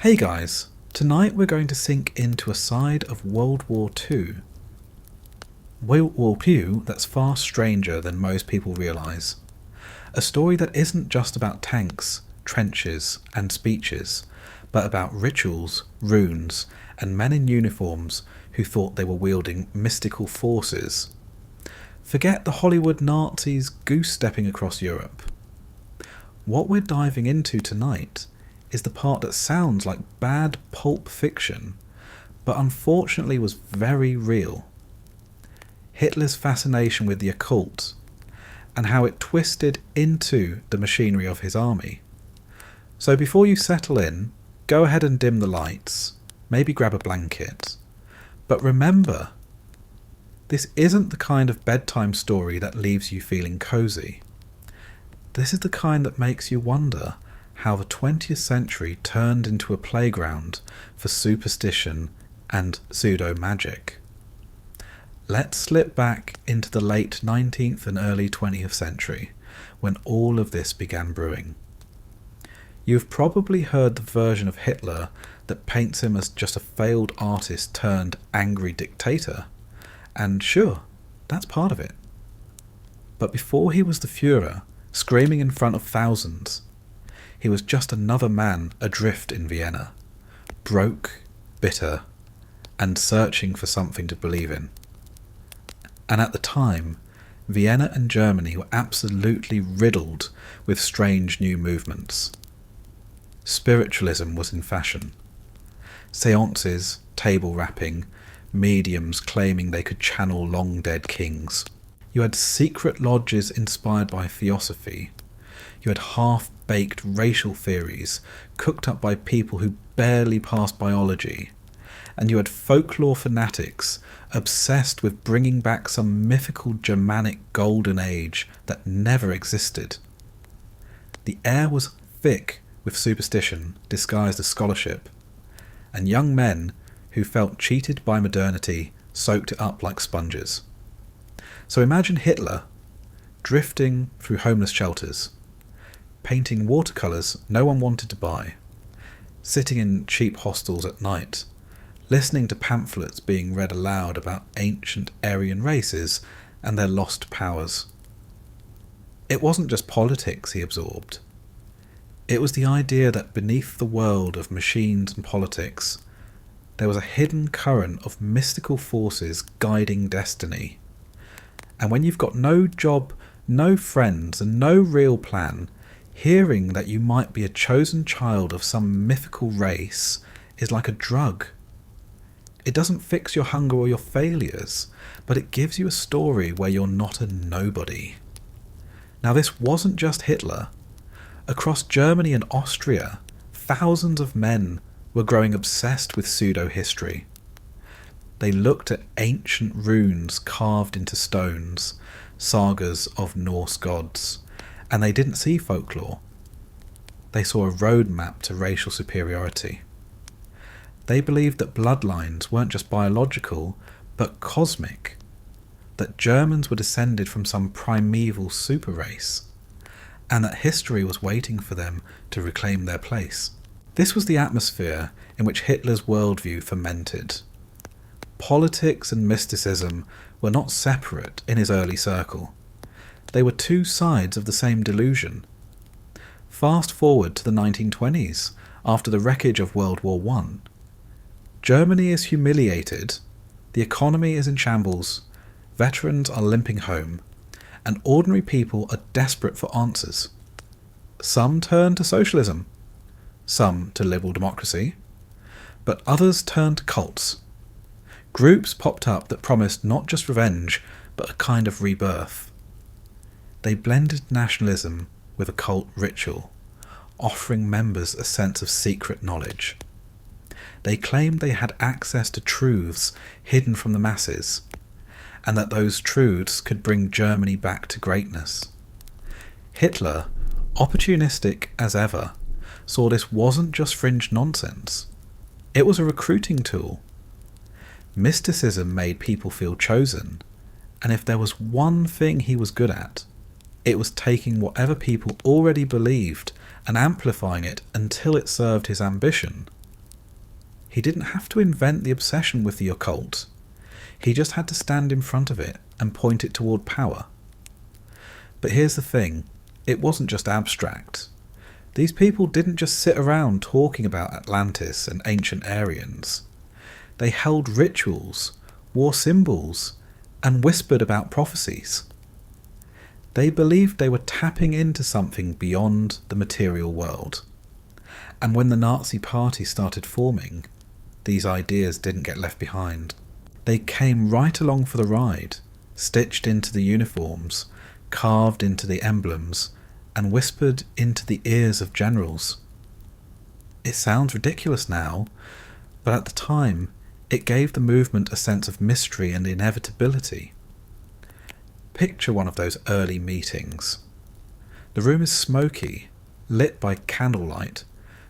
Hey guys, tonight we're going to sink into a side of World War II. World War II that's far stranger than most people realise. A story that isn't just about tanks, trenches and speeches, but about rituals, runes and men in uniforms who thought they were wielding mystical forces. Forget the Hollywood Nazis goose-stepping across Europe. What we're diving into tonight is the part that sounds like bad pulp fiction, but unfortunately was very real. Hitler's fascination with the occult, and how it twisted into the machinery of his army. So before you settle in, go ahead and dim the lights, maybe grab a blanket. But remember, this isn't the kind of bedtime story that leaves you feeling cozy. This is the kind that makes you wonder how the 20th century turned into a playground for superstition and pseudo-magic. Let's slip back into the late 19th and early 20th century, when all of this began brewing. You've probably heard the version of Hitler that paints him as just a failed artist turned angry dictator, and sure, that's part of it. But before he was the Führer, screaming in front of thousands, he was just another man adrift in Vienna, broke, bitter, and searching for something to believe in. And at the time, Vienna and Germany were absolutely riddled with strange new movements. Spiritualism was in fashion. Seances, table rapping, mediums claiming they could channel long-dead kings. You had secret lodges inspired by theosophy. You had half-baked racial theories cooked up by people who barely passed biology. And you had folklore fanatics obsessed with bringing back some mythical Germanic golden age that never existed. The air was thick with superstition disguised as scholarship, and young men who felt cheated by modernity soaked it up like sponges. So imagine Hitler drifting through homeless shelters, painting watercolours no one wanted to buy, sitting in cheap hostels at night, listening to pamphlets being read aloud about ancient Aryan races and their lost powers. It wasn't just politics he absorbed. It was the idea that beneath the world of machines and politics, there was a hidden current of mystical forces guiding destiny. And when you've got no job, no friends, and no real plan, hearing that you might be a chosen child of some mythical race is like a drug. It doesn't fix your hunger or your failures, but it gives you a story where you're not a nobody. Now this wasn't just Hitler. Across Germany and Austria, thousands of men were growing obsessed with pseudo-history. They looked at ancient runes carved into stones, sagas of Norse gods, and they didn't see folklore. They saw a roadmap to racial superiority. They believed that bloodlines weren't just biological, but cosmic, that Germans were descended from some primeval super race, and that history was waiting for them to reclaim their place. This was the atmosphere in which Hitler's worldview fermented. Politics and mysticism were not separate in his early circle. They were two sides of the same delusion. Fast forward to the 1920s, after the wreckage of World War I. Germany is humiliated, the economy is in shambles, veterans are limping home, and ordinary people are desperate for answers. Some turn to socialism, some to liberal democracy, but others turn to cults. Groups popped up that promised not just revenge, but a kind of rebirth. They blended nationalism with occult ritual, offering members a sense of secret knowledge. They claimed they had access to truths hidden from the masses, and that those truths could bring Germany back to greatness. Hitler, opportunistic as ever, saw this wasn't just fringe nonsense. It was a recruiting tool. Mysticism made people feel chosen, and if there was one thing he was good at, it was taking whatever people already believed and amplifying it until it served his ambition. He didn't have to invent the obsession with the occult. He just had to stand in front of it and point it toward power. But here's the thing, it wasn't just abstract. These people didn't just sit around talking about Atlantis and ancient Aryans. They held rituals, wore symbols, and whispered about prophecies. They believed they were tapping into something beyond the material world. And when the Nazi Party started forming, these ideas didn't get left behind. They came right along for the ride, stitched into the uniforms, carved into the emblems, and whispered into the ears of generals. It sounds ridiculous now, but at the time, it gave the movement a sense of mystery and inevitability. Picture one of those early meetings. The room is smoky, lit by candlelight,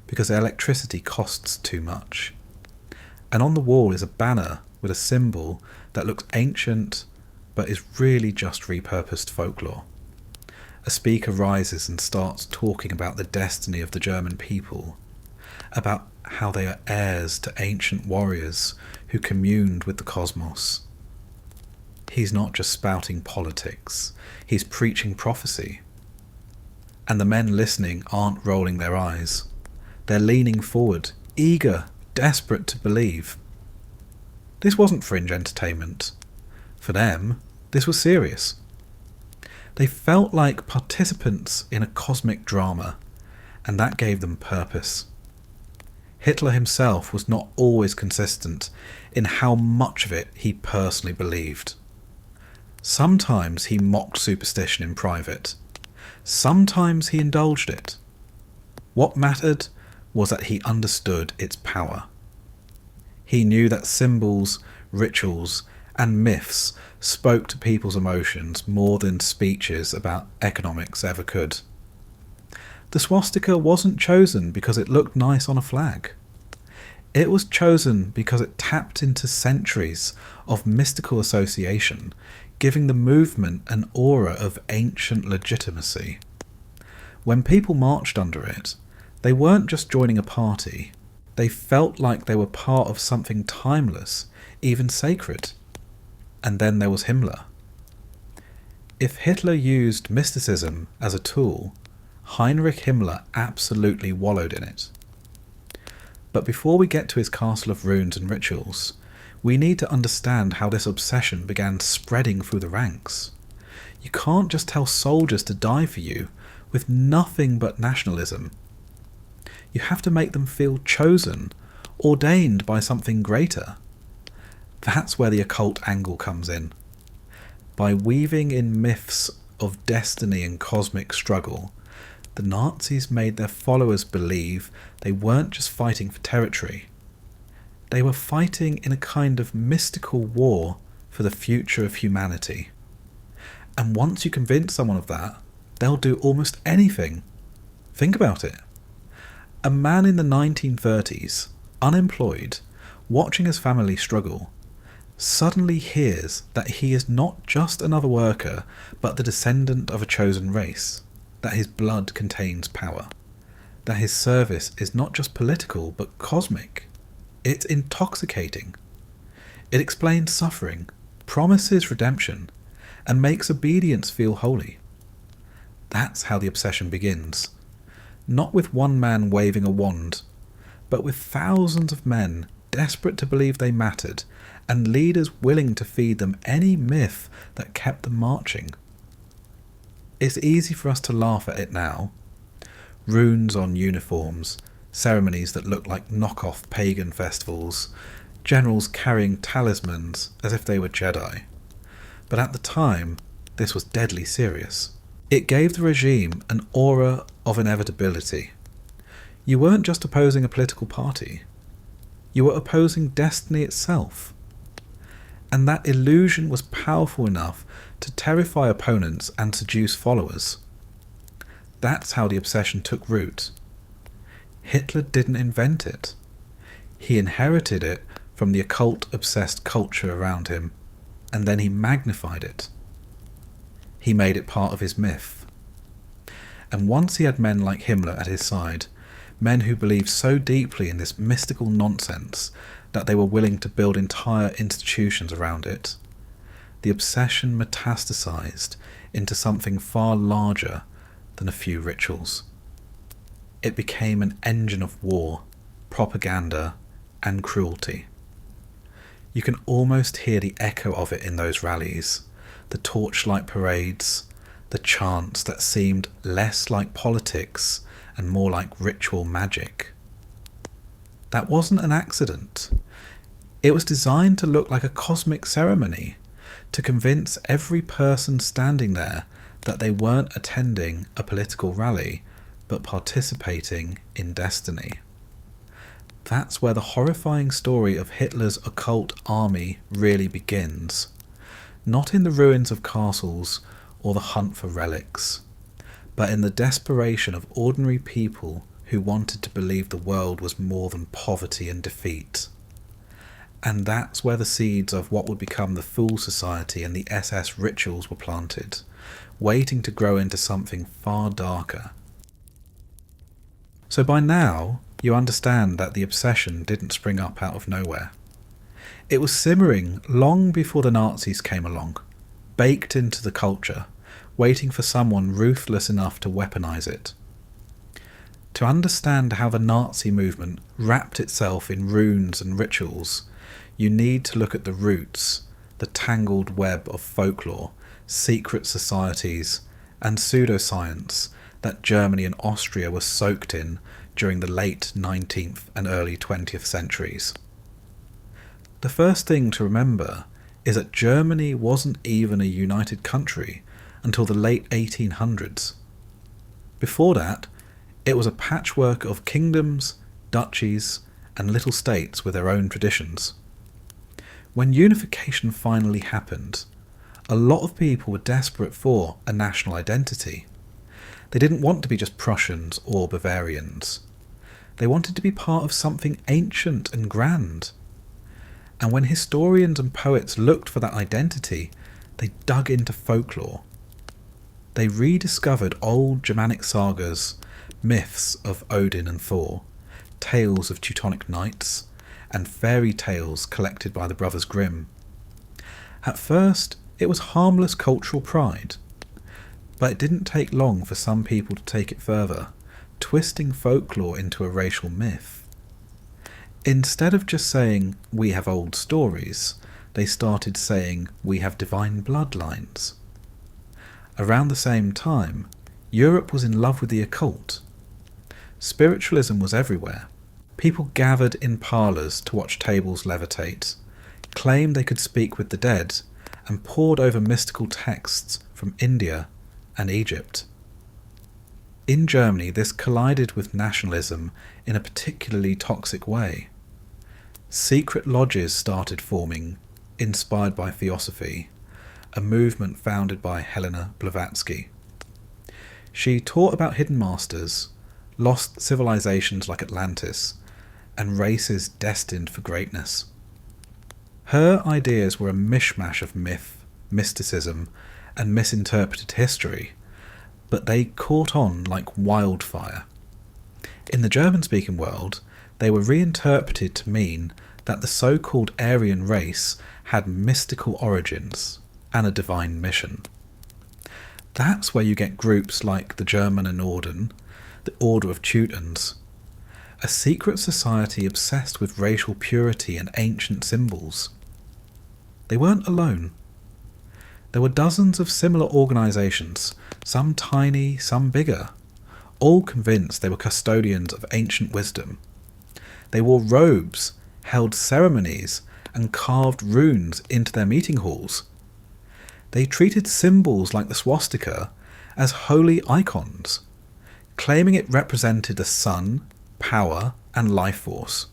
because electricity costs too much. And on the wall is a banner with a symbol that looks ancient, but is really just repurposed folklore. A speaker rises and starts talking about the destiny of the German people, about how they are heirs to ancient warriors who communed with the cosmos. He's not just spouting politics, he's preaching prophecy. And the men listening aren't rolling their eyes. They're leaning forward, eager, desperate to believe. This wasn't fringe entertainment. For them, this was serious. They felt like participants in a cosmic drama, and that gave them purpose. Hitler himself was not always consistent in how much of it he personally believed. Sometimes he mocked superstition in private. Sometimes he indulged it. What mattered was that he understood its power. He knew that symbols, rituals, and myths spoke to people's emotions more than speeches about economics ever could. The swastika wasn't chosen because it looked nice on a flag. It was chosen because it tapped into centuries of mystical association, giving the movement an aura of ancient legitimacy. When people marched under it, they weren't just joining a party. They felt like they were part of something timeless, even sacred. And then there was Himmler. If Hitler used mysticism as a tool, Heinrich Himmler absolutely wallowed in it. But before we get to his castle of runes and rituals, we need to understand how this obsession began spreading through the ranks. You can't just tell soldiers to die for you with nothing but nationalism. You have to make them feel chosen, ordained by something greater. That's where the occult angle comes in. By weaving in myths of destiny and cosmic struggle, the Nazis made their followers believe they weren't just fighting for territory. They were fighting in a kind of mystical war for the future of humanity. And once you convince someone of that, they'll do almost anything. Think about it. A man in the 1930s, unemployed, watching his family struggle, suddenly hears that he is not just another worker, but the descendant of a chosen race, that his blood contains power, that his service is not just political, but cosmic. It's intoxicating. It explains suffering, promises redemption, and makes obedience feel holy. That's how the obsession begins. Not with one man waving a wand, but with thousands of men desperate to believe they mattered, and leaders willing to feed them any myth that kept them marching. It's easy for us to laugh at it now. Runes on uniforms, ceremonies that look like knockoff pagan festivals, generals carrying talismans as if they were Jedi. But at the time, this was deadly serious. It gave the regime an aura of inevitability. You weren't just opposing a political party. You were opposing destiny itself. And that illusion was powerful enough to terrify opponents and seduce followers. That's how the obsession took root. Hitler didn't invent it. He inherited it from the occult-obsessed culture around him, and then he magnified it. He made it part of his myth. And once he had men like Himmler at his side, men who believed so deeply in this mystical nonsense that they were willing to build entire institutions around it. The obsession metastasized into something far larger than a few rituals. It became an engine of war, propaganda, and cruelty. You can almost hear the echo of it in those rallies, the torchlight parades, the chants that seemed less like politics and more like ritual magic. That wasn't an accident. It was designed to look like a cosmic ceremony, to convince every person standing there that they weren't attending a political rally, but participating in destiny. That's where the horrifying story of Hitler's occult army really begins. Not in the ruins of castles or the hunt for relics, but in the desperation of ordinary people who wanted to believe the world was more than poverty and defeat. And that's where the seeds of what would become the Thule Society and the SS rituals were planted, waiting to grow into something far darker. So by now, you understand that the obsession didn't spring up out of nowhere. It was simmering long before the Nazis came along, baked into the culture, waiting for someone ruthless enough to weaponize it. To understand how the Nazi movement wrapped itself in runes and rituals, you need to look at the roots, the tangled web of folklore, secret societies, and pseudo-science that Germany and Austria were soaked in during the late 19th and early 20th centuries. The first thing to remember is that Germany wasn't even a united country until the late 1800s. Before that, it was a patchwork of kingdoms, duchies, and little states with their own traditions. When unification finally happened, a lot of people were desperate for a national identity. They didn't want to be just Prussians or Bavarians. They wanted to be part of something ancient and grand. And when historians and poets looked for that identity, they dug into folklore. They rediscovered old Germanic sagas, myths of Odin and Thor, tales of Teutonic knights, and fairy tales collected by the Brothers Grimm. At first, it was harmless cultural pride, but it didn't take long for some people to take it further, twisting folklore into a racial myth. Instead of just saying, "we have old stories," they started saying, "we have divine bloodlines." Around the same time, Europe was in love with the occult. Spiritualism was everywhere. People gathered in parlours to watch tables levitate, claimed they could speak with the dead, and pored over mystical texts from India and Egypt. In Germany, this collided with nationalism in a particularly toxic way. Secret lodges started forming, inspired by Theosophy, a movement founded by Helena Blavatsky. She taught about hidden masters, lost civilizations like Atlantis, and races destined for greatness. Her ideas were a mishmash of myth, mysticism, and misinterpreted history, but they caught on like wildfire. In the German-speaking world, they were reinterpreted to mean that the so-called Aryan race had mystical origins and a divine mission. That's where you get groups like the Germanen Orden, the Order of Teutons, a secret society obsessed with racial purity and ancient symbols. They weren't alone. There were dozens of similar organisations, some tiny, some bigger, all convinced they were custodians of ancient wisdom. They wore robes, held ceremonies, and carved runes into their meeting halls. They treated symbols like the swastika as holy icons, claiming it represented the sun, power, and life force.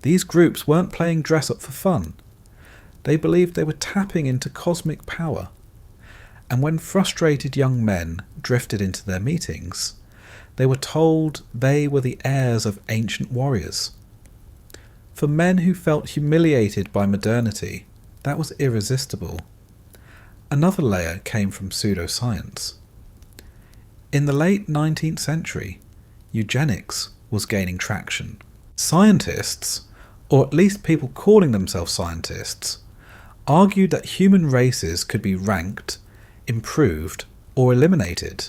These groups weren't playing dress-up for fun. They believed they were tapping into cosmic power. And when frustrated young men drifted into their meetings, they were told they were the heirs of ancient warriors. For men who felt humiliated by modernity, that was irresistible. Another layer came from pseudo-science. In the late 19th century, eugenics was gaining traction. Scientists, or at least people calling themselves scientists, argued that human races could be ranked, improved, or eliminated.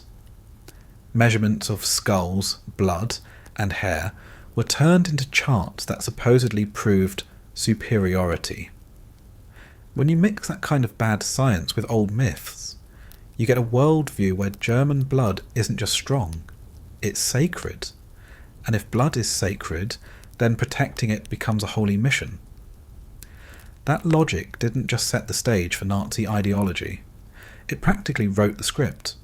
Measurements of skulls, blood, and hair were turned into charts that supposedly proved superiority. When you mix that kind of bad science with old myths, you get a worldview where German blood isn't just strong, it's sacred. And if blood is sacred, then protecting it becomes a holy mission. That logic didn't just set the stage for Nazi ideology, it practically wrote the script.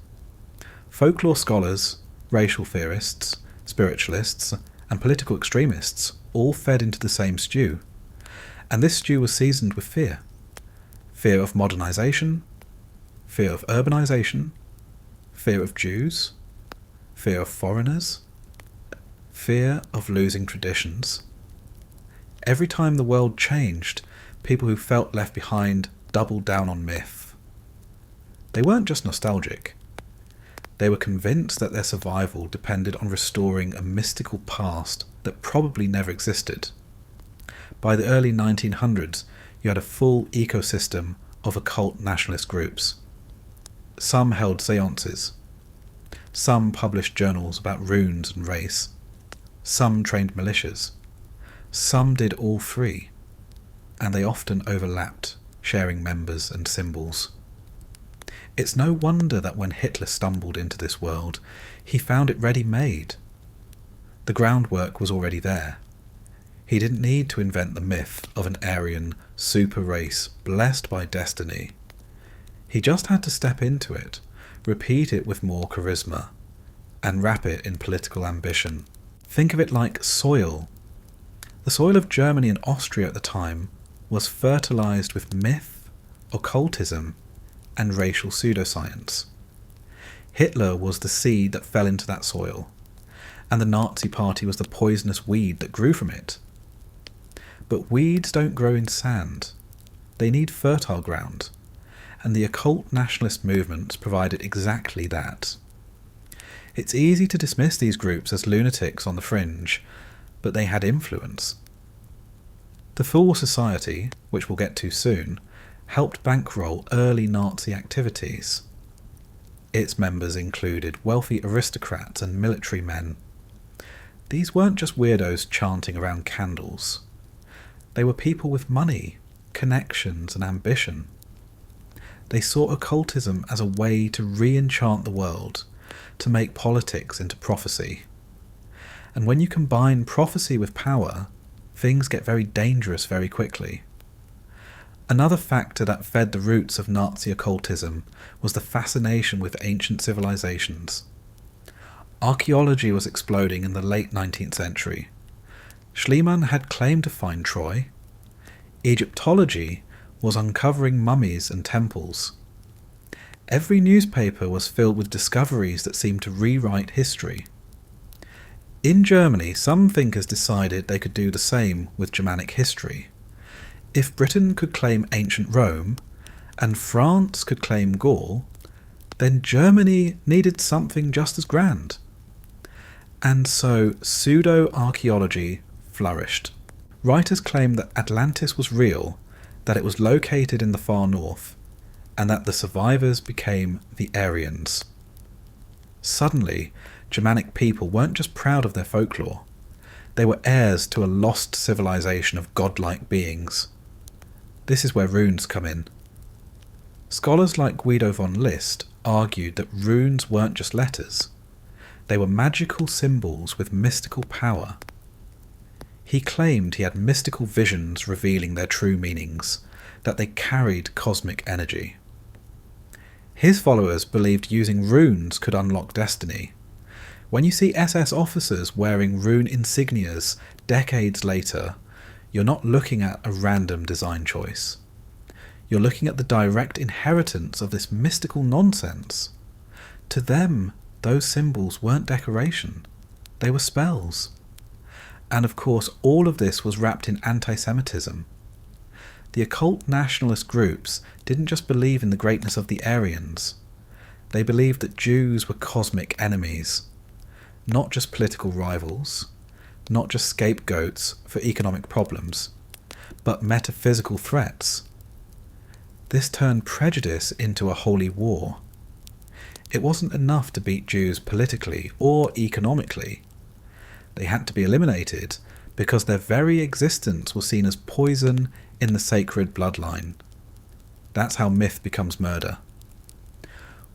Folklore scholars, racial theorists, spiritualists, and political extremists all fed into the same stew, and this stew was seasoned with fear. Fear of modernization, fear of urbanization, fear of Jews, fear of foreigners, fear of losing traditions. Every time the world changed, people who felt left behind doubled down on myth. They weren't just nostalgic. They were convinced that their survival depended on restoring a mystical past that probably never existed. By the early 1900s, you had a full ecosystem of occult nationalist groups. Some held seances. Some published journals about runes and race. Some trained militias. Some did all three, and they often overlapped, sharing members and symbols. It's no wonder that when Hitler stumbled into this world, he found it ready-made. The groundwork was already there. He didn't need to invent the myth of an Aryan super race blessed by destiny. He just had to step into it, repeat it with more charisma, and wrap it in political ambition. Think of it like soil. The soil of Germany and Austria at the time was fertilized with myth, occultism, and racial pseudoscience. Hitler was the seed that fell into that soil, and the Nazi Party was the poisonous weed that grew from it. But weeds don't grow in sand. They need fertile ground, and the occult nationalist movements provided exactly that. It's easy to dismiss these groups as lunatics on the fringe, but they had influence. The Thule Society, which we'll get to soon, helped bankroll early Nazi activities. Its members included wealthy aristocrats and military men. These weren't just weirdos chanting around candles. They were people with money, connections, and ambition. They saw occultism as a way to re-enchant the world, to make politics into prophecy. And when you combine prophecy with power, things get very dangerous very quickly. Another factor that fed the roots of Nazi occultism was the fascination with ancient civilizations. Archaeology was exploding in the late 19th century. Schliemann had claimed to find Troy. Egyptology was uncovering mummies and temples. Every newspaper was filled with discoveries that seemed to rewrite history. In Germany, some thinkers decided they could do the same with Germanic history. If Britain could claim ancient Rome, and France could claim Gaul, then Germany needed something just as grand. And so pseudo-archaeology flourished. Writers claimed that Atlantis was real, that it was located in the far north, and that the survivors became the Aryans. Suddenly, Germanic people weren't just proud of their folklore, they were heirs to a lost civilization of godlike beings. This is where runes come in. Scholars like Guido von List argued that runes weren't just letters, they were magical symbols with mystical power. He claimed he had mystical visions revealing their true meanings, that they carried cosmic energy. His followers believed using runes could unlock destiny. When you see SS officers wearing rune insignias decades later, you're not looking at a random design choice. You're looking at the direct inheritance of this mystical nonsense. To them, those symbols weren't decoration, they were spells. And of course, all of this was wrapped in anti-Semitism. The occult nationalist groups didn't just believe in the greatness of the Aryans. They believed that Jews were cosmic enemies. not just political rivals, not just scapegoats for economic problems, but metaphysical threats. This turned prejudice into a holy war. It wasn't enough to beat Jews politically or economically. They had to be eliminated because their very existence was seen as poison in the sacred bloodline. That's how myth becomes murder.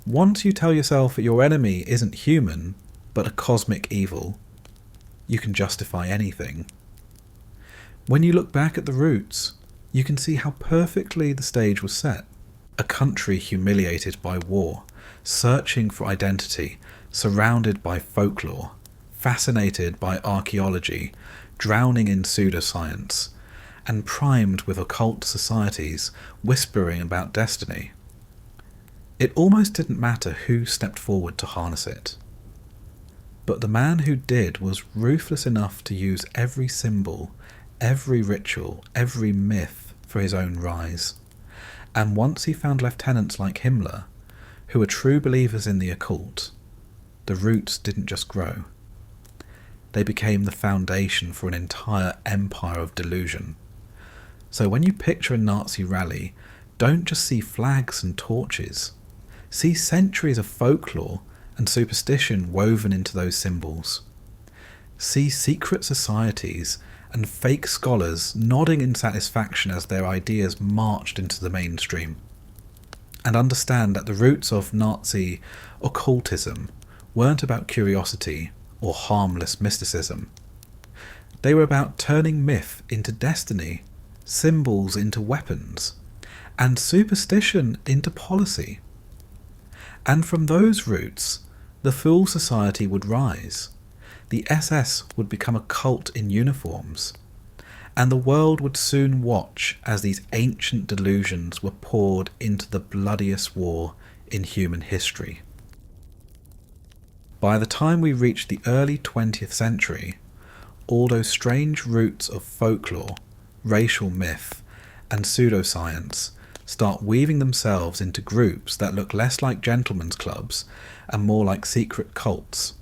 Once you tell yourself that your enemy isn't human, but a cosmic evil, you can justify anything. When you look back at the roots, you can see how perfectly the stage was set. A country humiliated by war, searching for identity, surrounded by folklore, fascinated by archaeology, drowning in pseudoscience, and primed with occult societies whispering about destiny. It almost didn't matter who stepped forward to harness it. But the man who did was ruthless enough to use every symbol, every ritual, every myth for his own rise. And once he found lieutenants like Himmler, who were true believers in the occult, the roots didn't just grow. They became the foundation for an entire empire of delusion. So when you picture a Nazi rally, don't just see flags and torches. See centuries of folklore and superstition woven into those symbols. See secret societies and fake scholars nodding in satisfaction as their ideas marched into the mainstream. And understand that the roots of Nazi occultism weren't about curiosity or harmless mysticism. They were about turning myth into destiny, symbols into weapons, and superstition into policy. And from those roots, the Thule Society would rise, the SS would become a cult in uniforms, and the world would soon watch as these ancient delusions were poured into the bloodiest war in human history. By the time we reach the early 20th century, all those strange roots of folklore, racial myth, and pseudoscience start weaving themselves into groups that look less like gentlemen's clubs and more like secret cults.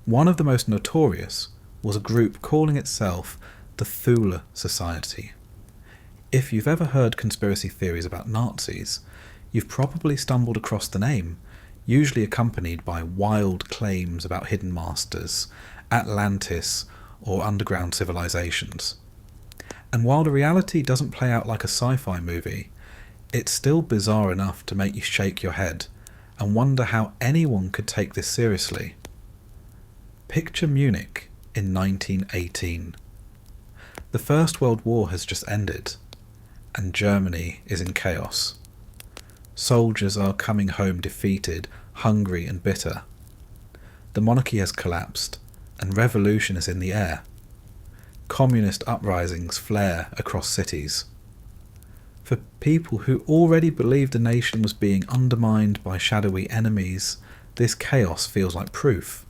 One of the most notorious was a group calling itself the Thule Society. If you've ever heard conspiracy theories about Nazis, you've probably stumbled across the name, usually accompanied by wild claims about hidden masters, Atlantis, or underground civilizations. And while the reality doesn't play out like a sci-fi movie, it's still bizarre enough to make you shake your head and wonder how anyone could take this seriously. Picture Munich in 1918. The First World War has just ended, and Germany is in chaos. Soldiers are coming home defeated, hungry and bitter. The monarchy has collapsed, and revolution is in the air. Communist uprisings flare across cities. For people who already believed the nation was being undermined by shadowy enemies, this chaos feels like proof.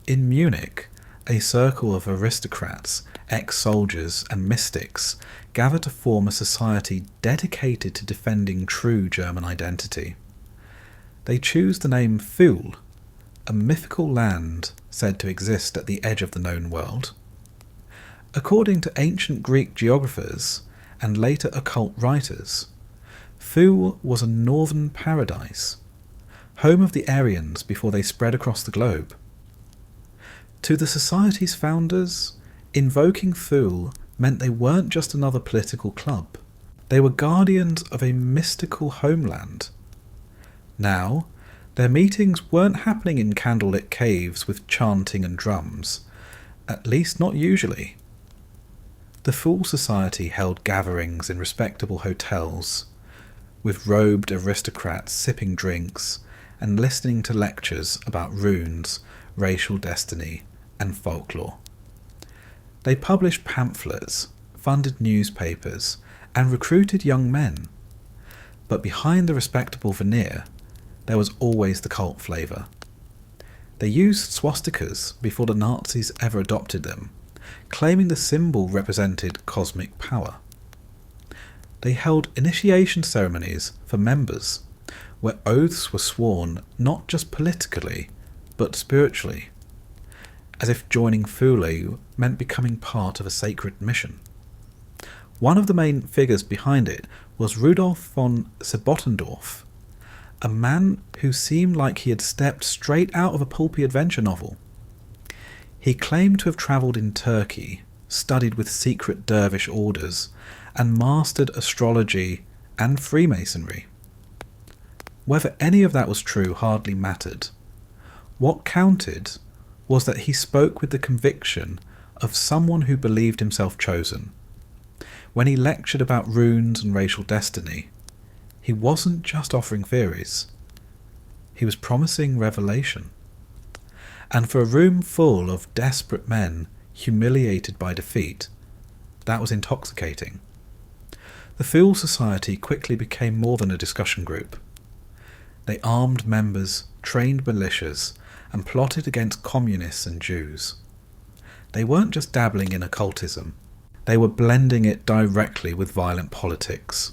In Munich, a circle of aristocrats, ex-soldiers and mystics gather to form a society dedicated to defending true German identity. They choose the name Thule, a mythical land said to exist at the edge of the known world. According to ancient Greek geographers and later occult writers, Thule was a northern paradise, home of the Aryans before they spread across the globe. To the society's founders, invoking Thule meant they weren't just another political club. They were guardians of a mystical homeland. Now, their meetings weren't happening in candlelit caves with chanting and drums, at least not usually. The Thule Society held gatherings in respectable hotels, with robed aristocrats sipping drinks and listening to lectures about runes, racial destiny, and folklore. They published pamphlets, funded newspapers, and recruited young men. But behind the respectable veneer, there was always the cult flavour. They used swastikas before the Nazis ever adopted them, claiming the symbol represented cosmic power. They held initiation ceremonies for members, where oaths were sworn not just politically, but spiritually, as if joining Thule meant becoming part of a sacred mission. One of the main figures behind it was Rudolf von Sebottendorf, a man who seemed like he had stepped straight out of a pulpy adventure novel. He claimed to have travelled in Turkey, studied with secret dervish orders, and mastered astrology and Freemasonry. Whether any of that was true hardly mattered. What counted was that he spoke with the conviction of someone who believed himself chosen. When he lectured about runes and racial destiny, he wasn't just offering theories. He was promising revelation. And for a room full of desperate men humiliated by defeat, that was intoxicating. The Thule Society quickly became more than a discussion group. They armed members, trained militias, and plotted against communists and Jews. They weren't just dabbling in occultism, they were blending it directly with violent politics.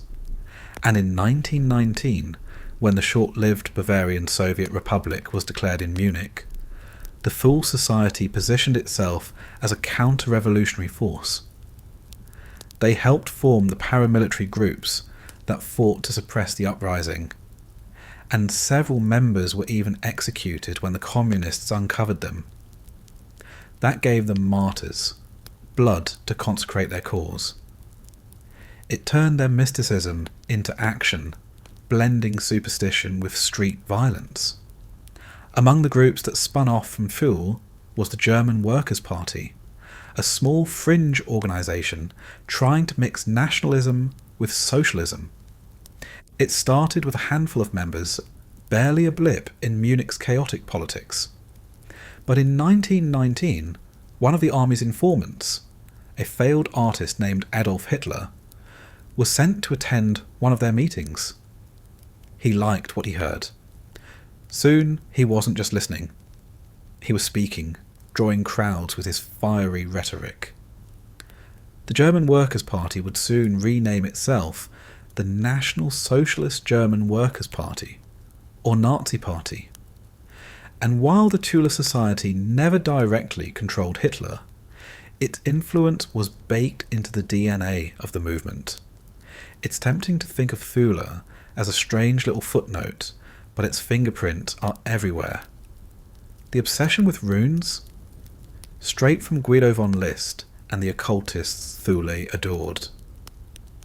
And in 1919, when the short-lived Bavarian Soviet Republic was declared in Munich, the Thule Society positioned itself as a counter-revolutionary force. They helped form the paramilitary groups that fought to suppress the uprising, and several members were even executed when the communists uncovered them. That gave them martyrs, blood to consecrate their cause. It turned their mysticism into action, blending superstition with street violence. Among the groups that spun off from Thule was the German Workers' Party, a small fringe organisation trying to mix nationalism with socialism. It started with a handful of members, barely a blip in Munich's chaotic politics. But in 1919, one of the army's informants, a failed artist named Adolf Hitler, was sent to attend one of their meetings. He liked what he heard. Soon, he wasn't just listening. He was speaking, drawing crowds with his fiery rhetoric. The German Workers' Party would soon rename itself the National Socialist German Workers' Party, or Nazi Party. And while the Thule Society never directly controlled Hitler, its influence was baked into the DNA of the movement. It's tempting to think of Thule as a strange little footnote, but its fingerprints are everywhere. The obsession with runes? Straight from Guido von List and the occultists Thule adored.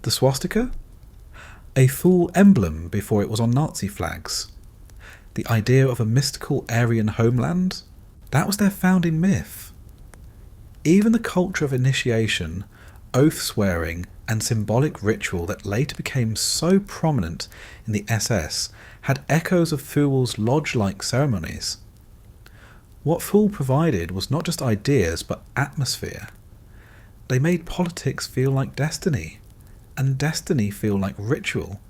The swastika? A Thule emblem before it was on Nazi flags. The idea of a mystical Aryan homeland? That was their founding myth. Even the culture of initiation, oath-swearing, and symbolic ritual that later became so prominent in the SS had echoes of Thule's lodge-like ceremonies. What Thule provided was not just ideas, but atmosphere. They made politics feel like destiny, and destiny feel like ritual.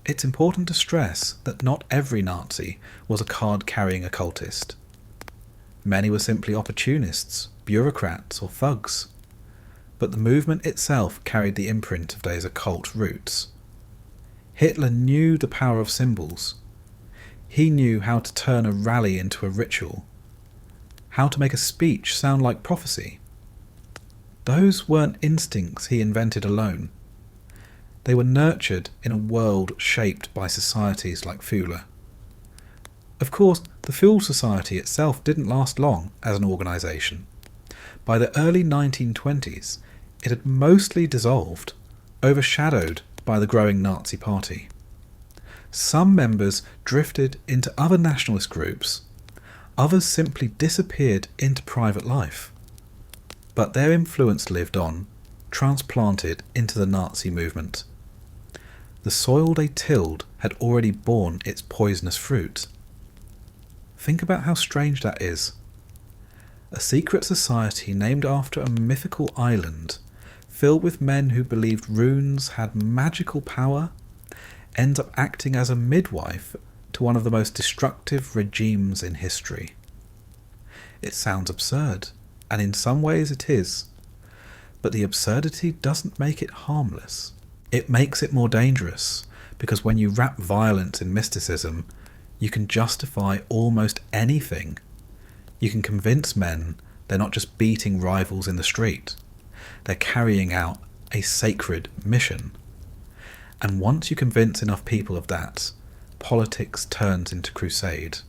It's important to stress that not every Nazi was a card-carrying occultist. Many were simply opportunists, bureaucrats, or thugs. But the movement itself carried the imprint of those occult roots. Hitler knew the power of symbols. He knew how to turn a rally into a ritual, how to make a speech sound like prophecy. Those weren't instincts he invented alone. They were nurtured in a world shaped by societies like Thule. Of course, the Thule Society itself didn't last long as an organisation. By the early 1920s, it had mostly dissolved, overshadowed by the growing Nazi Party. Some members drifted into other nationalist groups, others simply disappeared into private life. But their influence lived on, transplanted into the Nazi movement. The soil they tilled had already borne its poisonous fruit. Think about how strange that is. A secret society named after a mythical island, filled with men who believed runes had magical power, ends up acting as a midwife to one of the most destructive regimes in history. It sounds absurd, and in some ways it is. But the absurdity doesn't make it harmless. It makes it more dangerous, because when you wrap violence in mysticism, you can justify almost anything. You can convince men they're not just beating rivals in the street. They're carrying out a sacred mission. And once you convince enough people of that, politics turns into crusade.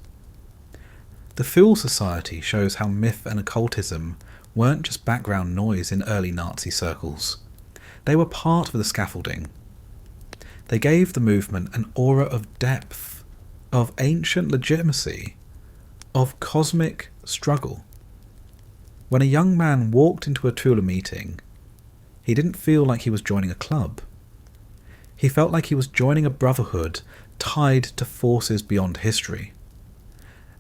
The Thule Society shows how myth and occultism weren't just background noise in early Nazi circles. They were part of the scaffolding. They gave the movement an aura of depth, of ancient legitimacy, of cosmic struggle. When a young man walked into a Thule meeting, he didn't feel like he was joining a club. He felt like he was joining a brotherhood tied to forces beyond history.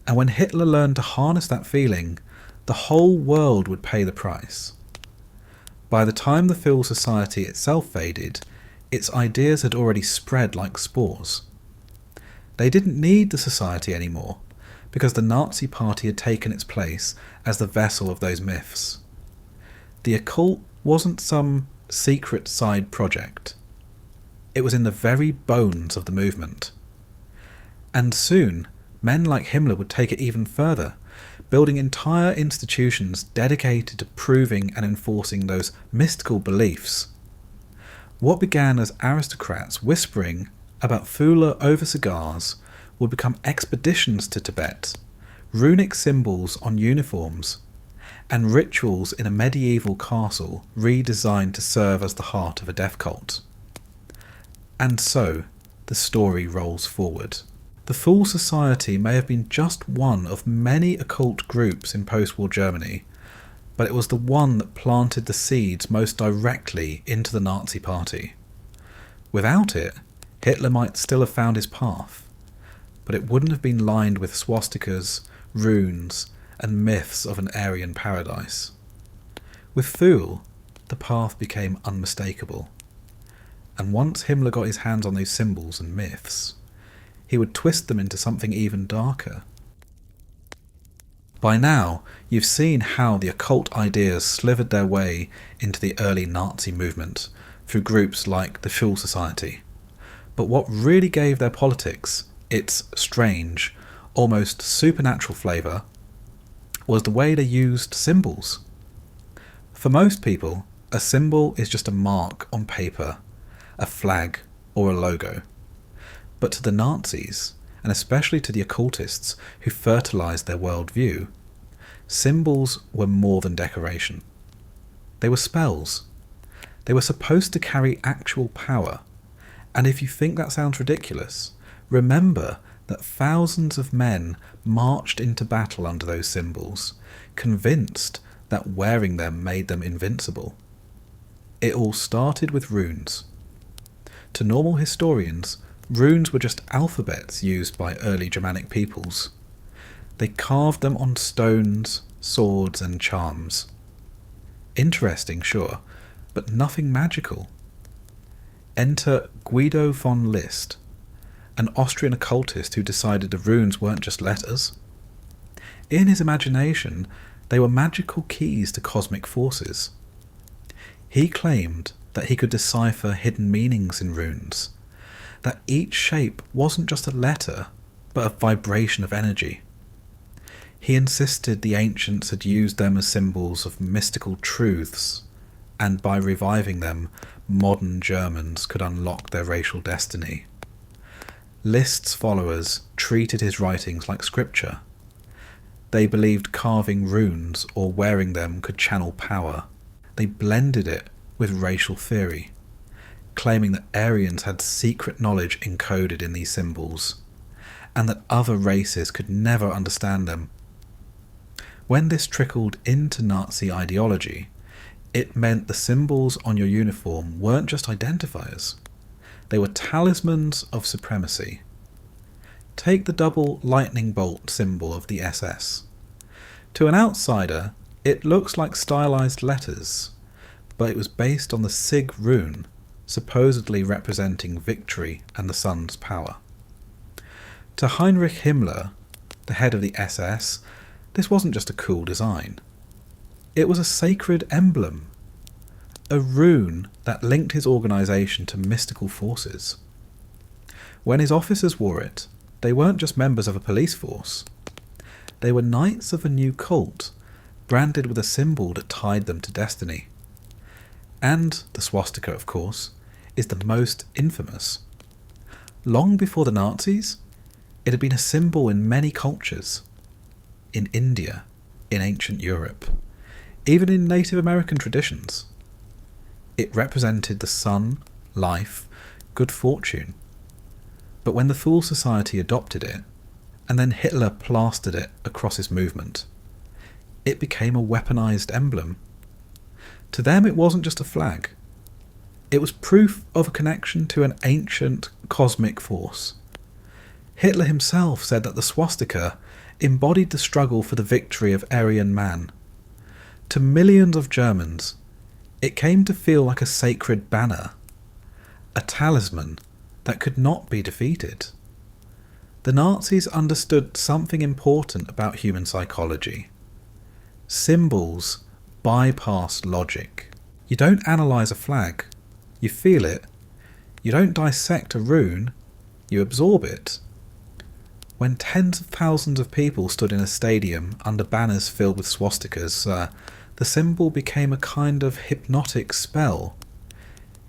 And when Hitler learned to harness that feeling, the whole world would pay the price. By the time the Thule Society itself faded, its ideas had already spread like spores. They didn't need the society anymore, because the Nazi Party had taken its place as the vessel of those myths. The occult wasn't some secret side project. It was in the very bones of the movement. And soon, men like Himmler would take it even further, building entire institutions dedicated to proving and enforcing those mystical beliefs. What began as aristocrats whispering about Thule over cigars would become expeditions to Tibet, runic symbols on uniforms, and rituals in a medieval castle redesigned to serve as the heart of a death cult. And so, the story rolls forward. The Thule Society may have been just one of many occult groups in post-war Germany, but it was the one that planted the seeds most directly into the Nazi Party. Without it, Hitler might still have found his path, but it wouldn't have been lined with swastikas, runes, and myths of an Aryan paradise. With Thule, the path became unmistakable. And once Himmler got his hands on these symbols and myths, he would twist them into something even darker. By now, you've seen how the occult ideas slithered their way into the early Nazi movement through groups like the Thule Society. But what really gave their politics its strange, almost supernatural flavour was the way they used symbols. For most people, a symbol is just a mark on paper, a flag, or a logo. But to the Nazis, and especially to the occultists who fertilized their worldview, symbols were more than decoration. They were spells. They were supposed to carry actual power. And if you think that sounds ridiculous, remember that thousands of men marched into battle under those symbols, convinced that wearing them made them invincible. It all started with runes. To normal historians, runes were just alphabets used by early Germanic peoples. They carved them on stones, swords, and charms. Interesting, sure, but nothing magical. Enter Guido von List, an Austrian occultist who decided the runes weren't just letters. In his imagination, they were magical keys to cosmic forces. He claimed that he could decipher hidden meanings in runes, that each shape wasn't just a letter, but a vibration of energy. He insisted the ancients had used them as symbols of mystical truths, and by reviving them, modern Germans could unlock their racial destiny. List's followers treated his writings like scripture. They believed carving runes or wearing them could channel power. They blended it with racial theory, claiming that Aryans had secret knowledge encoded in these symbols, and that other races could never understand them. When this trickled into Nazi ideology, it meant the symbols on your uniform weren't just identifiers. They were talismans of supremacy. Take the double lightning bolt symbol of the SS. To an outsider, it looks like stylized letters, but it was based on the Sig rune, supposedly representing victory and the sun's power. To Heinrich Himmler, the head of the SS, this wasn't just a cool design. It was a sacred emblem, a rune that linked his organisation to mystical forces. When his officers wore it, They weren't just members of a police force. They were knights of a new cult, branded with a symbol that tied them to destiny. And the swastika, of course, is the most infamous. Long before the Nazis, it had been a symbol in many cultures. In India, in ancient Europe, even in Native American traditions. It represented the sun, life, good fortune. But when the Thule Society adopted it, and then Hitler plastered it across his movement, it became a weaponized emblem. To them it wasn't just a flag. It was proof of a connection to an ancient cosmic force. Hitler himself said that the swastika embodied the struggle for the victory of Aryan man. To millions of Germans, it came to feel like a sacred banner, a talisman that could not be defeated. The Nazis understood something important about human psychology. Symbols bypass logic. You don't analyse a flag, you feel it. You don't dissect a rune, you absorb it. When tens of thousands of people stood in a stadium under banners filled with swastikas, the symbol became a kind of hypnotic spell.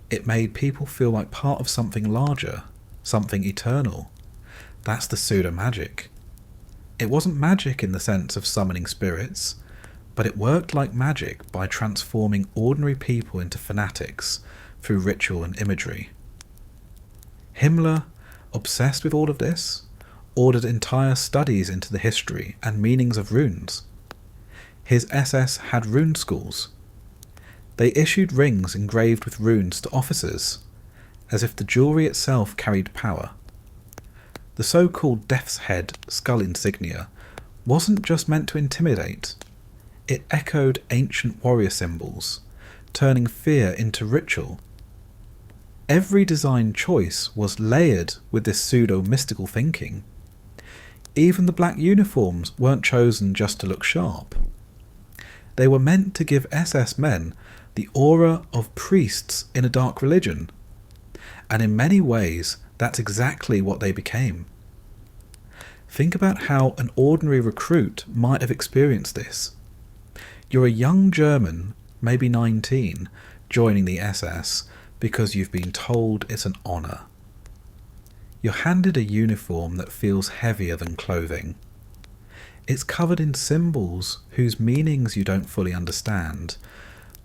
It made people feel like part of something larger, something eternal. That's the pseudo-magic. It wasn't magic in the sense of summoning spirits, but it worked like magic by transforming ordinary people into fanatics through ritual and imagery. Himmler, obsessed with all of this, ordered entire studies into the history and meanings of runes. His SS had rune schools. They issued rings engraved with runes to officers, as if the jewellery itself carried power. The so-called Death's Head skull insignia wasn't just meant to intimidate. It echoed ancient warrior symbols, turning fear into ritual. Every design choice was layered with this pseudo-mystical thinking. Even the black uniforms weren't chosen just to look sharp. They were meant to give SS men the aura of priests in a dark religion. And in many ways, that's exactly what they became. Think about how an ordinary recruit might have experienced this. You're a young German, maybe 19, joining the SS because you've been told it's an honour. You're handed a uniform that feels heavier than clothing. It's covered in symbols whose meanings you don't fully understand,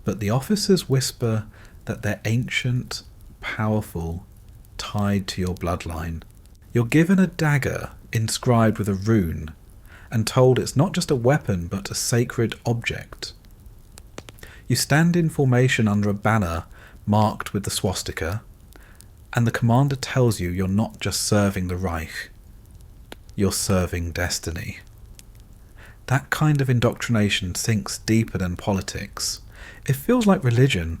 but the officers whisper that they're ancient, powerful, tied to your bloodline. You're given a dagger inscribed with a rune, and told it's not just a weapon but a sacred object. You stand in formation under a banner marked with the swastika, and the commander tells you you're not just serving the Reich, you're serving destiny. That kind of indoctrination sinks deeper than politics. It feels like religion.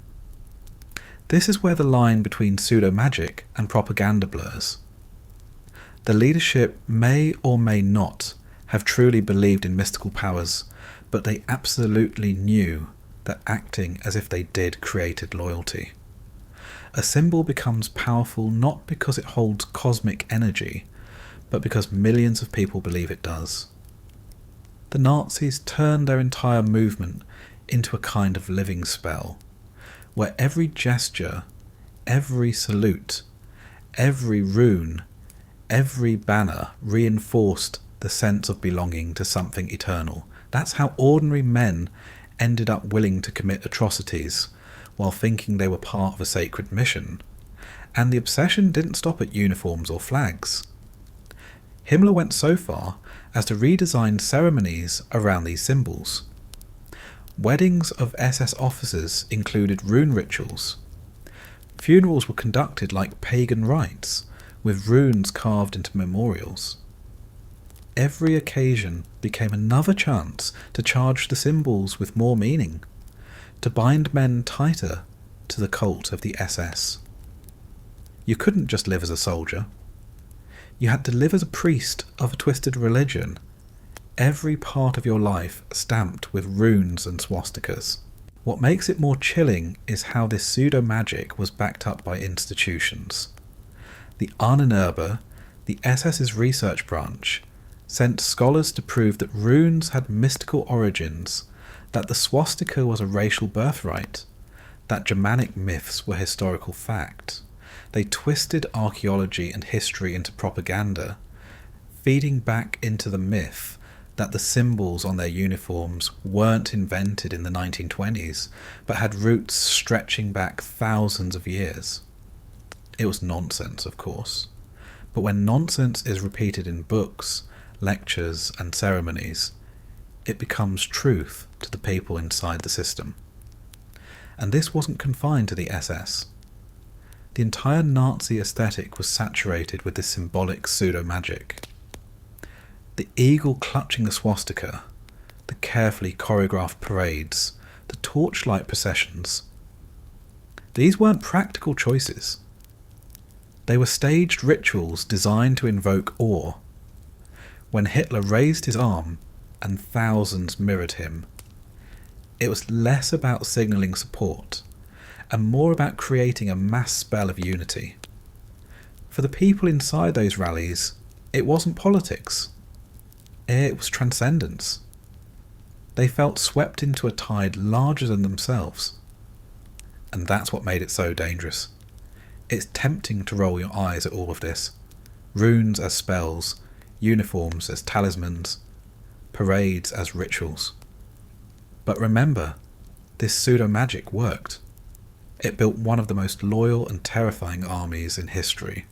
This is where the line between pseudo-magic and propaganda blurs. The leadership may or may not have truly believed in mystical powers, but they absolutely knew that acting as if they did created loyalty. A symbol becomes powerful not because it holds cosmic energy, but because millions of people believe it does. The Nazis turned their entire movement into a kind of living spell, where every gesture, every salute, every rune, every banner reinforced the sense of belonging to something eternal. That's how ordinary men ended up willing to commit atrocities while thinking they were part of a sacred mission. And the obsession didn't stop at uniforms or flags. Himmler went so far as to redesign ceremonies around these symbols. Weddings of SS officers included rune rituals. Funerals were conducted like pagan rites, with runes carved into memorials. Every occasion became another chance to charge the symbols with more meaning, to bind men tighter to the cult of the SS. You couldn't just live as a soldier. You had to live as a priest of a twisted religion, every part of your life stamped with runes and swastikas. What makes it more chilling is how this pseudo-magic was backed up by institutions. The Anererbe, the SS's research branch sent scholars to prove that runes had mystical origins, that the swastika was a racial birthright, that Germanic myths were historical fact. They twisted archaeology and history into propaganda, feeding back into the myth that the symbols on their uniforms weren't invented in the 1920s, but had roots stretching back thousands of years. It was nonsense, of course, but when nonsense is repeated in books, lectures, and ceremonies, it becomes truth to the people inside the system. And this wasn't confined to the SS. The entire Nazi aesthetic was saturated with this symbolic pseudo-magic. The eagle clutching the swastika, the carefully choreographed parades, the torchlight processions. These weren't practical choices. They were staged rituals designed to invoke awe. When Hitler raised his arm and thousands mirrored him, it was less about signalling support and more about creating a mass spell of unity. For the people inside those rallies, it wasn't politics. It was transcendence. They felt swept into a tide larger than themselves. And that's what made it so dangerous. It's tempting to roll your eyes at all of this. Runes as spells, uniforms as talismans, parades as rituals. But remember, this pseudo-magic worked. It built one of the most loyal and terrifying armies in history.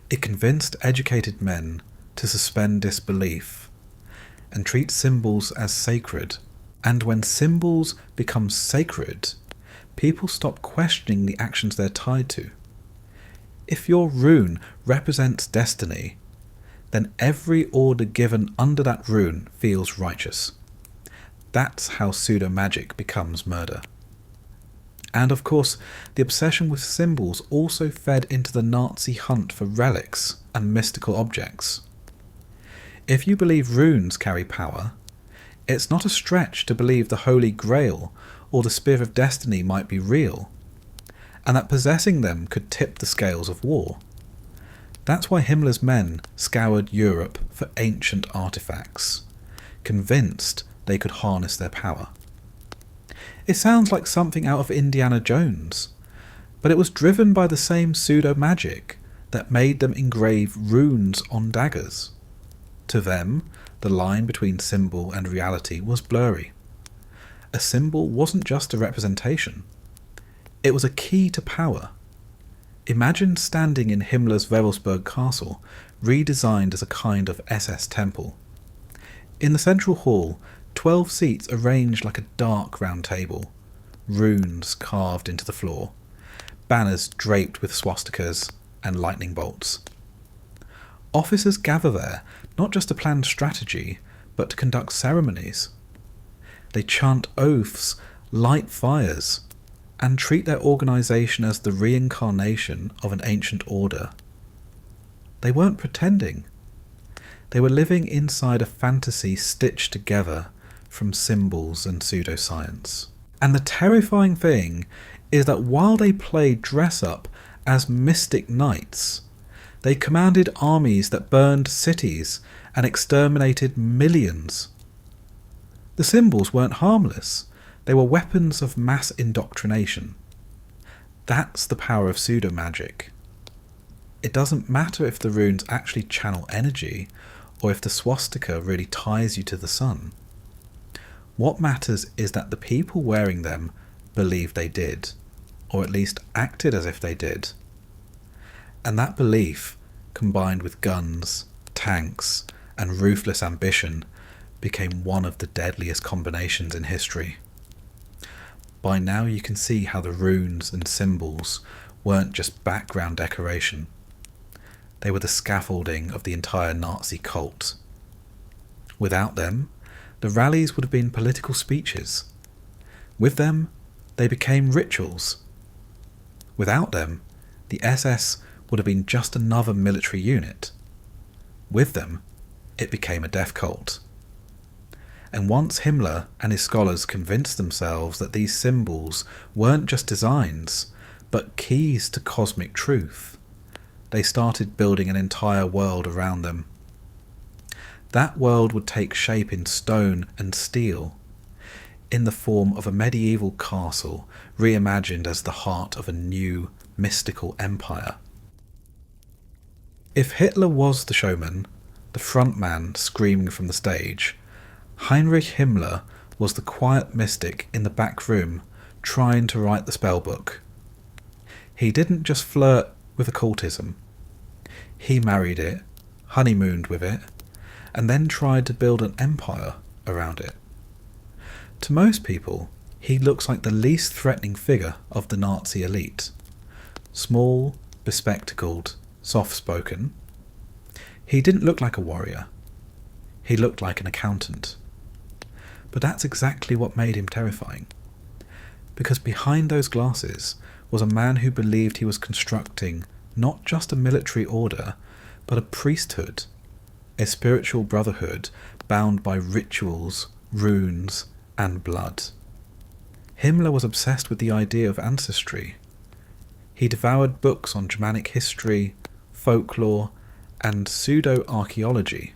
It convinced educated men to suspend disbelief and treat symbols as sacred. And when symbols become sacred, people stop questioning the actions they're tied to. If your rune represents destiny, then every order given under that rune feels righteous. That's how pseudo-magic becomes murder. And of course, the obsession with symbols also fed into the Nazi hunt for relics and mystical objects. If you believe runes carry power, it's not a stretch to believe the Holy Grail or the Spear of Destiny might be real, and that possessing them could tip the scales of war. That's why Himmler's men scoured Europe for ancient artifacts, convinced they could harness their power. It sounds like something out of Indiana Jones, but it was driven by the same pseudo-magic that made them engrave runes on daggers. To them, the line between symbol and reality was blurry. A symbol wasn't just a representation. It was a key to power. Imagine standing in Himmler's Wewelsburg Castle, redesigned as a kind of SS temple. In the central hall, 12 seats arranged like a dark round table, runes carved into the floor, banners draped with swastikas and lightning bolts. Officers gather there not just to plan strategy, but to conduct ceremonies. They chant oaths, light fires, and treat their organisation as the reincarnation of an ancient order. They weren't pretending. They were living inside a fantasy stitched together from symbols and pseudoscience. And the terrifying thing is that while they played dress-up as mystic knights, they commanded armies that burned cities and exterminated millions. The symbols weren't harmless. They were weapons of mass indoctrination. That's the power of pseudo-magic. It doesn't matter if the runes actually channel energy, or if the swastika really ties you to the sun. What matters is that the people wearing them believed they did, or at least acted as if they did. And that belief, combined with guns, tanks, and ruthless ambition, became one of the deadliest combinations in history. By now you can see how the runes and symbols weren't just background decoration. They were the scaffolding of the entire Nazi cult. Without them, the rallies would have been political speeches. With them, they became rituals. Without them, the SS would have been just another military unit. With them, it became a death cult. And once Himmler and his scholars convinced themselves that these symbols weren't just designs, but keys to cosmic truth, they started building an entire world around them. That world would take shape in stone and steel, in the form of a medieval castle reimagined as the heart of a new, mystical empire. If Hitler was the showman, the frontman screaming from the stage, Heinrich Himmler was the quiet mystic in the back room trying to write the spellbook. He didn't just flirt with occultism. He married it, honeymooned with it, and then tried to build an empire around it. To most people, he looks like the least threatening figure of the Nazi elite. Small, bespectacled, soft-spoken. He didn't look like a warrior. He looked like an accountant. But that's exactly what made him terrifying. Because behind those glasses was a man who believed he was constructing not just a military order, but a priesthood, a spiritual brotherhood bound by rituals, runes, and blood. Himmler was obsessed with the idea of ancestry. He devoured books on Germanic history, folklore, and pseudo-archaeology.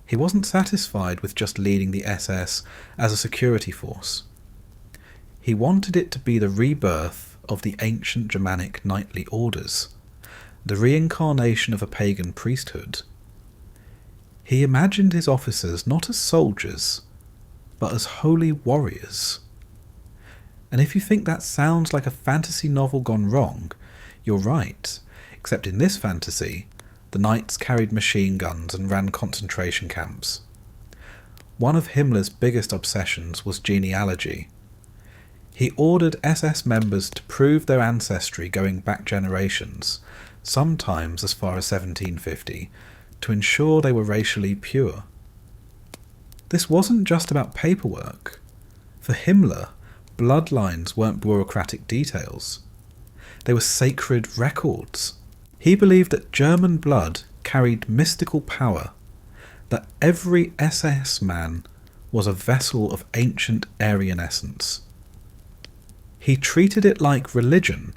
He wasn't satisfied with just leading the SS as a security force. He wanted it to be the rebirth of the ancient Germanic knightly orders, the reincarnation of a pagan priesthood. He imagined his officers not as soldiers, but as holy warriors. And if you think that sounds like a fantasy novel gone wrong, you're right, except in this fantasy, the knights carried machine guns and ran concentration camps. One of Himmler's biggest obsessions was genealogy. He ordered SS members to prove their ancestry going back generations, sometimes as far as 1750, to ensure they were racially pure. This wasn't just about paperwork. For Himmler, bloodlines weren't bureaucratic details. They were sacred records. He believed that German blood carried mystical power, that every SS man was a vessel of ancient Aryan essence. He treated it like religion,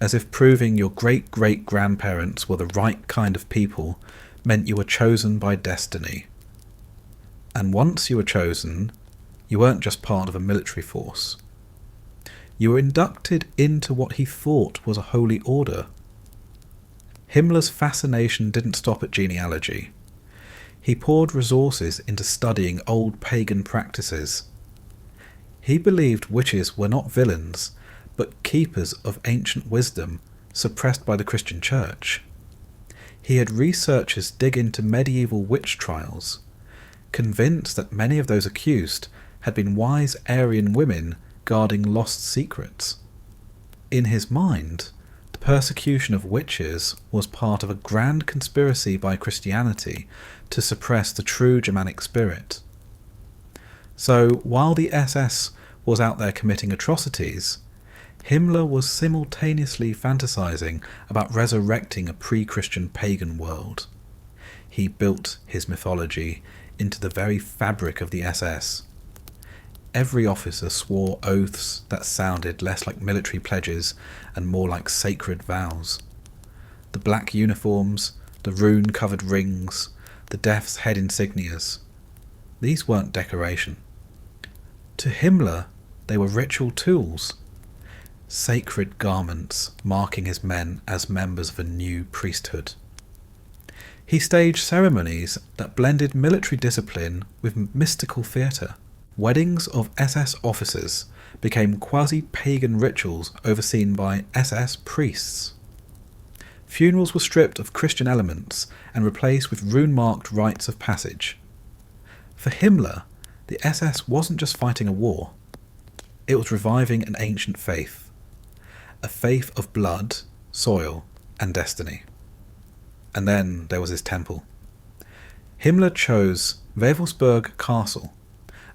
as if proving your great-great-grandparents were the right kind of people meant you were chosen by destiny. And once you were chosen, you weren't just part of a military force. You were inducted into what he thought was a holy order. Himmler's fascination didn't stop at genealogy. He poured resources into studying old pagan practices. He believed witches were not villains, but keepers of ancient wisdom suppressed by the Christian Church. He had researchers dig into medieval witch trials, convinced that many of those accused had been wise Aryan women guarding lost secrets. In his mind, the persecution of witches was part of a grand conspiracy by Christianity to suppress the true Germanic spirit. So, while the SS was out there committing atrocities, Himmler was simultaneously fantasizing about resurrecting a pre-Christian pagan world. He built his mythology into the very fabric of the SS. Every officer swore oaths that sounded less like military pledges and more like sacred vows. The black uniforms, the rune-covered rings, the death's head insignias. These weren't decoration. To Himmler, they were ritual tools. Sacred garments marking his men as members of a new priesthood. He staged ceremonies that blended military discipline with mystical theatre. Weddings of SS officers became quasi-pagan rituals overseen by SS priests. Funerals were stripped of Christian elements and replaced with rune-marked rites of passage. For Himmler, the SS wasn't just fighting a war. It was reviving an ancient faith. A faith of blood, soil, and destiny. And then there was his temple. Himmler chose Wewelsburg Castle,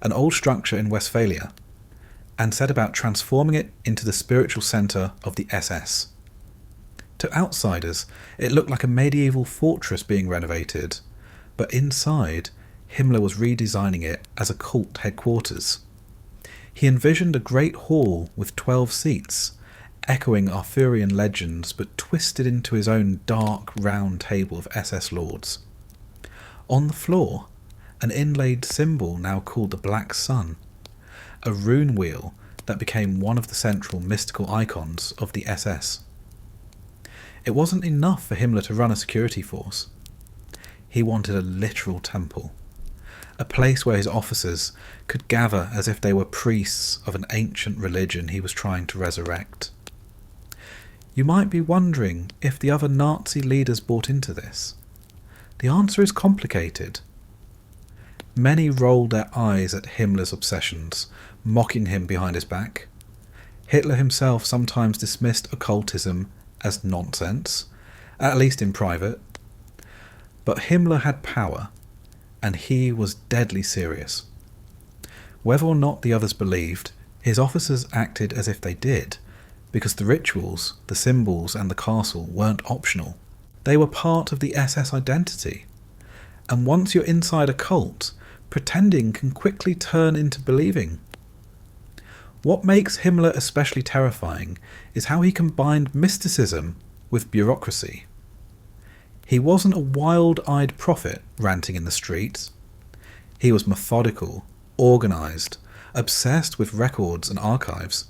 an old structure in Westphalia, and set about transforming it into the spiritual centre of the SS. To outsiders, it looked like a medieval fortress being renovated, but inside, Himmler was redesigning it as a cult headquarters. He envisioned a great hall with 12 seats, echoing Arthurian legends but twisted into his own dark round table of SS lords. On the floor, an inlaid symbol now called the Black Sun, a rune wheel that became one of the central mystical icons of the SS. It wasn't enough for Himmler to run a security force. He wanted a literal temple, a place where his officers could gather as if they were priests of an ancient religion he was trying to resurrect. You might be wondering if the other Nazi leaders bought into this. The answer is complicated. Many rolled their eyes at Himmler's obsessions, mocking him behind his back. Hitler himself sometimes dismissed occultism as nonsense, at least in private. But Himmler had power, and he was deadly serious. Whether or not the others believed, his officers acted as if they did, because the rituals, the symbols, and the castle weren't optional. They were part of the SS identity. And once you're inside a cult, pretending can quickly turn into believing. What makes Himmler especially terrifying is how he combined mysticism with bureaucracy. He wasn't a wild-eyed prophet ranting in the streets. He was methodical, organised, obsessed with records and archives.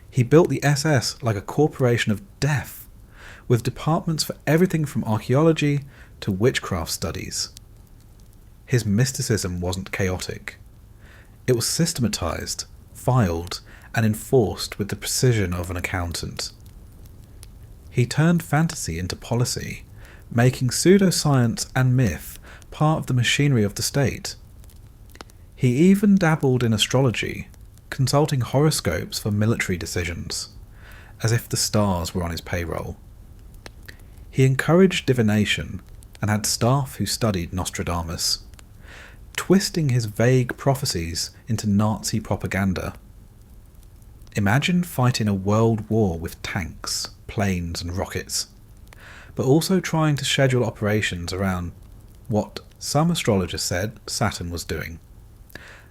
He built the SS like a corporation of death, with departments for everything from archaeology to witchcraft studies. His mysticism wasn't chaotic. It was systematised, filed, and enforced with the precision of an accountant. He turned fantasy into policy, making pseudo-science and myth part of the machinery of the state. He even dabbled in astrology, consulting horoscopes for military decisions, as if the stars were on his payroll. He encouraged divination and had staff who studied Nostradamus, twisting his vague prophecies into Nazi propaganda. Imagine fighting a world war with tanks, planes and rockets, but also trying to schedule operations around what some astrologers said Saturn was doing.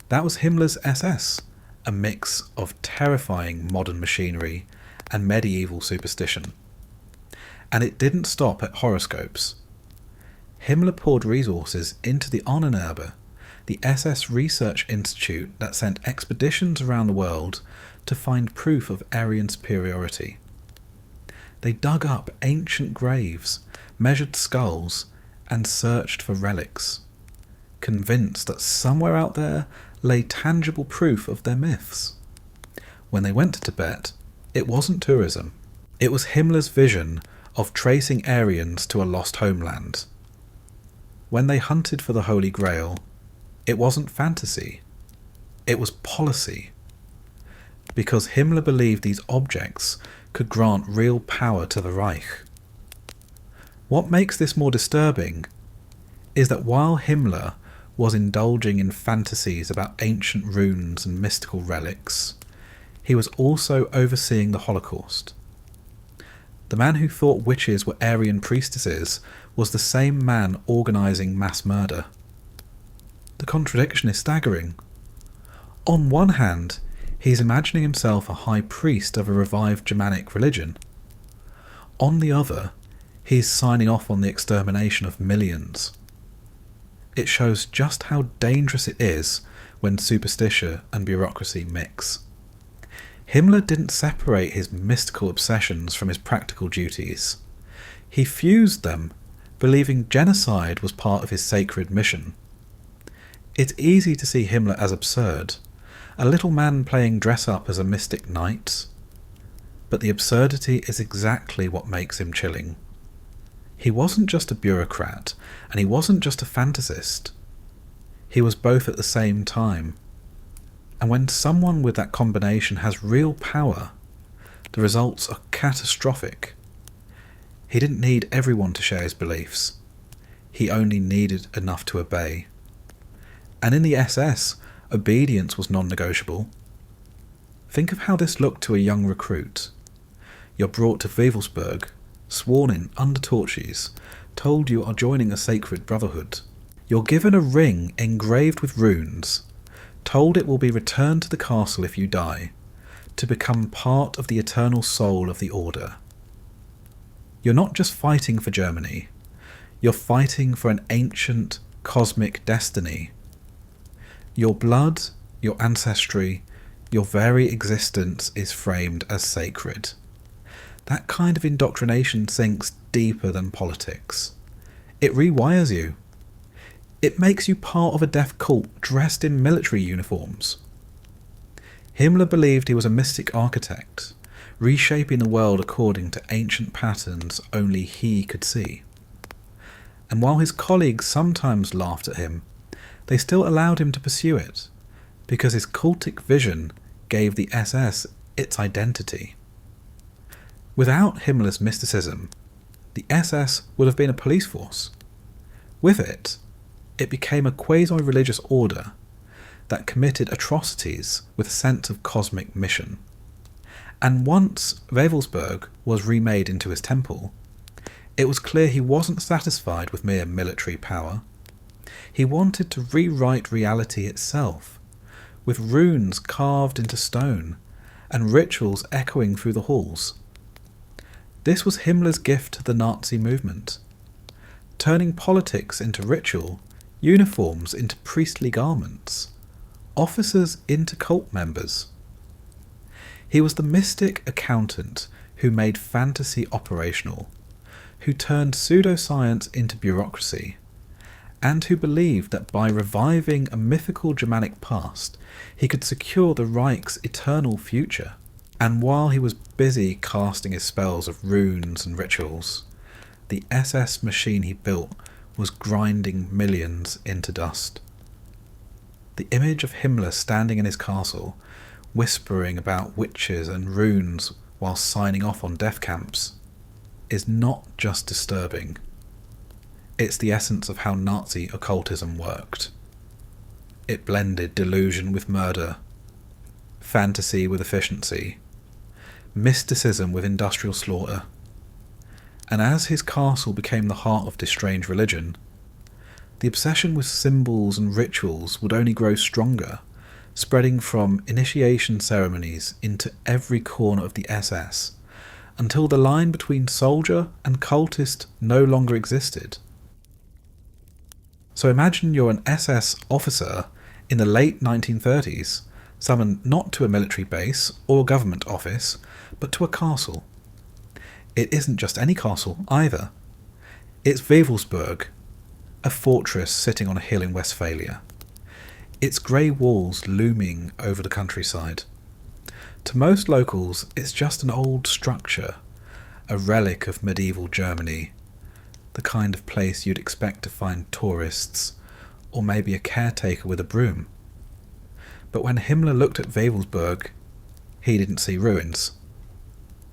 That was Himmler's SS, a mix of terrifying modern machinery and medieval superstition. And it didn't stop at horoscopes. Himmler poured resources into the Anererbe, the SS research institute that sent expeditions around the world to find proof of Aryan superiority. They dug up ancient graves, measured skulls, and searched for relics, convinced that somewhere out there lay tangible proof of their myths. When they went to Tibet, it wasn't tourism. It was Himmler's vision of tracing Aryans to a lost homeland. When they hunted for the Holy Grail, it wasn't fantasy. It was policy. Because Himmler believed these objects could grant real power to the Reich. What makes this more disturbing is that while Himmler was indulging in fantasies about ancient runes and mystical relics, he was also overseeing the Holocaust. The man who thought witches were Aryan priestesses was the same man organising mass murder. The contradiction is staggering. On one hand, he's imagining himself a high priest of a revived Germanic religion. On the other, he's signing off on the extermination of millions. It shows just how dangerous it is when superstition and bureaucracy mix. Himmler didn't separate his mystical obsessions from his practical duties. He fused them, believing genocide was part of his sacred mission. It's easy to see Himmler as absurd, a little man playing dress-up as a mystic knight. But the absurdity is exactly what makes him chilling. He wasn't just a bureaucrat, and he wasn't just a fantasist. He was both at the same time. And when someone with that combination has real power, the results are catastrophic. He didn't need everyone to share his beliefs. He only needed enough to obey. And in the SS, obedience was non-negotiable. Think of how this looked to a young recruit. You're brought to Wewelsburg, sworn in under torches, told you are joining a sacred brotherhood. You're given a ring engraved with runes, told it will be returned to the castle if you die, to become part of the eternal soul of the Order. You're not just fighting for Germany, you're fighting for an ancient cosmic destiny. Your blood, your ancestry, your very existence is framed as sacred. That kind of indoctrination sinks deeper than politics. It rewires you. It makes you part of a death cult dressed in military uniforms. Himmler believed he was a mystic architect, reshaping the world according to ancient patterns only he could see. And while his colleagues sometimes laughed at him, they still allowed him to pursue it, because his cultic vision gave the SS its identity. Without Himmler's mysticism, the SS would have been a police force. With it, it became a quasi-religious order that committed atrocities with a sense of cosmic mission. And once Wewelsburg was remade into his temple, it was clear he wasn't satisfied with mere military power. He wanted to rewrite reality itself, with runes carved into stone and rituals echoing through the halls. This was Himmler's gift to the Nazi movement, turning politics into ritual, uniforms into priestly garments, officers into cult members. He was the mystic accountant who made fantasy operational, who turned pseudo-science into bureaucracy, and who believed that by reviving a mythical Germanic past, he could secure the Reich's eternal future. And while he was busy casting his spells of runes and rituals, the SS machine he built was grinding millions into dust. The image of Himmler standing in his castle, whispering about witches and runes while signing off on death camps, is not just disturbing. It's the essence of how Nazi occultism worked. It blended delusion with murder, fantasy with efficiency, mysticism with industrial slaughter. And as his castle became the heart of this strange religion, the obsession with symbols and rituals would only grow stronger, spreading from initiation ceremonies into every corner of the SS, until the line between soldier and cultist no longer existed. So imagine you're an SS officer in the late 1930s, summoned not to a military base or government office, but to a castle. It isn't just any castle either. It's Wewelsburg, a fortress sitting on a hill in Westphalia, its grey walls looming over the countryside. To most locals, it's just an old structure, a relic of medieval Germany, the kind of place you'd expect to find tourists, or maybe a caretaker with a broom. But when Himmler looked at Wewelsburg, he didn't see ruins.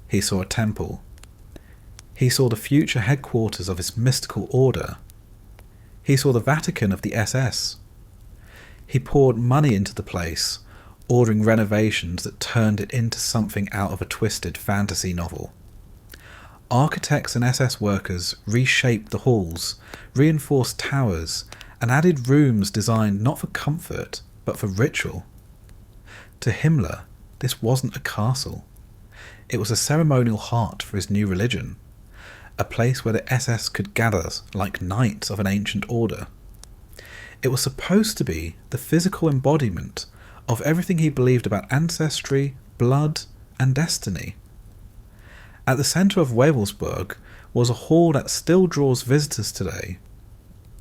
He saw a temple. He saw the future headquarters of his mystical order. He saw the Vatican of the SS. He poured money into the place, ordering renovations that turned it into something out of a twisted fantasy novel. Architects and SS workers reshaped the halls, reinforced towers, and added rooms designed not for comfort, but for ritual. To Himmler, this wasn't a castle. It was a ceremonial heart for his new religion, a place where the SS could gather like knights of an ancient order. It was supposed to be the physical embodiment of everything he believed about ancestry, blood, and destiny. At the centre of Wewelsburg was a hall that still draws visitors today,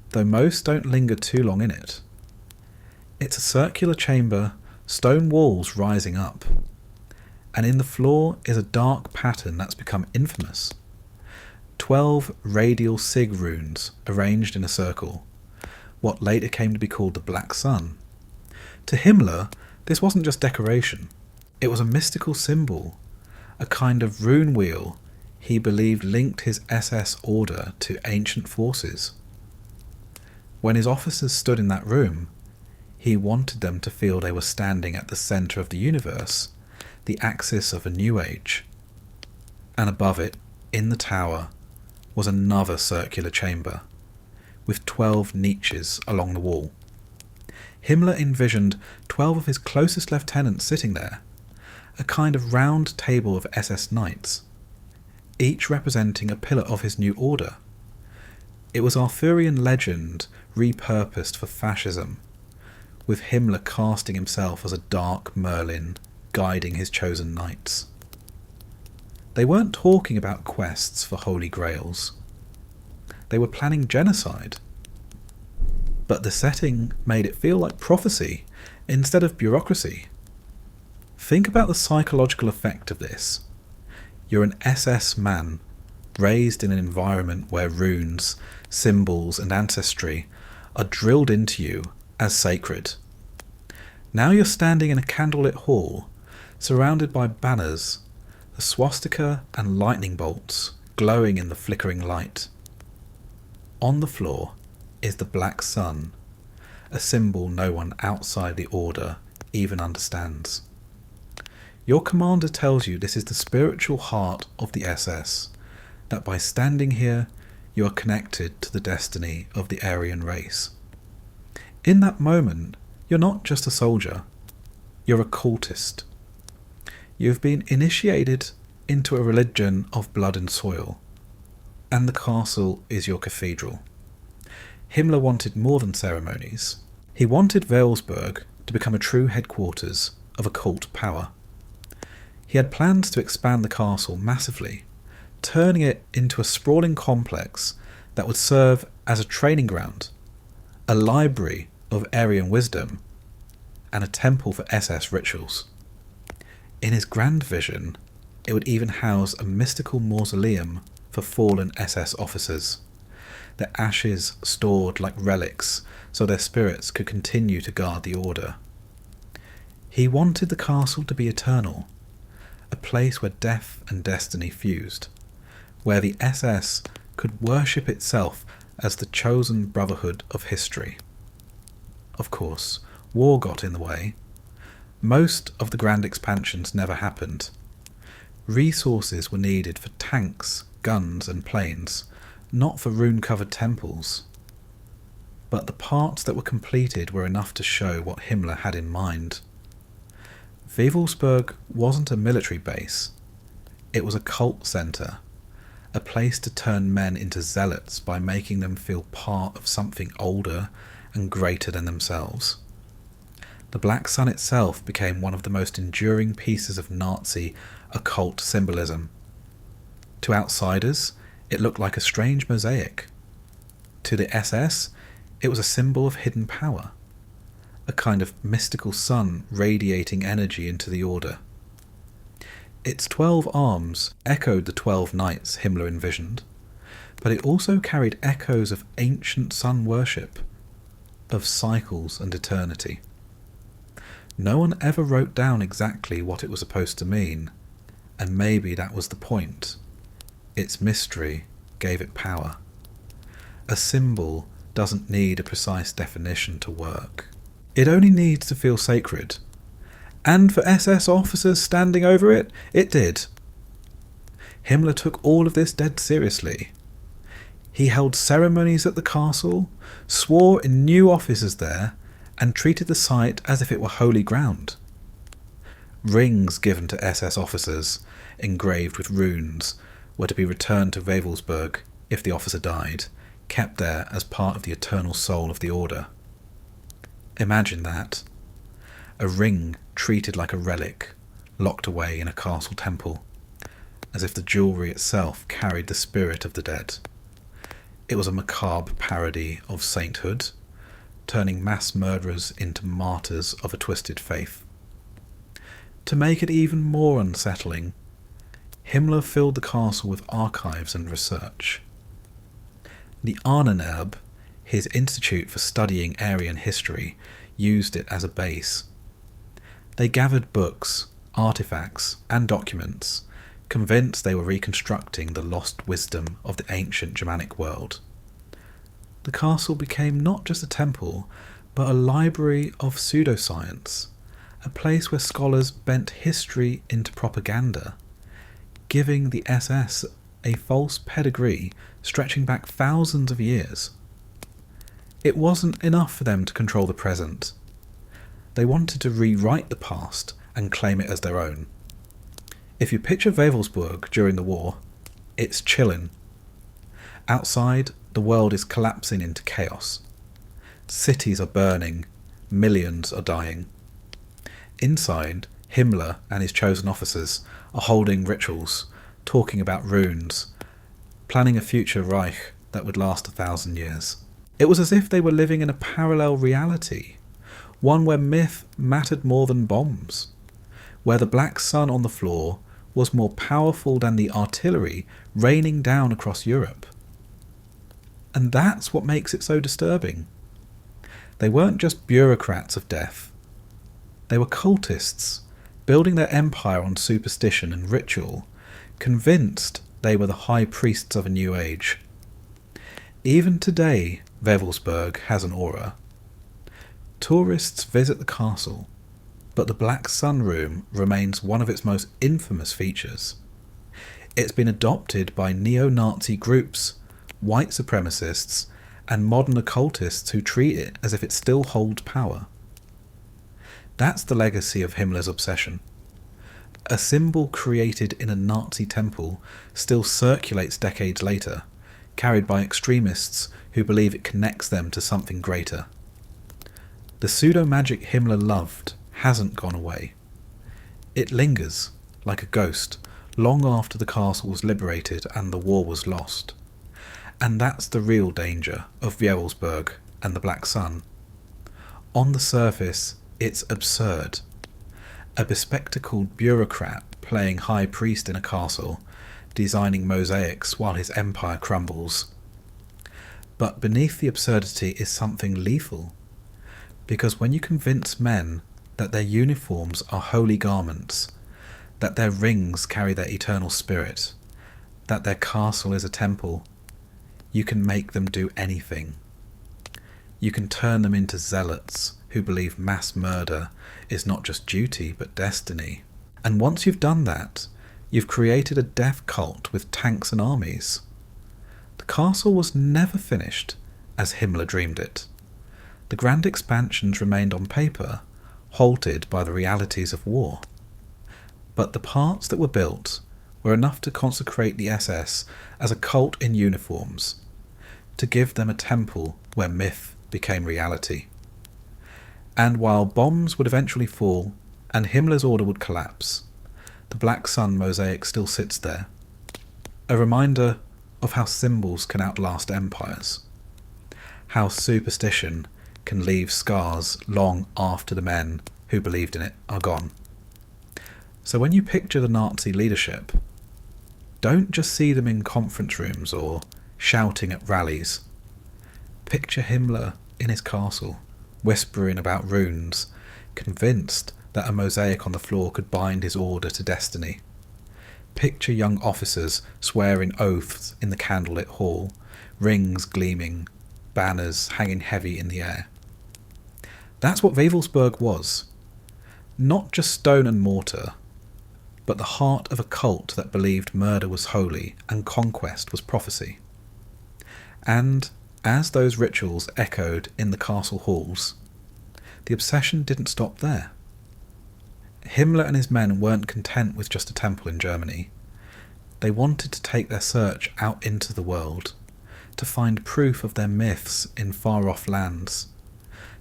though most don't linger too long in it. It's a circular chamber, stone walls rising up, and in the floor is a dark pattern that's become infamous. 12 radial sig runes arranged in a circle, what later came to be called the Black Sun. To Himmler, this wasn't just decoration, it was a mystical symbol, a kind of rune wheel he believed linked his SS order to ancient forces. When his officers stood in that room, he wanted them to feel they were standing at the centre of the universe, the axis of a new age. And above it, in the tower, was another circular chamber, with 12 niches along the wall. Himmler envisioned 12 of his closest lieutenants sitting there, a kind of round table of SS knights, each representing a pillar of his new order. It was Arthurian legend repurposed for fascism, with Himmler casting himself as a dark Merlin guiding his chosen knights. They weren't talking about quests for Holy Grails. They were planning genocide. But the setting made it feel like prophecy instead of bureaucracy. Think about the psychological effect of this. You're an SS man, raised in an environment where runes, symbols and ancestry are drilled into you as sacred. Now you're standing in a candlelit hall, surrounded by banners, the swastika and lightning bolts glowing in the flickering light. On the floor is the black sun, a symbol no one outside the order even understands. Your commander tells you this is the spiritual heart of the SS, that by standing here you are connected to the destiny of the Aryan race. In that moment, you're not just a soldier, you're a cultist. You've been initiated into a religion of blood and soil, and the castle is your cathedral. Himmler wanted more than ceremonies. He wanted Wewelsburg to become a true headquarters of occult power. He had plans to expand the castle massively, turning it into a sprawling complex that would serve as a training ground, a library of Aryan wisdom, and a temple for SS rituals. In his grand vision, it would even house a mystical mausoleum for fallen SS officers, their ashes stored like relics so their spirits could continue to guard the order. He wanted the castle to be eternal, a place where death and destiny fused, where the SS could worship itself as the chosen brotherhood of history. Of course, war got in the way. Most of the grand expansions never happened. Resources were needed for tanks, guns and planes, not for rune-covered temples. But the parts that were completed were enough to show what Himmler had in mind. Wewelsburg wasn't a military base. It was a cult centre, a place to turn men into zealots by making them feel part of something older and greater than themselves. The Black Sun itself became one of the most enduring pieces of Nazi occult symbolism. To outsiders, it looked like a strange mosaic. To the SS, it was a symbol of hidden power, a kind of mystical sun radiating energy into the order. Its 12 arms echoed the 12 knights Himmler envisioned, but it also carried echoes of ancient sun worship, of cycles and eternity. No one ever wrote down exactly what it was supposed to mean, and maybe that was the point. Its mystery gave it power. A symbol doesn't need a precise definition to work. It only needs to feel sacred. And for SS officers standing over it, it did. Himmler took all of this dead seriously. He held ceremonies at the castle, swore in new officers there, and treated the site as if it were holy ground. Rings given to SS officers, engraved with runes, were to be returned to Wewelsburg if the officer died, kept there as part of the eternal soul of the order. Imagine that. A ring treated like a relic, locked away in a castle temple, as if the jewellery itself carried the spirit of the dead. It was a macabre parody of sainthood, turning mass murderers into martyrs of a twisted faith. To make it even more unsettling, Himmler filled the castle with archives and research. The Anererbe, his institute for studying Aryan history, used it as a base. They gathered books, artifacts, and documents, convinced they were reconstructing the lost wisdom of the ancient Germanic world. The castle became not just a temple, but a library of pseudo-science, a place where scholars bent history into propaganda, giving the SS a false pedigree stretching back thousands of years. It wasn't enough for them to control the present. They wanted to rewrite the past and claim it as their own. If you picture Wewelsburg during the war, it's chilling. Outside, the world is collapsing into chaos. Cities are burning, millions are dying. Inside, Himmler and his chosen officers are holding rituals, talking about runes, planning a future Reich that would last 1,000 years. It was as if they were living in a parallel reality, one where myth mattered more than bombs, where the black sun on the floor was more powerful than the artillery raining down across Europe. And that's what makes it so disturbing. They weren't just bureaucrats of death. They were cultists, building their empire on superstition and ritual, convinced they were the high priests of a new age. Even today, Wewelsburg has an aura. Tourists visit the castle, but the Black Sun Room remains one of its most infamous features. It's been adopted by neo-Nazi groups, white supremacists, and modern occultists who treat it as if it still holds power. That's the legacy of Himmler's obsession. A symbol created in a Nazi temple still circulates decades later, carried by extremists who believe it connects them to something greater. The pseudo-magic Himmler loved hasn't gone away. It lingers, like a ghost, long after the castle was liberated and the war was lost. And that's the real danger of Wewelsburg and the Black Sun. On the surface, it's absurd. A bespectacled bureaucrat playing high priest in a castle, designing mosaics while his empire crumbles. But beneath the absurdity is something lethal. Because when you convince men that their uniforms are holy garments, that their rings carry their eternal spirit, that their castle is a temple, you can make them do anything. You can turn them into zealots who believe mass murder is not just duty but destiny. And once you've done that, you've created a death cult with tanks and armies. The castle was never finished as Himmler dreamed it. The grand expansions remained on paper, halted by the realities of war. But the parts that were built were enough to consecrate the SS as a cult in uniforms, to give them a temple where myth became reality. And while bombs would eventually fall and Himmler's order would collapse, the Black Sun mosaic still sits there, a reminder of how symbols can outlast empires, how superstition can leave scars long after the men who believed in it are gone. So when you picture the Nazi leadership, don't just see them in conference rooms or shouting at rallies. Picture Himmler in his castle, whispering about runes, convinced that a mosaic on the floor could bind his order to destiny. Picture young officers swearing oaths in the candlelit hall, rings gleaming, banners hanging heavy in the air. That's what Wewelsburg was. Not just stone and mortar, but the heart of a cult that believed murder was holy and conquest was prophecy. And as those rituals echoed in the castle halls, the obsession didn't stop there. Himmler and his men weren't content with just a temple in Germany. They wanted to take their search out into the world, to find proof of their myths in far-off lands,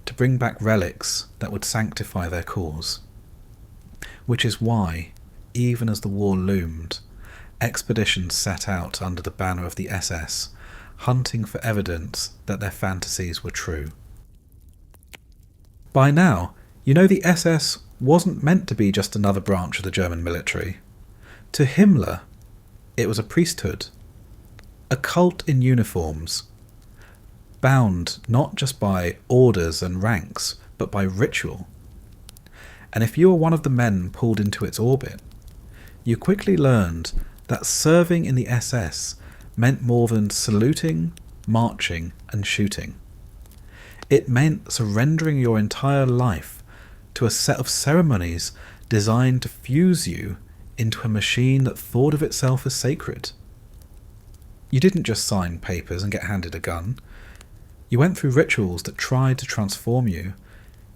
to bring back relics that would sanctify their cause. Which is why, even as the war loomed, expeditions set out under the banner of the SS, hunting for evidence that their fantasies were true. By now, you know the SS wasn't meant to be just another branch of the German military. To Himmler, it was a priesthood, a cult in uniforms, bound not just by orders and ranks, but by ritual. And if you were one of the men pulled into its orbit, you quickly learned that serving in the SS meant more than saluting, marching, and shooting. It meant surrendering your entire life to a set of ceremonies designed to fuse you into a machine that thought of itself as sacred. You didn't just sign papers and get handed a gun. You went through rituals that tried to transform you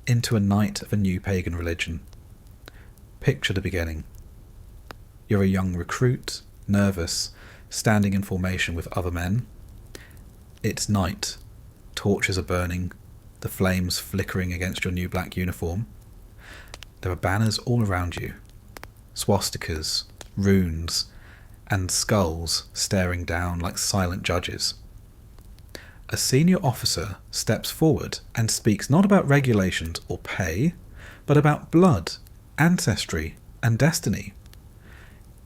into a knight of a new pagan religion. Picture the beginning. You're a young recruit, nervous, standing in formation with other men. It's night. Torches are burning, the flames flickering against your new black uniform. There are banners all around you. Swastikas, runes, and skulls staring down like silent judges. A senior officer steps forward and speaks not about regulations or pay, but about blood, ancestry, and destiny.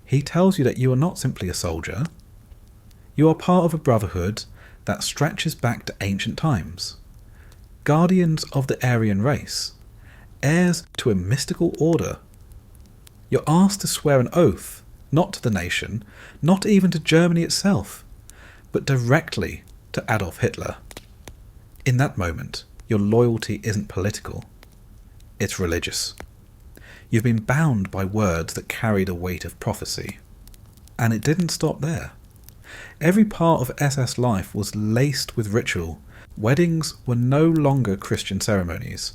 He tells you that you are not simply a soldier. You are part of a brotherhood that stretches back to ancient times. Guardians of the Aryan race, heirs to a mystical order. You're asked to swear an oath, not to the nation, not even to Germany itself, but directly to Adolf Hitler. In that moment, your loyalty isn't political, it's religious. You've been bound by words that carry the weight of prophecy. And it didn't stop there. Every part of SS life was laced with ritual. Weddings were no longer Christian ceremonies.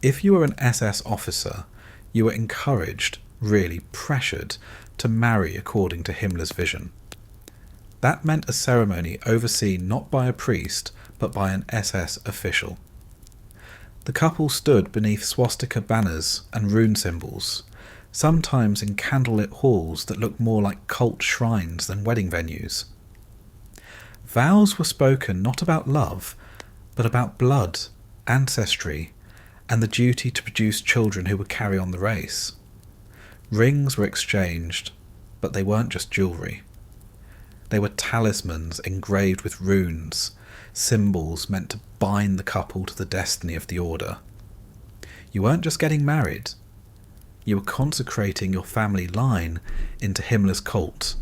If you were an SS officer, you were encouraged, really pressured, to marry according to Himmler's vision. That meant a ceremony overseen not by a priest, but by an SS official. The couple stood beneath swastika banners and rune symbols, sometimes in candlelit halls that looked more like cult shrines than wedding venues. Vows were spoken not about love, but about blood, ancestry, and the duty to produce children who would carry on the race. Rings were exchanged, but they weren't just jewellery. They were talismans engraved with runes, symbols meant to bind the couple to the destiny of the order. You weren't just getting married, you were consecrating your family line into Himmler's cult.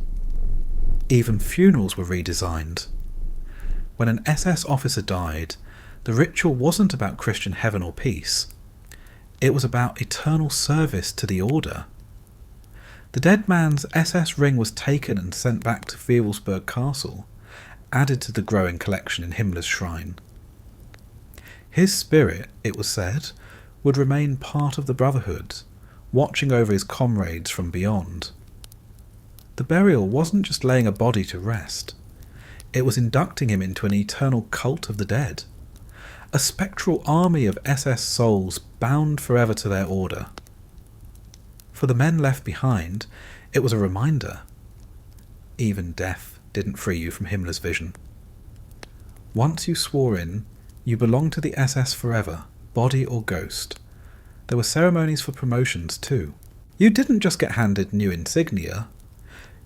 Even funerals were redesigned. When an SS officer died, the ritual wasn't about Christian heaven or peace. It was about eternal service to the order. The dead man's SS ring was taken and sent back to Wewelsburg Castle, added to the growing collection in Himmler's shrine. His spirit, it was said, would remain part of the brotherhood, watching over his comrades from beyond. The burial wasn't just laying a body to rest, it was inducting him into an eternal cult of the dead, a spectral army of SS souls bound forever to their order. For the men left behind, it was a reminder. Even death didn't free you from Himmler's vision. Once you swore in, you belonged to the SS forever, body or ghost. There were ceremonies for promotions too. You didn't just get handed new insignia.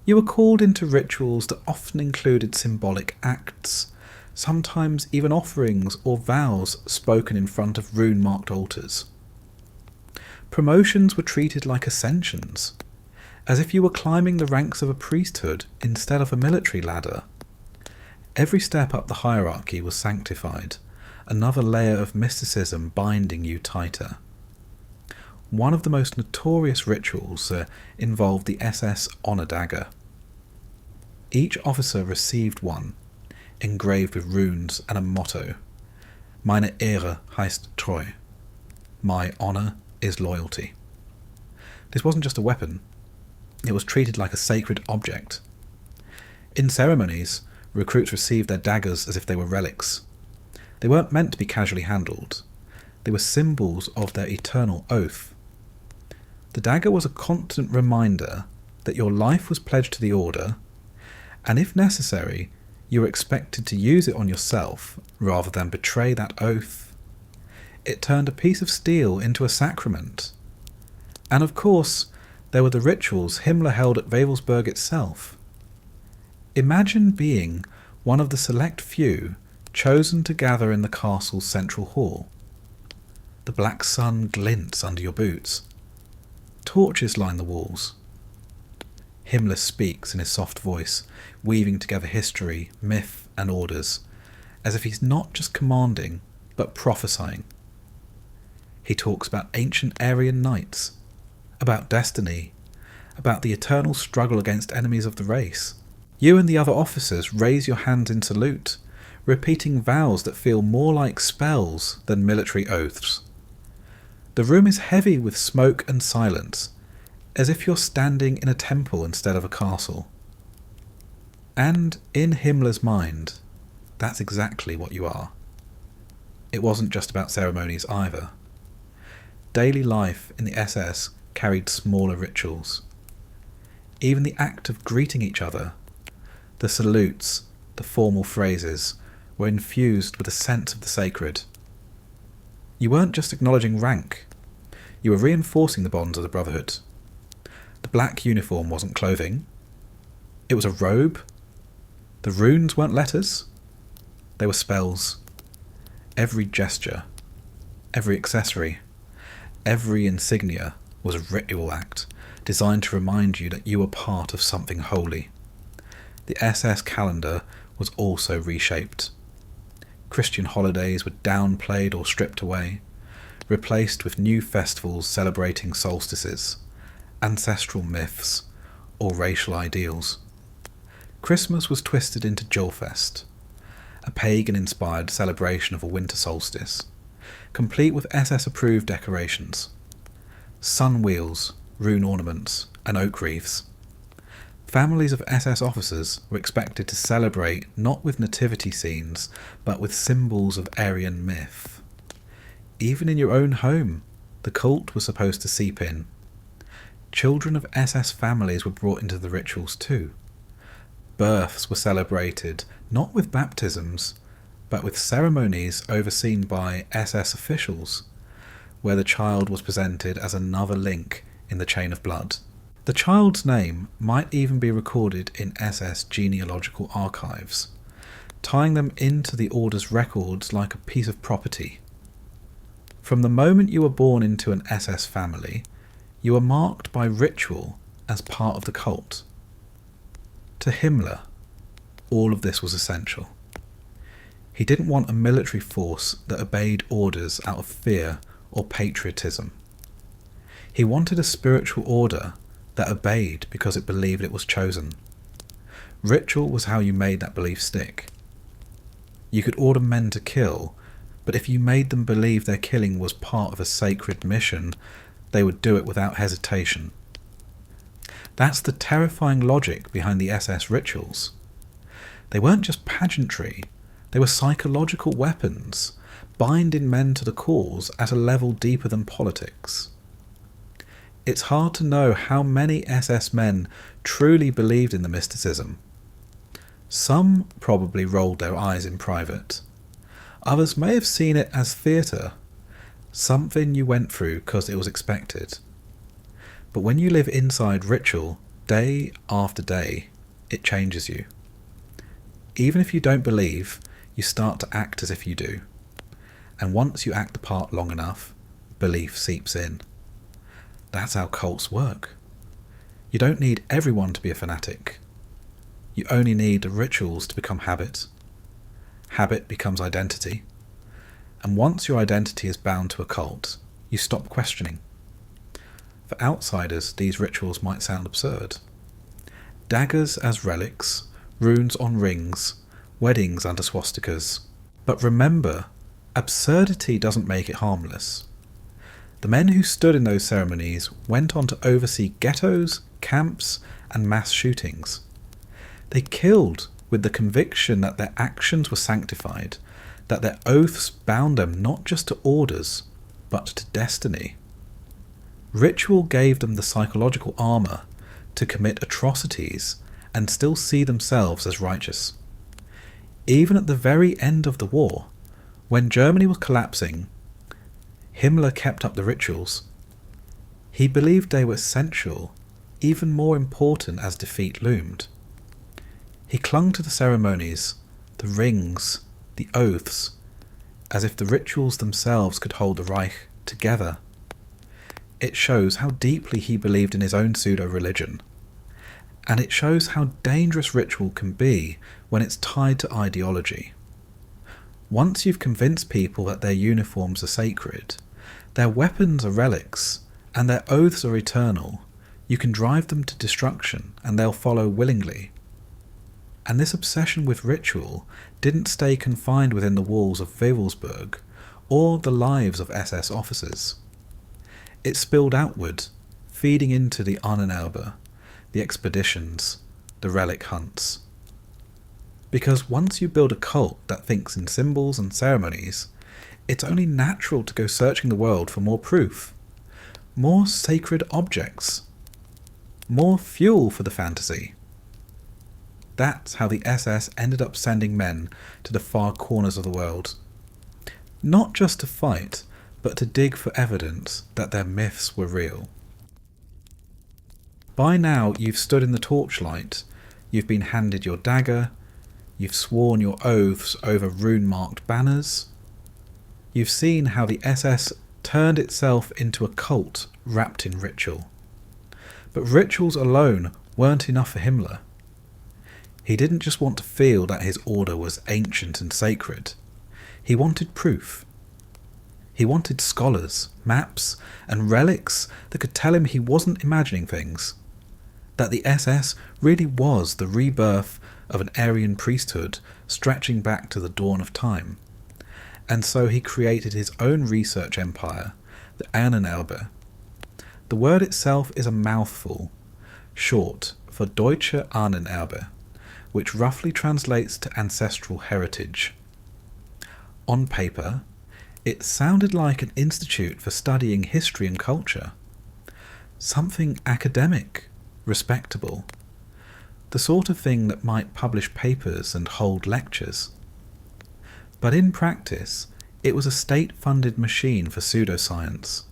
You were called into rituals that often included symbolic acts, sometimes even offerings or vows spoken in front of rune-marked altars. Promotions were treated like ascensions, as if you were climbing the ranks of a priesthood instead of a military ladder. Every step up the hierarchy was sanctified, another layer of mysticism binding you tighter. One of the most notorious rituals involved the SS honour dagger. Each officer received one, engraved with runes and a motto. Meine Ehre heißt Treu. My honour is loyalty. This wasn't just a weapon, it was treated like a sacred object. In ceremonies, recruits received their daggers as if they were relics. They weren't meant to be casually handled. They were symbols of their eternal oath. The dagger was a constant reminder that your life was pledged to the order, and if necessary, you were expected to use it on yourself rather than betray that oath. It turned a piece of steel into a sacrament. And of course, there were the rituals Himmler held at Wewelsburg itself. Imagine being one of the select few chosen to gather in the castle's central hall. The black sun glints under your boots. Torches line the walls. Himmler speaks in his soft voice, weaving together history, myth, and orders, as if he's not just commanding, but prophesying. He talks about ancient Aryan knights, about destiny, about the eternal struggle against enemies of the race. You and the other officers raise your hands in salute, repeating vows that feel more like spells than military oaths. The room is heavy with smoke and silence. as if you're standing in a temple instead of a castle. And in Himmler's mind, that's exactly what you are. It wasn't just about ceremonies either. Daily life in the SS carried smaller rituals. Even the act of greeting each other, the salutes, the formal phrases, were infused with a sense of the sacred. You weren't just acknowledging rank, you were reinforcing the bonds of the brotherhood. The black uniform wasn't clothing, it was a robe. The runes weren't letters, they were spells. Every gesture, every accessory, every insignia was a ritual act designed to remind you that you were part of something holy. The SS calendar was also reshaped. Christian holidays were downplayed or stripped away, replaced with new festivals celebrating solstices, ancestral myths, or racial ideals. Christmas was twisted into Julfest, a pagan-inspired celebration of a winter solstice, complete with SS-approved decorations, sun wheels, rune ornaments, and oak wreaths. Families of SS officers were expected to celebrate not with nativity scenes, but with symbols of Aryan myth. Even in your own home, the cult was supposed to seep in. Children of SS families were brought into the rituals too. Births were celebrated not with baptisms, but with ceremonies overseen by SS officials, where the child was presented as another link in the chain of blood. The child's name might even be recorded in SS genealogical archives, tying them into the order's records like a piece of property. From the moment you were born into an SS family, you were marked by ritual as part of the cult. To Himmler, all of this was essential. He didn't want a military force that obeyed orders out of fear or patriotism. He wanted a spiritual order that obeyed because it believed it was chosen. Ritual was how you made that belief stick. You could order men to kill, but if you made them believe their killing was part of a sacred mission, they would do it without hesitation. That's the terrifying logic behind the SS rituals. They weren't just pageantry, they were psychological weapons, binding men to the cause at a level deeper than politics. It's hard to know how many SS men truly believed in the mysticism. Some probably rolled their eyes in private. Others may have seen it as theatre, something you went through because it was expected. But when you live inside ritual, day after day, it changes you. Even if you don't believe, you start to act as if you do. And once you act the part long enough, belief seeps in. That's how cults work. You don't need everyone to be a fanatic. You only need the rituals to become habit. Habit becomes identity. And once your identity is bound to a cult, you stop questioning. For outsiders, these rituals might sound absurd. Daggers as relics, runes on rings, weddings under swastikas. But remember, absurdity doesn't make it harmless. The men who stood in those ceremonies went on to oversee ghettos, camps, and mass shootings. They killed with the conviction that their actions were sanctified, that their oaths bound them not just to orders, but to destiny. Ritual gave them the psychological armour to commit atrocities and still see themselves as righteous. Even at the very end of the war, when Germany was collapsing, Himmler kept up the rituals. He believed they were essential, even more important as defeat loomed. He clung to the ceremonies, the rings, the oaths, as if the rituals themselves could hold the Reich together. It shows how deeply he believed in his own pseudo-religion, and it shows how dangerous ritual can be when it's tied to ideology. Once you've convinced people that their uniforms are sacred, their weapons are relics, and their oaths are eternal, you can drive them to destruction and they'll follow willingly. And this obsession with ritual didn't stay confined within the walls of Wewelsburg or the lives of SS officers. It spilled outward, feeding into the Anererbe, the expeditions, the relic hunts. Because once you build a cult that thinks in symbols and ceremonies, it's only natural to go searching the world for more proof, more sacred objects, more fuel for the fantasy. That's how the SS ended up sending men to the far corners of the world. Not just to fight, but to dig for evidence that their myths were real. By now you've stood in the torchlight, you've been handed your dagger, you've sworn your oaths over rune-marked banners. You've seen how the SS turned itself into a cult wrapped in ritual. But rituals alone weren't enough for Himmler. He didn't just want to feel that his order was ancient and sacred. He wanted proof. He wanted scholars, maps, and relics that could tell him he wasn't imagining things. That the SS really was the rebirth of an Aryan priesthood stretching back to the dawn of time. And so he created his own research empire, the Anererbe. The word itself is a mouthful, short for Deutsche Anererbe, which roughly translates to ancestral heritage. On paper, it sounded like an institute for studying history and culture. Something academic, respectable. The sort of thing that might publish papers and hold lectures. But in practice, it was a state-funded machine for pseudoscience.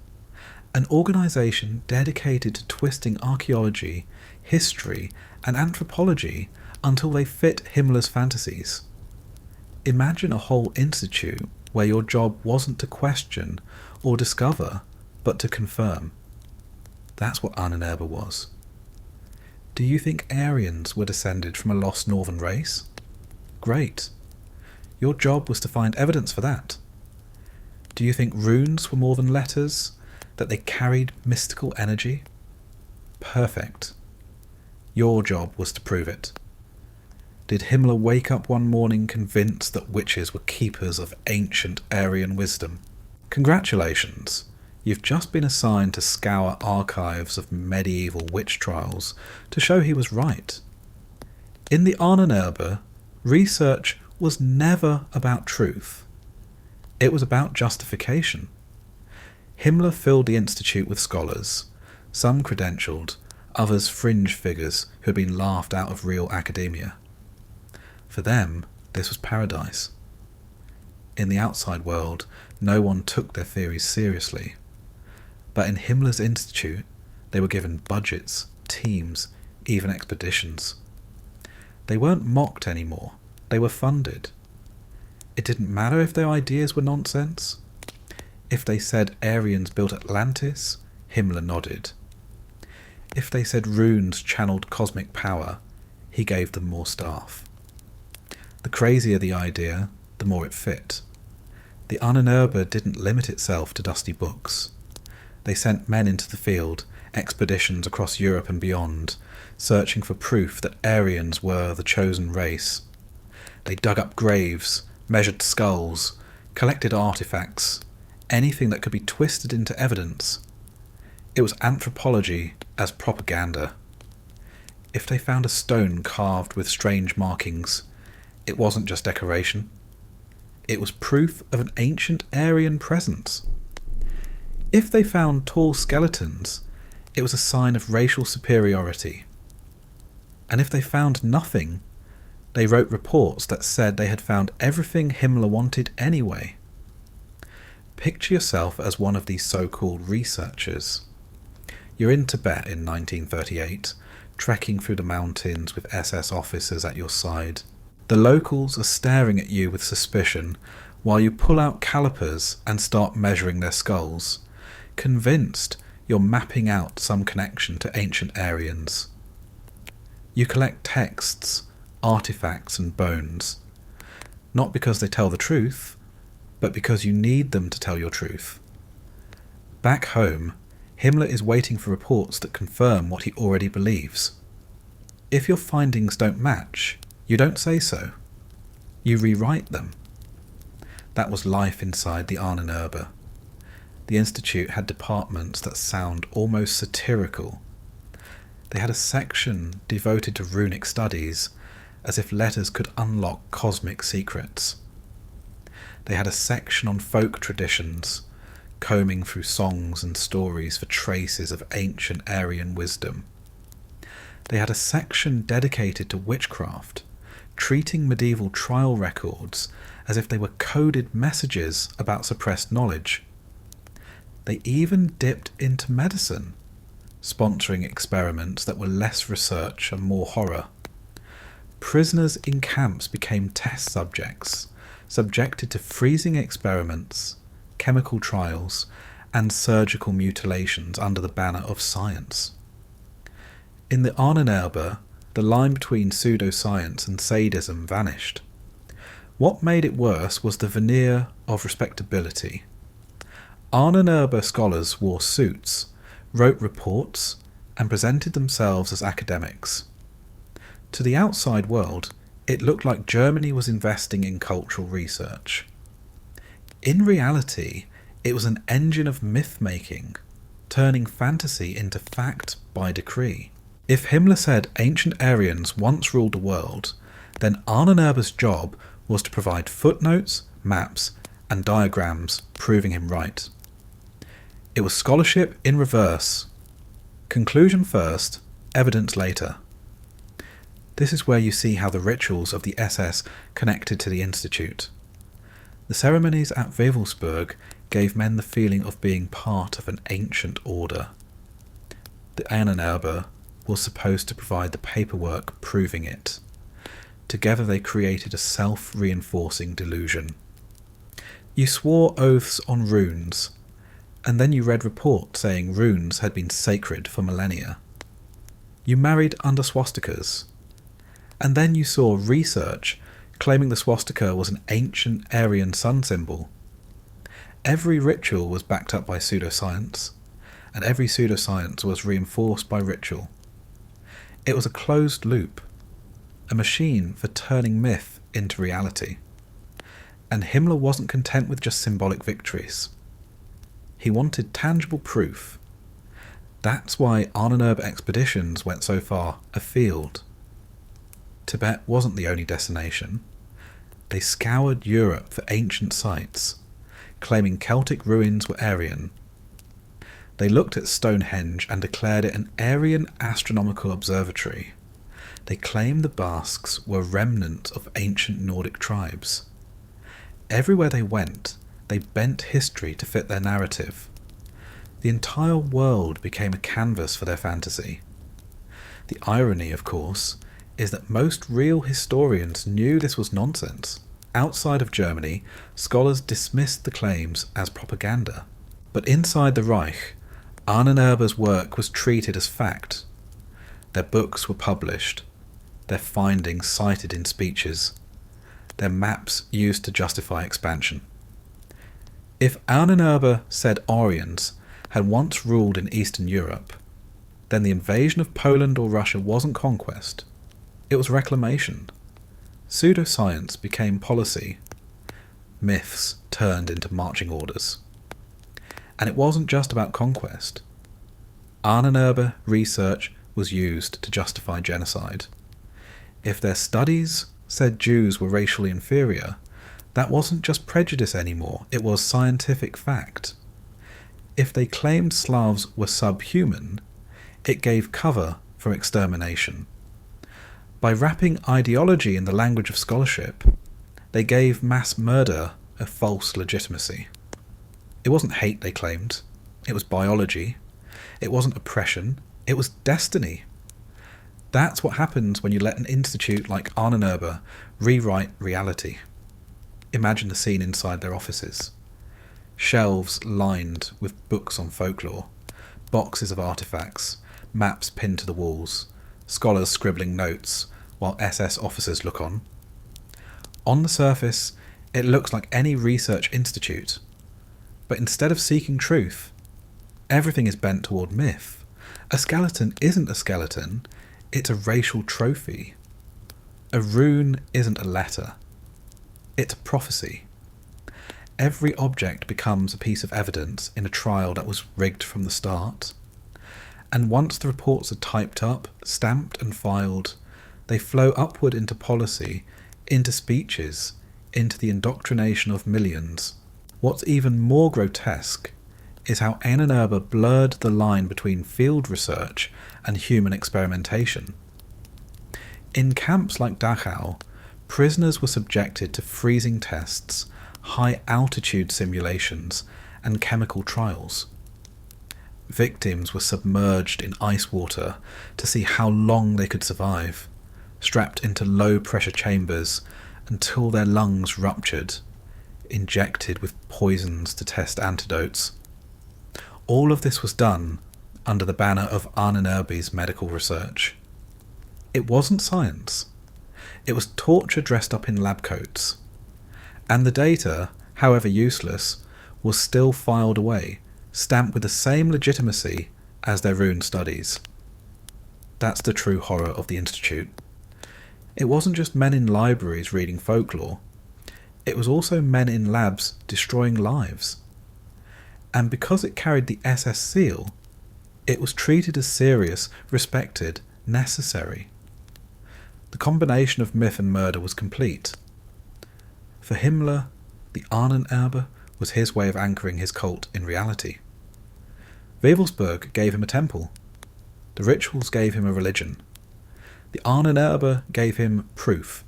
An organisation dedicated to twisting archaeology, history, and anthropology until they fit Himmler's fantasies. Imagine a whole institute where your job wasn't to question or discover, but to confirm. That's what Anererbe was. Do you think Aryans were descended from a lost northern race? Great. Your job was to find evidence for that. Do you think runes were more than letters, that they carried mystical energy? Perfect. Your job was to prove it. Did Himmler wake up one morning convinced that witches were keepers of ancient Aryan wisdom? Congratulations! You've just been assigned to scour archives of medieval witch trials to show he was right. In the Anererbe, research was never about truth. It was about justification. Himmler filled the institute with scholars, some credentialed, others fringe figures who had been laughed out of real academia. For them, this was paradise. In the outside world, no one took their theories seriously. But in Himmler's institute, they were given budgets, teams, even expeditions. They weren't mocked anymore, they were funded. It didn't matter if their ideas were nonsense. If they said Aryans built Atlantis, Himmler nodded. If they said runes channeled cosmic power, he gave them more staff. The crazier the idea, the more it fit. The Anererbe didn't limit itself to dusty books. They sent men into the field, expeditions across Europe and beyond, searching for proof that Aryans were the chosen race. They dug up graves, measured skulls, collected artifacts, anything that could be twisted into evidence. It was anthropology as propaganda. If they found a stone carved with strange markings, it wasn't just decoration. It was proof of an ancient Aryan presence. If they found tall skeletons, it was a sign of racial superiority. And if they found nothing, they wrote reports that said they had found everything Himmler wanted anyway. Picture yourself as one of these so-called researchers. You're in Tibet in 1938, trekking through the mountains with SS officers at your side. The locals are staring at you with suspicion while you pull out calipers and start measuring their skulls, convinced you're mapping out some connection to ancient Aryans. You collect texts, artifacts and bones, not because they tell the truth, but because you need them to tell your truth. Back home, Himmler is waiting for reports that confirm what he already believes. If your findings don't match, you don't say so. You rewrite them. That was life inside the Anererbe. The Institute had departments that sound almost satirical. They had a section devoted to runic studies, as if letters could unlock cosmic secrets. They had a section on folk traditions, combing through songs and stories for traces of ancient Aryan wisdom. They had a section dedicated to witchcraft, treating medieval trial records as if they were coded messages about suppressed knowledge. They even dipped into medicine, sponsoring experiments that were less research and more horror. Prisoners in camps became test subjects, subjected to freezing experiments, chemical trials, and surgical mutilations under the banner of science. In the Anererbe, the line between pseudo-science and sadism vanished. What made it worse was the veneer of respectability. Anererbe scholars wore suits, wrote reports, and presented themselves as academics. To the outside world, it looked like Germany was investing in cultural research. In reality, it was an engine of myth-making, turning fantasy into fact by decree. If Himmler said ancient Aryans once ruled the world, then Anererbe's job was to provide footnotes, maps, and diagrams proving him right. It was scholarship in reverse. Conclusion first, evidence later. This is where you see how the rituals of the SS connected to the Institute. The ceremonies at Wewelsburg gave men the feeling of being part of an ancient order. The Anererbe was supposed to provide the paperwork proving it. Together they created a self-reinforcing delusion. You swore oaths on runes, and then you read reports saying runes had been sacred for millennia. You married under swastikas, and then you saw research claiming the swastika was an ancient Aryan sun symbol. Every ritual was backed up by pseudoscience, and every pseudoscience was reinforced by ritual. It was a closed loop, a machine for turning myth into reality. And Himmler wasn't content with just symbolic victories. He wanted tangible proof. That's why Anererbe expeditions went so far afield. Tibet wasn't the only destination. They scoured Europe for ancient sites, claiming Celtic ruins were Aryan. They looked at Stonehenge and declared it an Aryan astronomical observatory. They claimed the Basques were remnants of ancient Nordic tribes. Everywhere they went, they bent history to fit their narrative. The entire world became a canvas for their fantasy. The irony, of course, is that most real historians knew this was nonsense. Outside of Germany, scholars dismissed the claims as propaganda. But inside the Reich, Anererbe's work was treated as fact. Their books were published, their findings cited in speeches, their maps used to justify expansion. If Anererbe said Aryans had once ruled in Eastern Europe, then the invasion of Poland or Russia wasn't conquest, it was reclamation. Pseudoscience became policy. Myths turned into marching orders. And it wasn't just about conquest. Anererbe research was used to justify genocide. If their studies said Jews were racially inferior, that wasn't just prejudice anymore, it was scientific fact. If they claimed Slavs were subhuman, it gave cover for extermination. By wrapping ideology in the language of scholarship, they gave mass murder a false legitimacy. It wasn't hate they claimed, it was biology. It wasn't oppression, it was destiny. That's what happens when you let an institute like Anererbe rewrite reality. Imagine the scene inside their offices. Shelves lined with books on folklore, boxes of artifacts, maps pinned to the walls, scholars scribbling notes, while SS officers look on. On the surface, it looks like any research institute. But instead of seeking truth, everything is bent toward myth. A skeleton isn't a skeleton, it's a racial trophy. A rune isn't a letter, it's a prophecy. Every object becomes a piece of evidence in a trial that was rigged from the start. And once the reports are typed up, stamped and filed, they flow upward into policy, into speeches, into the indoctrination of millions. What's even more grotesque is how Anererbe blurred the line between field research and human experimentation. In camps like Dachau, prisoners were subjected to freezing tests, high-altitude simulations, and chemical trials. Victims were submerged in ice water to see how long they could survive, strapped into low-pressure chambers until their lungs ruptured, injected with poisons to test antidotes. All of this was done under the banner of Anererbe's medical research. It wasn't science. It was torture dressed up in lab coats. And the data, however useless, was still filed away, stamped with the same legitimacy as their rune studies. That's the true horror of the Institute. It wasn't just men in libraries reading folklore. It was also men in labs destroying lives. And because it carried the SS seal, it was treated as serious, respected, necessary. The combination of myth and murder was complete. For Himmler, the Anererbe was his way of anchoring his cult in reality. Wewelsburg gave him a temple. The rituals gave him a religion. The Anererbe gave him proof.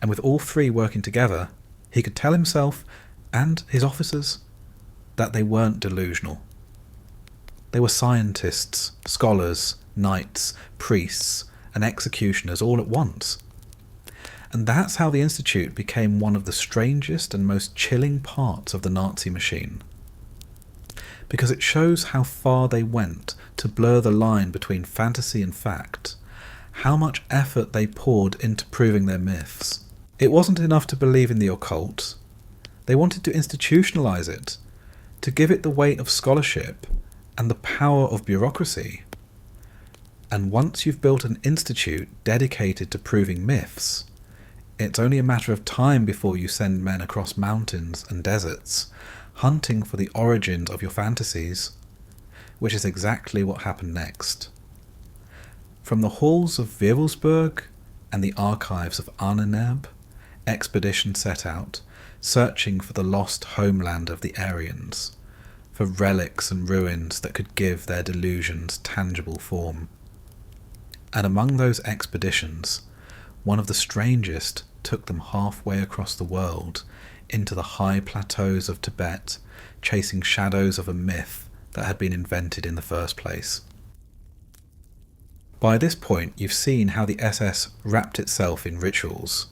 And with all three working together, he could tell himself and his officers that they weren't delusional. They were scientists, scholars, knights, priests, and executioners all at once. And that's how the Institute became one of the strangest and most chilling parts of the Nazi machine. Because it shows how far they went to blur the line between fantasy and fact, how much effort they poured into proving their myths. It wasn't enough to believe in the occult. They wanted to institutionalize it, to give it the weight of scholarship and the power of bureaucracy. And once you've built an institute dedicated to proving myths, it's only a matter of time before you send men across mountains and deserts, hunting for the origins of your fantasies, which is exactly what happened next. From the halls of Wewelsburg and the archives of Anererbe, expedition set out, searching for the lost homeland of the Aryans, for relics and ruins that could give their delusions tangible form. And among those expeditions, one of the strangest took them halfway across the world into the high plateaus of Tibet, chasing shadows of a myth that had been invented in the first place. By this point, you've seen how the SS wrapped itself in rituals,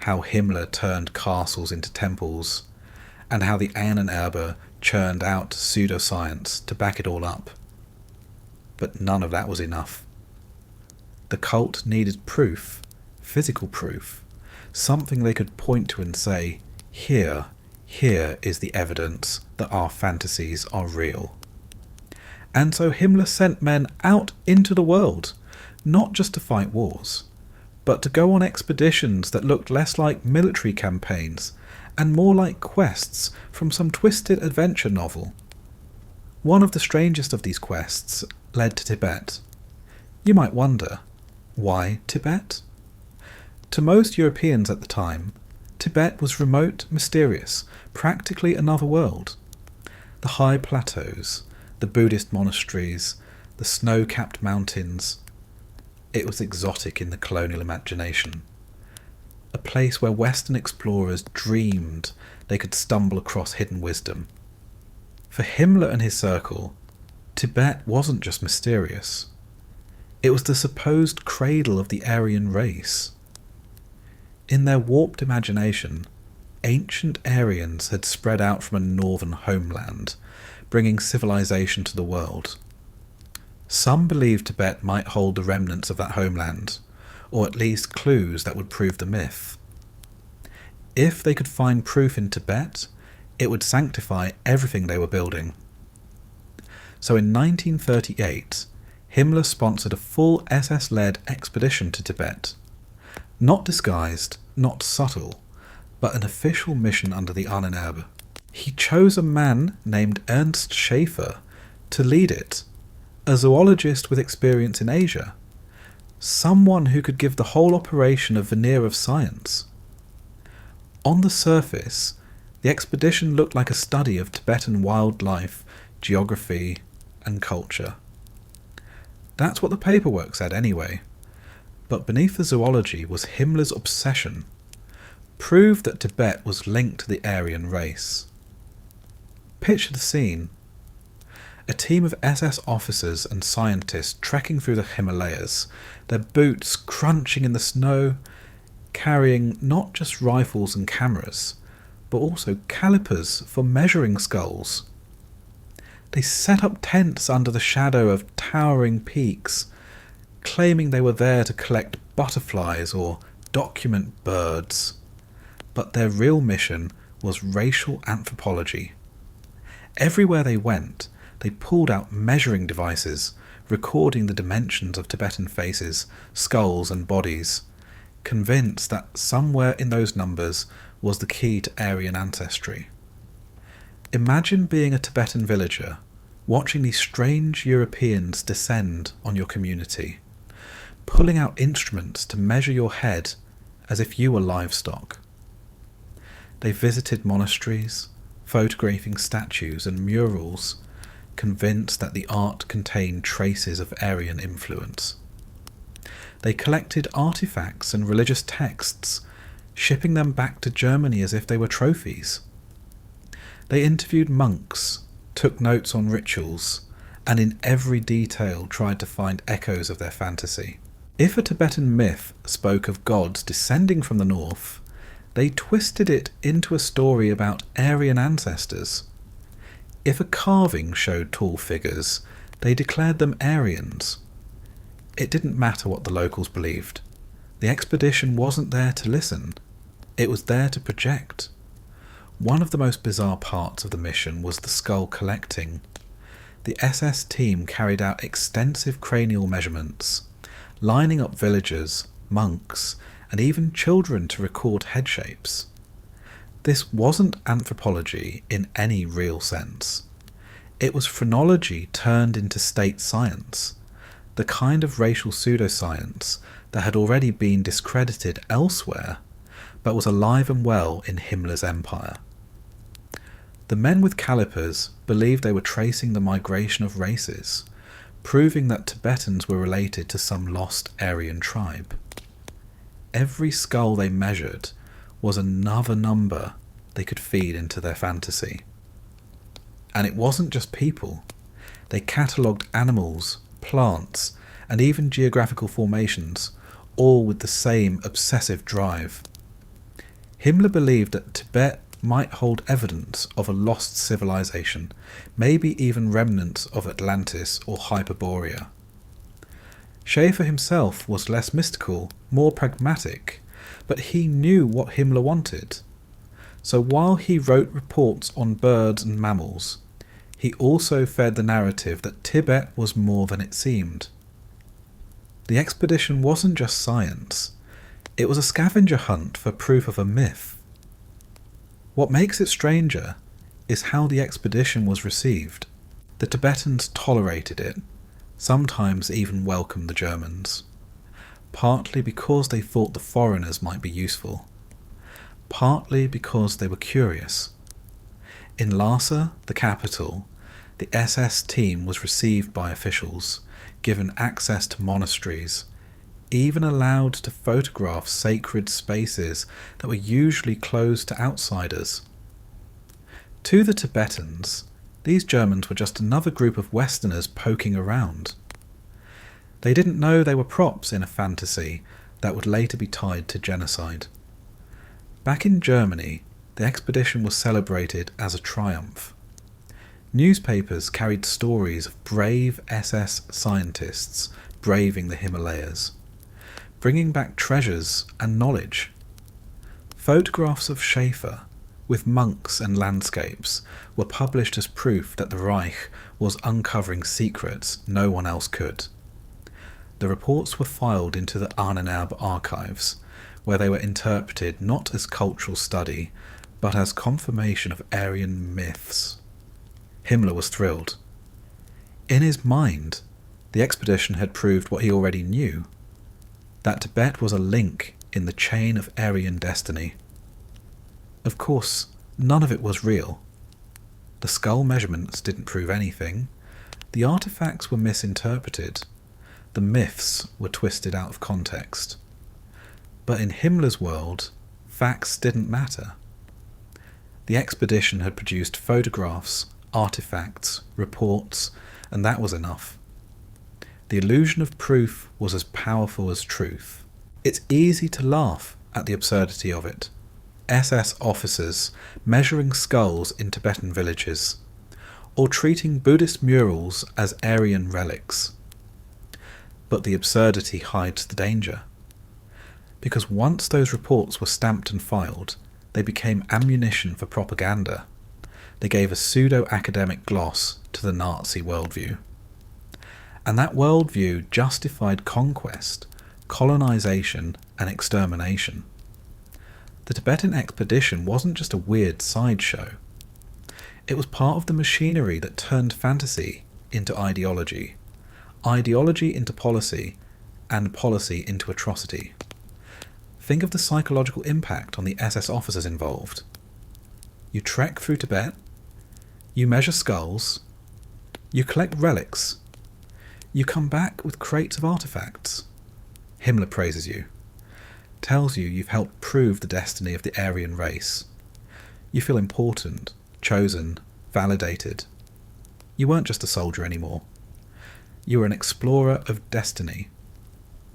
how Himmler turned castles into temples, and how the Anererbe churned out pseudo-science to back it all up. But none of that was enough. The cult needed proof, physical proof, something they could point to and say, here is the evidence that our fantasies are real. And so Himmler sent men out into the world, not just to fight wars, but to go on expeditions that looked less like military campaigns and more like quests from some twisted adventure novel. One of the strangest of these quests led to Tibet. You might wonder, why Tibet? To most Europeans at the time, Tibet was remote, mysterious, practically another world. The high plateaus, the Buddhist monasteries, the snow-capped mountains. It was exotic in the colonial imagination. A place where Western explorers dreamed they could stumble across hidden wisdom. For Himmler and his circle, Tibet wasn't just mysterious. It was the supposed cradle of the Aryan race. In their warped imagination, ancient Aryans had spread out from a northern homeland, bringing civilization to the world. Some believed Tibet might hold the remnants of that homeland, or at least clues that would prove the myth. If they could find proof in Tibet, it would sanctify everything they were building. So in 1938, Himmler sponsored a full SS-led expedition to Tibet. Not disguised, not subtle, but an official mission under the Anererbe. He chose a man named Ernst Schaefer to lead it, a zoologist with experience in Asia, someone who could give the whole operation a veneer of science. On the surface, the expedition looked like a study of Tibetan wildlife, geography, and culture. That's what the paperwork said anyway. But beneath the zoology was Himmler's obsession: prove that Tibet was linked to the Aryan race. Picture the scene. A team of SS officers and scientists trekking through the Himalayas, their boots crunching in the snow, carrying not just rifles and cameras, but also calipers for measuring skulls. They set up tents under the shadow of towering peaks, claiming they were there to collect butterflies or document birds. But their real mission was racial anthropology. Everywhere they went, they pulled out measuring devices, recording the dimensions of Tibetan faces, skulls and bodies, convinced that somewhere in those numbers was the key to Aryan ancestry. Imagine being a Tibetan villager, watching these strange Europeans descend on your community, pulling out instruments to measure your head as if you were livestock. They visited monasteries, photographing statues and murals, convinced that the art contained traces of Aryan influence. They collected artifacts and religious texts, shipping them back to Germany as if they were trophies. They interviewed monks, took notes on rituals, and in every detail tried to find echoes of their fantasy. If a Tibetan myth spoke of gods descending from the north, they twisted it into a story about Aryan ancestors. If a carving showed tall figures, they declared them Aryans. It didn't matter what the locals believed. The expedition wasn't there to listen. It was there to project. One of the most bizarre parts of the mission was the skull collecting. The SS team carried out extensive cranial measurements, lining up villagers, monks, and even children to record head shapes. This wasn't anthropology in any real sense. It was phrenology turned into state science, the kind of racial pseudoscience that had already been discredited elsewhere, but was alive and well in Himmler's empire. The men with calipers believed they were tracing the migration of races, proving that Tibetans were related to some lost Aryan tribe. Every skull they measured was another number they could feed into their fantasy. And it wasn't just people. They catalogued animals, plants, and even geographical formations, all with the same obsessive drive. Himmler believed that Tibet might hold evidence of a lost civilization, maybe even remnants of Atlantis or Hyperborea. Schaefer himself was less mystical, more pragmatic, but he knew what Himmler wanted. So while he wrote reports on birds and mammals, he also fed the narrative that Tibet was more than it seemed. The expedition wasn't just science, it was a scavenger hunt for proof of a myth. What makes it stranger is how the expedition was received. The Tibetans tolerated it, sometimes even welcomed the Germans, partly because they thought the foreigners might be useful, partly because they were curious. In Lhasa, the capital, the SS team was received by officials, given access to monasteries, even allowed to photograph sacred spaces that were usually closed to outsiders. To the Tibetans, these Germans were just another group of Westerners poking around. They didn't know they were props in a fantasy that would later be tied to genocide. Back in Germany, the expedition was celebrated as a triumph. Newspapers carried stories of brave SS scientists braving the Himalayas, bringing back treasures and knowledge. Photographs of Schaefer, with monks and landscapes, were published as proof that the Reich was uncovering secrets no one else could. The reports were filed into the Anererbe archives, where they were interpreted not as cultural study, but as confirmation of Aryan myths. Himmler was thrilled. In his mind, the expedition had proved what he already knew, that Tibet was a link in the chain of Aryan destiny. Of course, none of it was real. The skull measurements didn't prove anything, the artifacts were misinterpreted, the myths were twisted out of context. But in Himmler's world, facts didn't matter. The expedition had produced photographs, artifacts, reports, and that was enough. The illusion of proof was as powerful as truth. It's easy to laugh at the absurdity of it. SS officers measuring skulls in Tibetan villages, or treating Buddhist murals as Aryan relics. But the absurdity hides the danger. Because once those reports were stamped and filed, they became ammunition for propaganda. They gave a pseudo-academic gloss to the Nazi worldview. And that worldview justified conquest, colonization, and extermination. The Tibetan expedition wasn't just a weird sideshow. It was part of the machinery that turned fantasy into ideology, ideology into policy, and policy into atrocity. Think of the psychological impact on the SS officers involved. You trek through Tibet, you measure skulls, you collect relics, you come back with crates of artifacts. Himmler praises you, tells you you've helped prove the destiny of the Aryan race. You feel important, chosen, validated. You weren't just a soldier anymore. You were an explorer of destiny,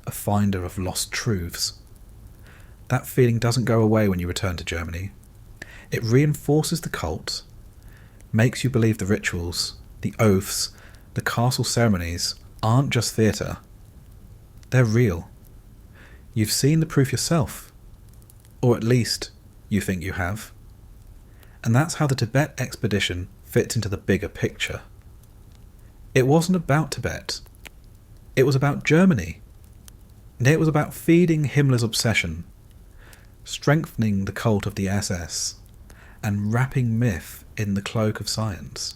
a finder of lost truths. That feeling doesn't go away when you return to Germany. It reinforces the cult, makes you believe the rituals, the oaths, the castle ceremonies aren't just theatre. They're real. You've seen the proof yourself, or at least you think you have. And that's how the Tibet expedition fits into the bigger picture. It wasn't about Tibet. It was about Germany. And it was about feeding Himmler's obsession, strengthening the cult of the SS, and wrapping myth in the cloak of science.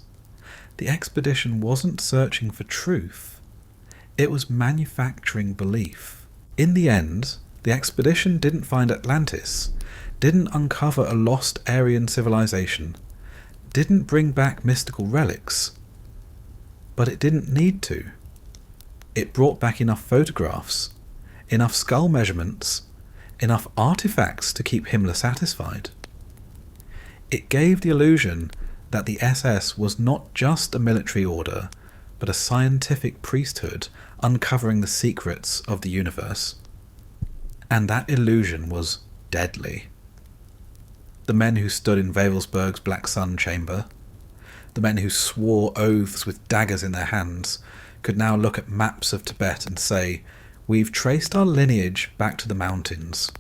The expedition wasn't searching for truth. It was manufacturing belief. In the end, the expedition didn't find Atlantis, didn't uncover a lost Aryan civilization, didn't bring back mystical relics. But it didn't need to. It brought back enough photographs, enough skull measurements, enough artifacts to keep Himmler satisfied. It gave the illusion that the SS was not just a military order, but a scientific priesthood uncovering the secrets of the universe. And that illusion was deadly. The men who stood in Wewelsburg's Black Sun chamber, the men who swore oaths with daggers in their hands, could now look at maps of Tibet and say, "We've traced our lineage back to the mountains.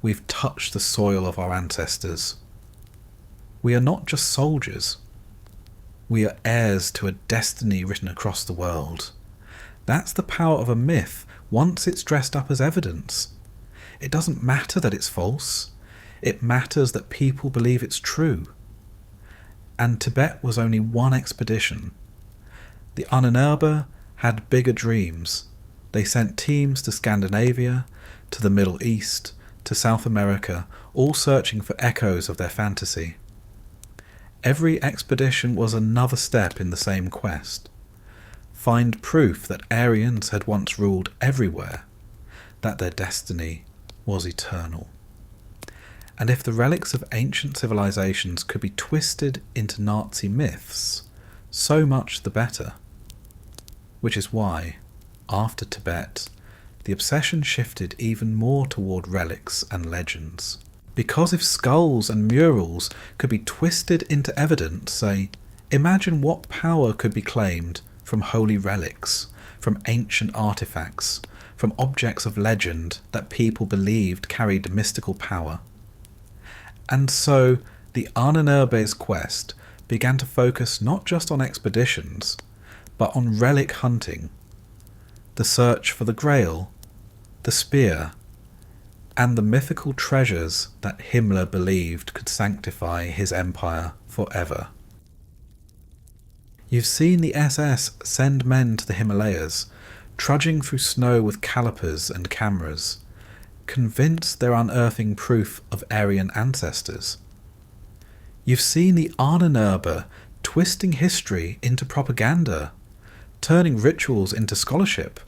We've touched the soil of our ancestors. We are not just soldiers. We are heirs to a destiny written across the world." That's the power of a myth once it's dressed up as evidence. It doesn't matter that it's false. It matters that people believe it's true. And Tibet was only one expedition. The Anererbe had bigger dreams. They sent teams to Scandinavia, to the Middle East, to South America, all searching for echoes of their fantasy. Every expedition was another step in the same quest. Find proof that Aryans had once ruled everywhere, that their destiny was eternal. And if the relics of ancient civilizations could be twisted into Nazi myths, so much the better. Which is why, after Tibet, the obsession shifted even more toward relics and legends. Because if skulls and murals could be twisted into evidence, say, imagine what power could be claimed from holy relics, from ancient artifacts, from objects of legend that people believed carried mystical power. And so the Anererbe's quest began to focus not just on expeditions, but on relic hunting, the search for the Grail, the spear, and the mythical treasures that Himmler believed could sanctify his empire forever. You've seen the SS send men to the Himalayas, trudging through snow with calipers and cameras, convinced they're unearthing proof of Aryan ancestors. You've seen the Anererbe twisting history into propaganda, turning rituals into scholarship.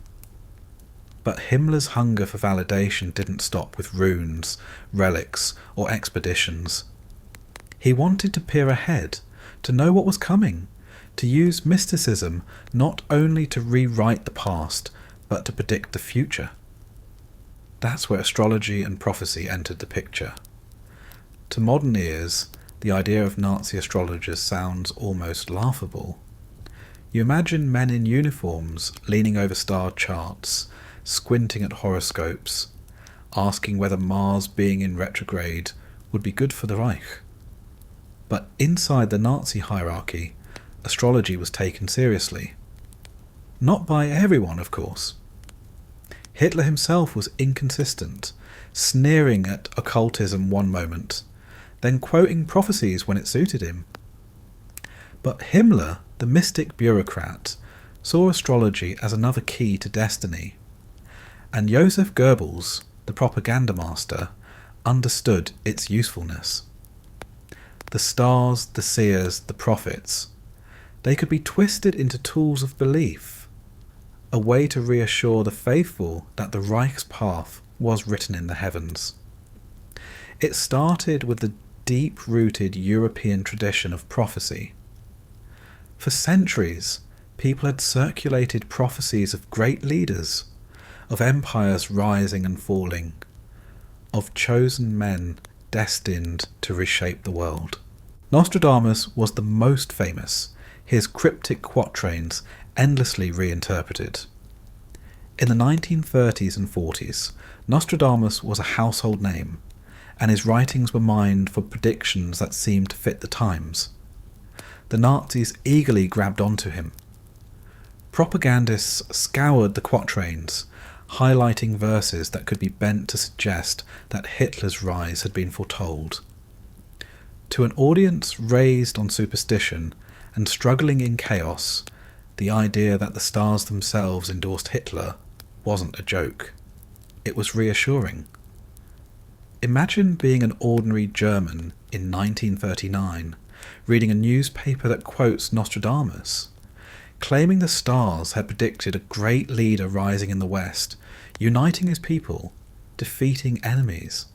But Himmler's hunger for validation didn't stop with runes, relics, or expeditions. He wanted to peer ahead, to know what was coming, to use mysticism not only to rewrite the past, but to predict the future. That's where astrology and prophecy entered the picture. To modern ears, the idea of Nazi astrologers sounds almost laughable. You imagine men in uniforms leaning over star charts, squinting at horoscopes, asking whether Mars being in retrograde would be good for the Reich. But inside the Nazi hierarchy, astrology was taken seriously. Not by everyone, of course. Hitler himself was inconsistent, sneering at occultism one moment, then quoting prophecies when it suited him. But Himmler, the mystic bureaucrat, saw astrology as another key to destiny, and Joseph Goebbels, the propaganda master, understood its usefulness. The stars, the seers, the prophets, they could be twisted into tools of belief, a way to reassure the faithful that the Reich's path was written in the heavens. It started with the deep-rooted European tradition of prophecy. For centuries, people had circulated prophecies of great leaders, of empires rising and falling, of chosen men destined to reshape the world. Nostradamus was the most famous, his cryptic quatrains endlessly reinterpreted. In the 1930s and 40s, Nostradamus was a household name, and his writings were mined for predictions that seemed to fit the times. The Nazis eagerly grabbed onto him. Propagandists scoured the quatrains, highlighting verses that could be bent to suggest that Hitler's rise had been foretold. To an audience raised on superstition and struggling in chaos, the idea that the stars themselves endorsed Hitler wasn't a joke. It was reassuring. Imagine being an ordinary German in 1939, reading a newspaper that quotes Nostradamus, claiming the stars had predicted a great leader rising in the West, uniting his people, defeating enemies.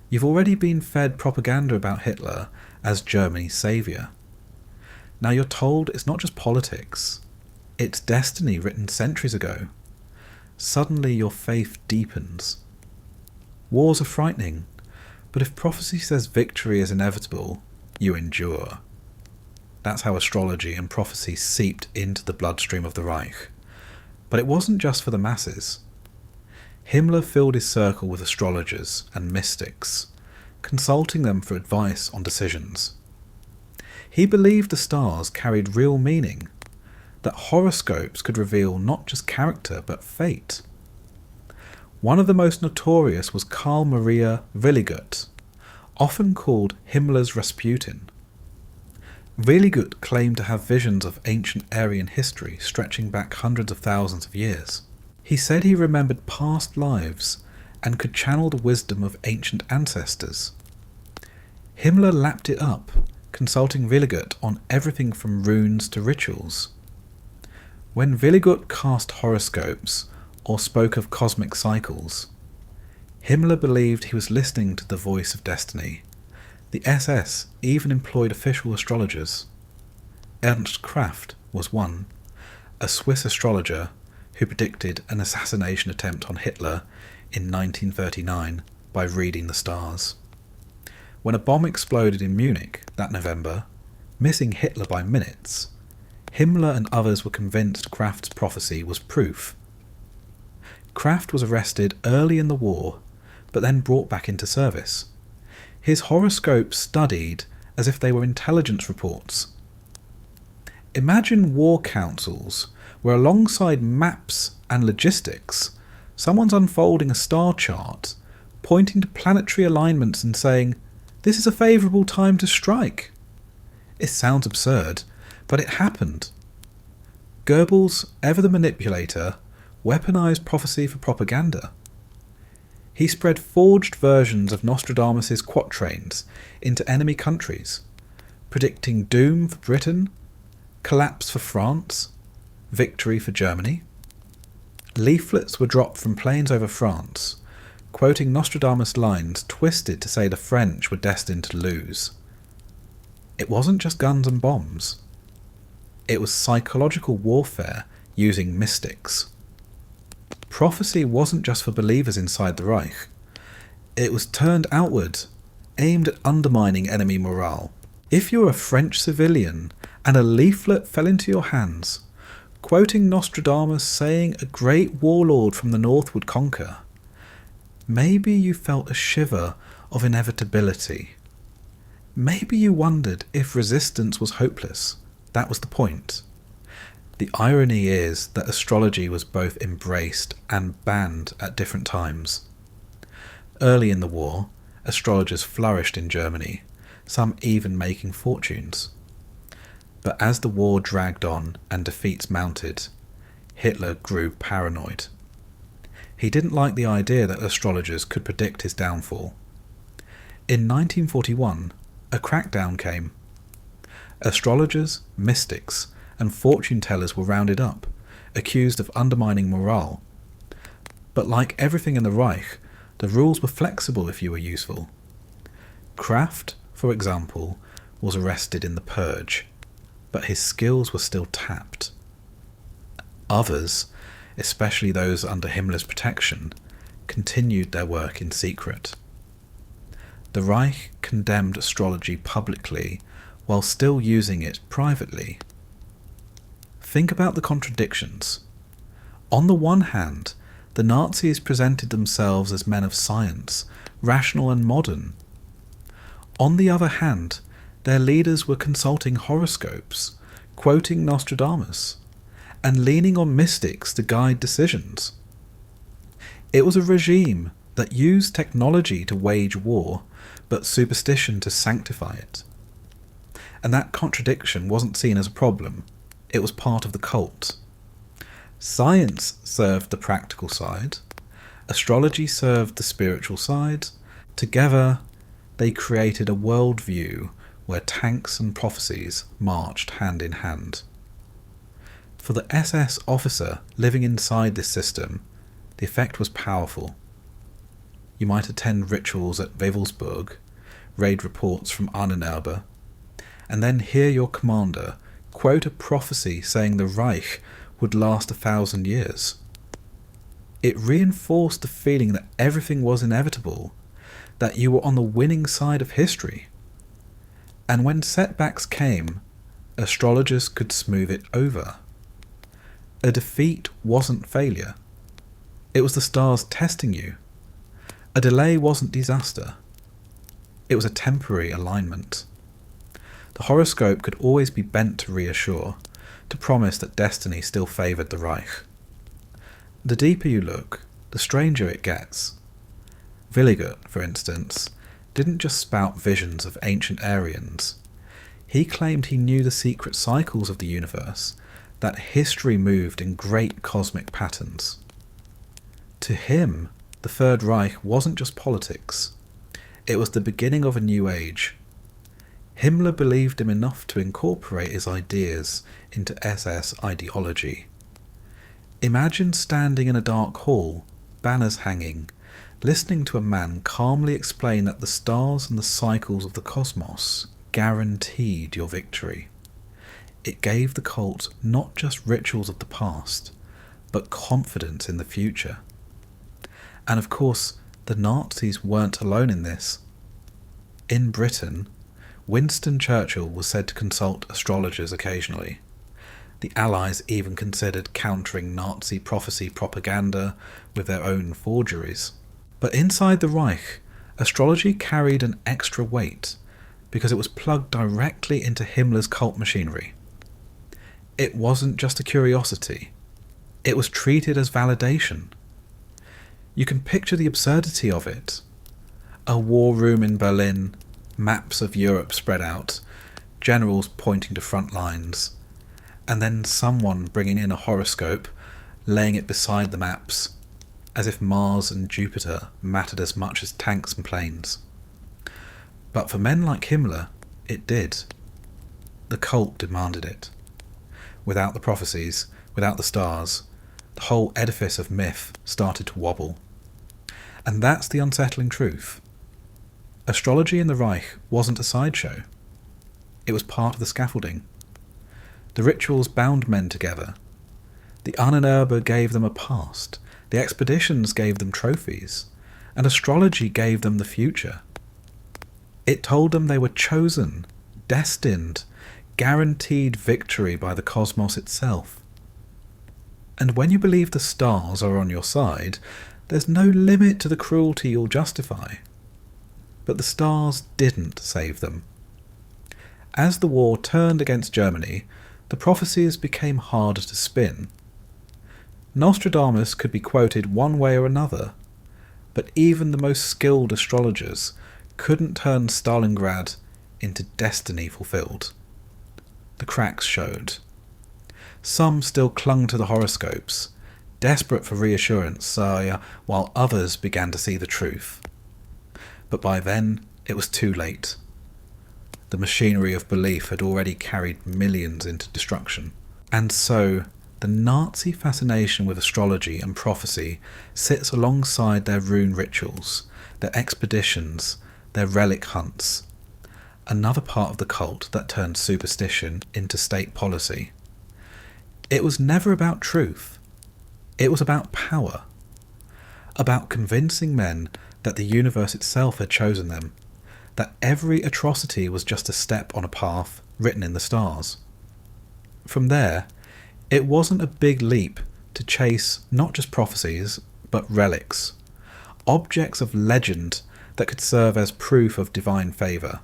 You've already been fed propaganda about Hitler as Germany's saviour. Now you're told it's not just politics, it's destiny written centuries ago. Suddenly your faith deepens. Wars are frightening, but if prophecy says victory is inevitable, you endure. That's how astrology and prophecy seeped into the bloodstream of the Reich. But it wasn't just for the masses. Himmler filled his circle with astrologers and mystics, consulting them for advice on decisions. He believed the stars carried real meaning, that horoscopes could reveal not just character but fate. One of the most notorious was Karl Maria Willigut, often called Himmler's Rasputin. Willigut claimed to have visions of ancient Aryan history stretching back hundreds of thousands of years. He said he remembered past lives and could channel the wisdom of ancient ancestors. Himmler lapped it up, consulting Willigut on everything from runes to rituals. When Willigut cast horoscopes or spoke of cosmic cycles, Himmler believed he was listening to the voice of destiny. The SS even employed official astrologers. Ernst Kraft was one, a Swiss astrologer who predicted an assassination attempt on Hitler in 1939 by reading the stars. When a bomb exploded in Munich that November, missing Hitler by minutes, Himmler and others were convinced Kraft's prophecy was proof. Kraft was arrested early in the war, but then brought back into service. His horoscopes studied as if they were intelligence reports. Imagine war councils where alongside maps and logistics, someone's unfolding a star chart, pointing to planetary alignments and saying, "This is a favourable time to strike." It sounds absurd, but it happened. Goebbels, ever the manipulator, weaponized prophecy for propaganda. He spread forged versions of Nostradamus' quatrains into enemy countries, predicting doom for Britain, collapse for France, victory for Germany. Leaflets were dropped from planes over France, quoting Nostradamus lines twisted to say the French were destined to lose. It wasn't just guns and bombs. It was psychological warfare using mystics. Prophecy wasn't just for believers inside the Reich. It was turned outward, aimed at undermining enemy morale. If you were a French civilian and a leaflet fell into your hands, quoting Nostradamus saying a great warlord from the north would conquer, maybe you felt a shiver of inevitability. Maybe you wondered if resistance was hopeless. That was the point. The irony is that astrology was both embraced and banned at different times. Early in the war, astrologers flourished in Germany, some even making fortunes. But as the war dragged on and defeats mounted, Hitler grew paranoid. He didn't like the idea that astrologers could predict his downfall. In 1941, a crackdown came. Astrologers, mystics, and fortune tellers were rounded up, accused of undermining morale. But like everything in the Reich, the rules were flexible if you were useful. Kraft, for example, was arrested in the Purge, but his skills were still tapped. Others, especially those under Himmler's protection, continued their work in secret. The Reich condemned astrology publicly while still using it privately. Think about the contradictions. On the one hand, the Nazis presented themselves as men of science, rational and modern. On the other hand, their leaders were consulting horoscopes, quoting Nostradamus, and leaning on mystics to guide decisions. It was a regime that used technology to wage war, but superstition to sanctify it. And that contradiction wasn't seen as a problem. It was part of the cult. Science served the practical side. Astrology served the spiritual side. Together, they created a worldview where tanks and prophecies marched hand in hand. For the SS officer living inside this system, the effect was powerful. You might attend rituals at Wewelsburg, raid reports from Anererbe, and then hear your commander quote a prophecy saying the Reich would last 1,000 years. It reinforced the feeling that everything was inevitable, that you were on the winning side of history. And when setbacks came, astrologers could smooth it over. A defeat wasn't failure. It was the stars testing you. A delay wasn't disaster. It was a temporary alignment. The horoscope could always be bent to reassure, to promise that destiny still favoured the Reich. The deeper you look, the stranger it gets. Williger, for instance, didn't just spout visions of ancient Aryans. He claimed he knew the secret cycles of the universe, that history moved in great cosmic patterns. To him, the Third Reich wasn't just politics. It was the beginning of a new age. Himmler believed him enough to incorporate his ideas into SS ideology. Imagine standing in a dark hall, banners hanging, listening to a man calmly explain that the stars and the cycles of the cosmos guaranteed your victory. It gave the cult not just rituals of the past, but confidence in the future. And of course, the Nazis weren't alone in this. In Britain, Winston Churchill was said to consult astrologers occasionally. The Allies even considered countering Nazi prophecy propaganda with their own forgeries. But inside the Reich, astrology carried an extra weight because it was plugged directly into Himmler's cult machinery. It wasn't just a curiosity. It was treated as validation. You can picture the absurdity of it. A war room in Berlin, maps of Europe spread out, generals pointing to front lines, and then someone bringing in a horoscope, laying it beside the maps, as if Mars and Jupiter mattered as much as tanks and planes. But for men like Himmler, it did. The cult demanded it. Without the prophecies, without the stars, the whole edifice of myth started to wobble. And that's the unsettling truth. Astrology in the Reich wasn't a sideshow. It was part of the scaffolding. The rituals bound men together. The Anererbe gave them a past, the expeditions gave them trophies, and astrology gave them the future. It told them they were chosen, destined, guaranteed victory by the cosmos itself. And when you believe the stars are on your side, there's no limit to the cruelty you'll justify. But the stars didn't save them. As the war turned against Germany, the prophecies became harder to spin. Nostradamus could be quoted one way or another, but even the most skilled astrologers couldn't turn Stalingrad into destiny fulfilled. The cracks showed. Some still clung to the horoscopes, desperate for reassurance, while others began to see the truth. But by then, it was too late. The machinery of belief had already carried millions into destruction. And so, the Nazi fascination with astrology and prophecy sits alongside their rune rituals, their expeditions, their relic hunts. Another part of the cult that turned superstition into state policy. It was never about truth. It was about power. About convincing men that the universe itself had chosen them, that every atrocity was just a step on a path written in the stars. From there, it wasn't a big leap to chase not just prophecies, but relics, objects of legend that could serve as proof of divine favour.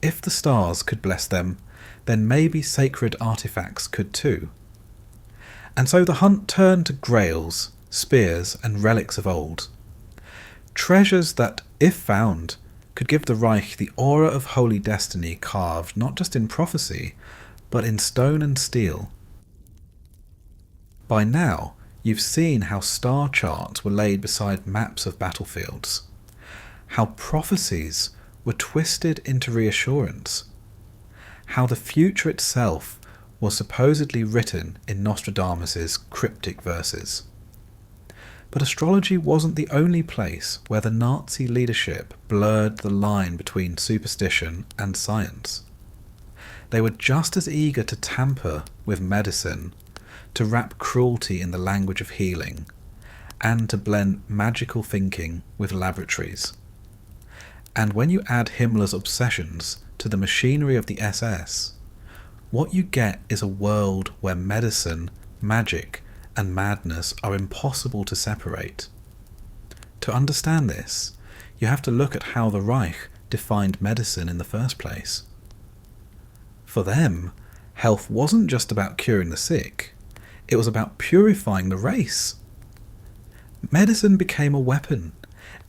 If the stars could bless them, then maybe sacred artifacts could too. And so the hunt turned to grails, spears, and relics of old. Treasures that, if found, could give the Reich the aura of holy destiny carved not just in prophecy, but in stone and steel. By now, you've seen how star charts were laid beside maps of battlefields, how prophecies were twisted into reassurance, how the future itself was supposedly written in Nostradamus's cryptic verses. But astrology wasn't the only place where the Nazi leadership blurred the line between superstition and science. They were just as eager to tamper with medicine, to wrap cruelty in the language of healing, and to blend magical thinking with laboratories. And when you add Himmler's obsessions to the machinery of the SS, what you get is a world where medicine, magic, and madness are impossible to separate. To understand this, you have to look at how the Reich defined medicine in the first place. For them, health wasn't just about curing the sick, it was about purifying the race. Medicine became a weapon,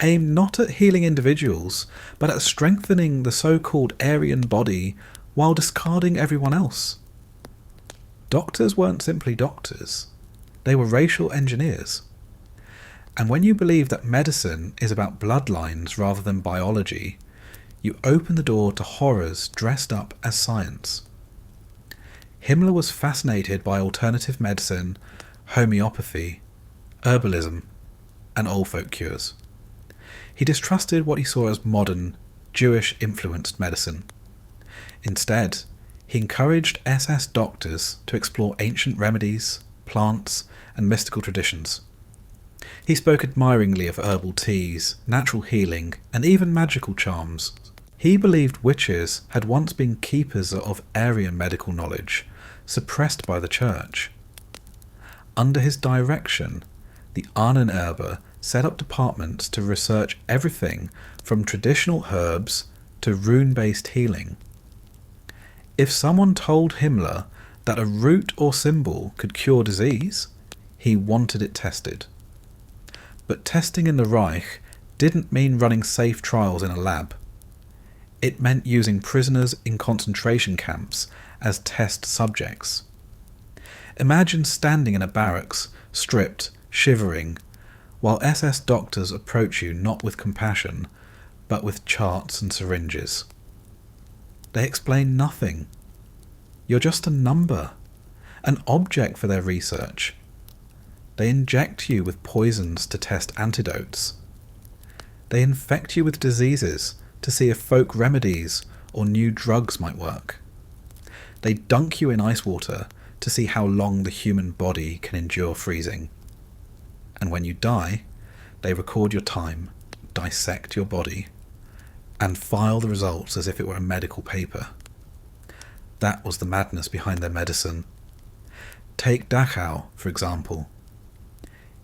aimed not at healing individuals, but at strengthening the so-called Aryan body while discarding everyone else. Doctors weren't simply doctors. They were racial engineers. And when you believe that medicine is about bloodlines rather than biology, you open the door to horrors dressed up as science. Himmler was fascinated by alternative medicine, homeopathy, herbalism, and old folk cures. He distrusted what he saw as modern, Jewish-influenced medicine. Instead, he encouraged SS doctors to explore ancient remedies, plants, and mystical traditions. He spoke admiringly of herbal teas, natural healing, and even magical charms. He believed witches had once been keepers of Aryan medical knowledge, suppressed by the church. Under his direction, the Anererbe set up departments to research everything from traditional herbs to rune-based healing. If someone told Himmler that a root or symbol could cure disease, he wanted it tested. But testing in the Reich didn't mean running safe trials in a lab. It meant using prisoners in concentration camps as test subjects. Imagine standing in a barracks, stripped, shivering, while SS doctors approach you not with compassion, but with charts and syringes. They explain nothing. You're just a number, an object for their research. They inject you with poisons to test antidotes. They infect you with diseases to see if folk remedies or new drugs might work. They dunk you in ice water to see how long the human body can endure freezing. And when you die, they record your time, dissect your body, and file the results as if it were a medical paper. That was the madness behind their medicine. Take Dachau, for example.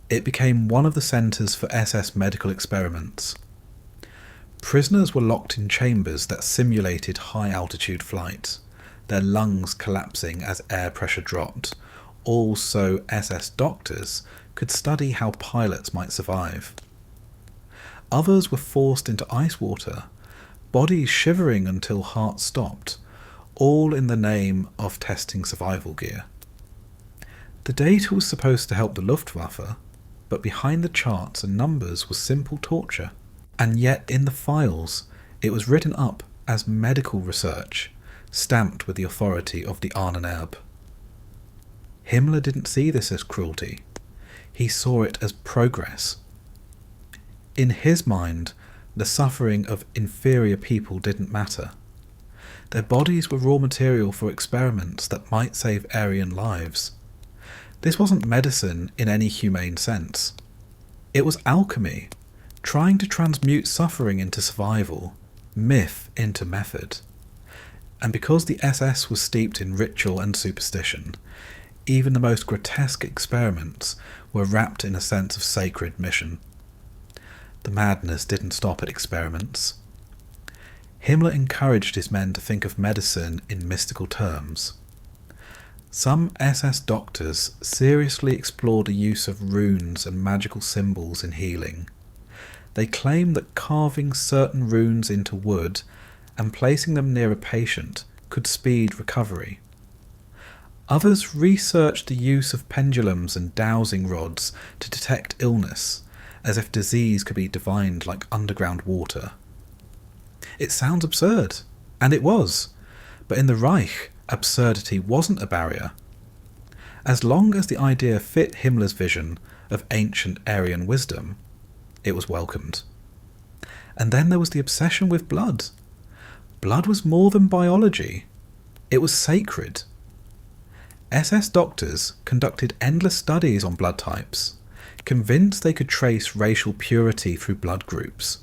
It became one of the centres for SS medical experiments. Prisoners were locked in chambers that simulated high-altitude flight, their lungs collapsing as air pressure dropped, all so SS doctors could study how pilots might survive. Others were forced into ice water, bodies shivering until hearts stopped, all in the name of testing survival gear. The data was supposed to help the Luftwaffe, but behind the charts and numbers was simple torture. And yet in the files it was written up as medical research, stamped with the authority of the Anererbe. Himmler didn't see this as cruelty. He saw it as progress. In his mind, the suffering of inferior people didn't matter. Their bodies were raw material for experiments that might save Aryan lives. This wasn't medicine in any humane sense. It was alchemy, trying to transmute suffering into survival, myth into method. And because the SS was steeped in ritual and superstition, even the most grotesque experiments were wrapped in a sense of sacred mission. The madness didn't stop at experiments. Himmler encouraged his men to think of medicine in mystical terms. Some SS doctors seriously explored the use of runes and magical symbols in healing. They claim that carving certain runes into wood and placing them near a patient could speed recovery. Others researched the use of pendulums and dowsing rods to detect illness, as if disease could be divined like underground water. It sounds absurd, and it was, but in the Reich, absurdity wasn't a barrier. As long as the idea fit Himmler's vision of ancient Aryan wisdom, it was welcomed. And then there was the obsession with blood. Blood was more than biology. It was sacred. SS doctors conducted endless studies on blood types, convinced they could trace racial purity through blood groups.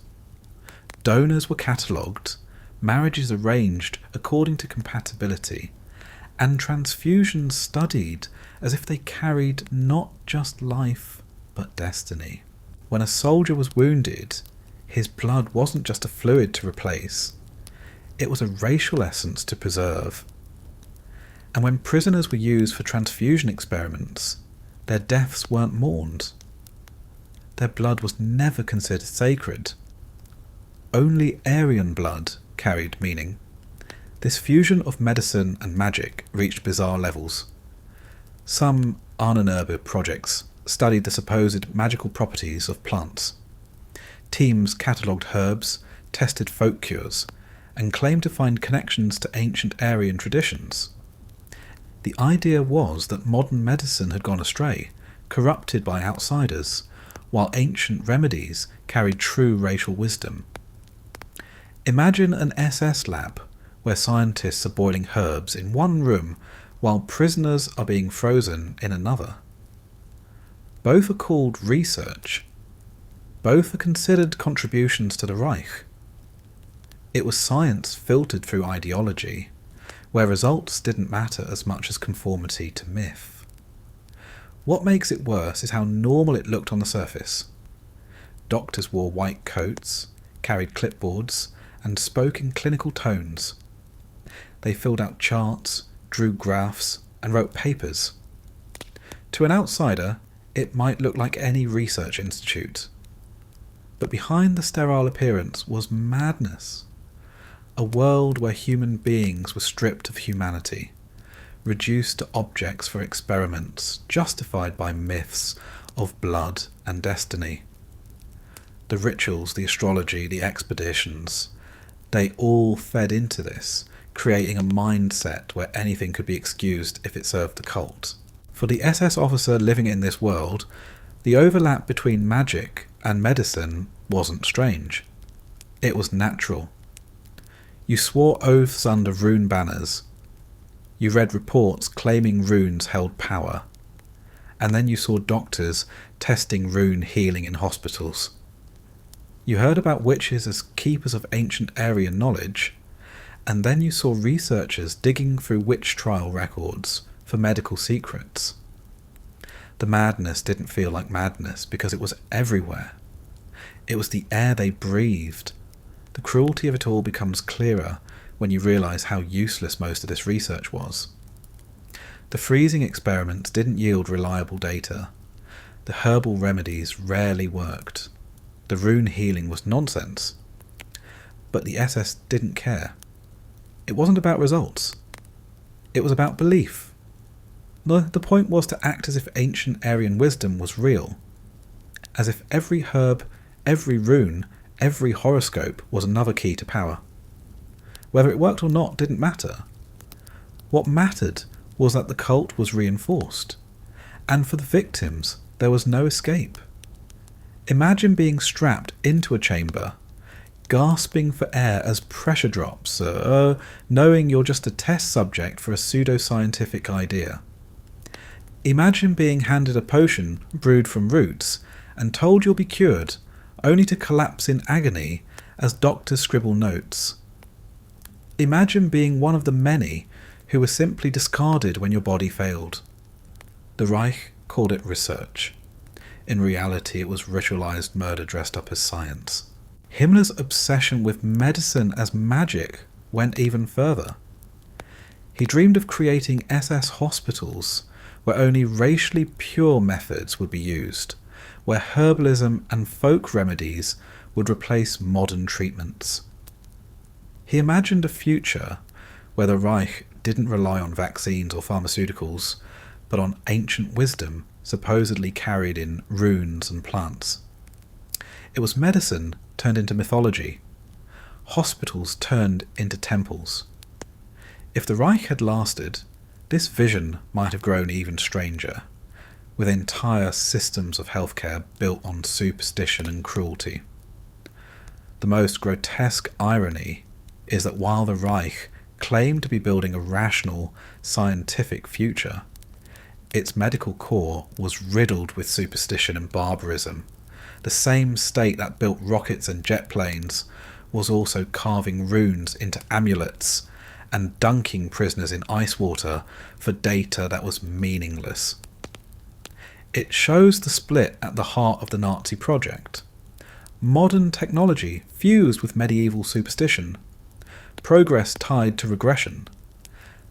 Donors were catalogued, marriages arranged according to compatibility, and transfusions studied as if they carried not just life, but destiny. When a soldier was wounded, his blood wasn't just a fluid to replace, it was a racial essence to preserve. And when prisoners were used for transfusion experiments, their deaths weren't mourned. Their blood was never considered sacred. Only Aryan blood carried meaning. This fusion of medicine and magic reached bizarre levels. Some Anererbe projects studied the supposed magical properties of plants. Teams catalogued herbs, tested folk cures, and claimed to find connections to ancient Aryan traditions. The idea was that modern medicine had gone astray, corrupted by outsiders, while ancient remedies carried true racial wisdom. Imagine an SS lab where scientists are boiling herbs in one room while prisoners are being frozen in another. Both are called research. Both are considered contributions to the Reich. It was science filtered through ideology, where results didn't matter as much as conformity to myth. What makes it worse is how normal it looked on the surface. Doctors wore white coats, carried clipboards, and spoke in clinical tones. They filled out charts, drew graphs, and wrote papers. To an outsider, it might look like any research institute. But behind the sterile appearance was madness. A world where human beings were stripped of humanity, reduced to objects for experiments, justified by myths of blood and destiny. The rituals, the astrology, the expeditions, they all fed into this, creating a mindset where anything could be excused if it served the cult. For the SS officer living in this world, the overlap between magic and medicine wasn't strange. It was natural. You swore oaths under rune banners. You read reports claiming runes held power. And then you saw doctors testing rune healing in hospitals. You heard about witches as keepers of ancient Aryan knowledge, and then you saw researchers digging through witch trial records for medical secrets. The madness didn't feel like madness because it was everywhere. It was the air they breathed. The cruelty of it all becomes clearer when you realise how useless most of this research was. The freezing experiments didn't yield reliable data. The herbal remedies rarely worked. The rune healing was nonsense. But the SS didn't care. It wasn't about results. It was about belief. The point was to act as if ancient Aryan wisdom was real. As if every herb, every rune, every horoscope was another key to power. Whether it worked or not didn't matter. What mattered was that the cult was reinforced. And for the victims, there was no escape. Imagine being strapped into a chamber, gasping for air as pressure drops, knowing you're just a test subject for a pseudo-scientific idea. Imagine being handed a potion brewed from roots and told you'll be cured, only to collapse in agony as doctors scribble notes. Imagine being one of the many who were simply discarded when your body failed. The Reich called it research. In reality, it was ritualized murder dressed up as science. Himmler's obsession with medicine as magic went even further. He dreamed of creating SS hospitals where only racially pure methods would be used, where herbalism and folk remedies would replace modern treatments. He imagined a future where the Reich didn't rely on vaccines or pharmaceuticals, but on ancient wisdom supposedly carried in runes and plants. It was medicine turned into mythology, hospitals turned into temples. If the Reich had lasted, this vision might have grown even stranger, with entire systems of healthcare built on superstition and cruelty. The most grotesque irony is that while the Reich claimed to be building a rational, scientific future, its medical core was riddled with superstition and barbarism. The same state that built rockets and jet planes was also carving runes into amulets and dunking prisoners in ice water for data that was meaningless. It shows the split at the heart of the Nazi project. Modern technology fused with medieval superstition. Progress tied to regression.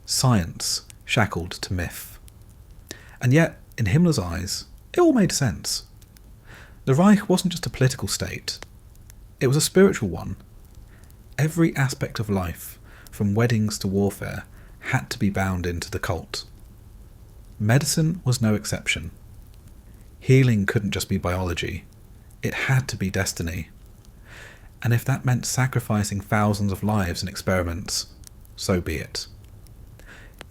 Science shackled to myth. And yet, in Himmler's eyes, it all made sense. The Reich wasn't just a political state. It was a spiritual one. Every aspect of life, from weddings to warfare, had to be bound into the cult. Medicine was no exception. Healing couldn't just be biology. It had to be destiny. And if that meant sacrificing thousands of lives in experiments, so be it.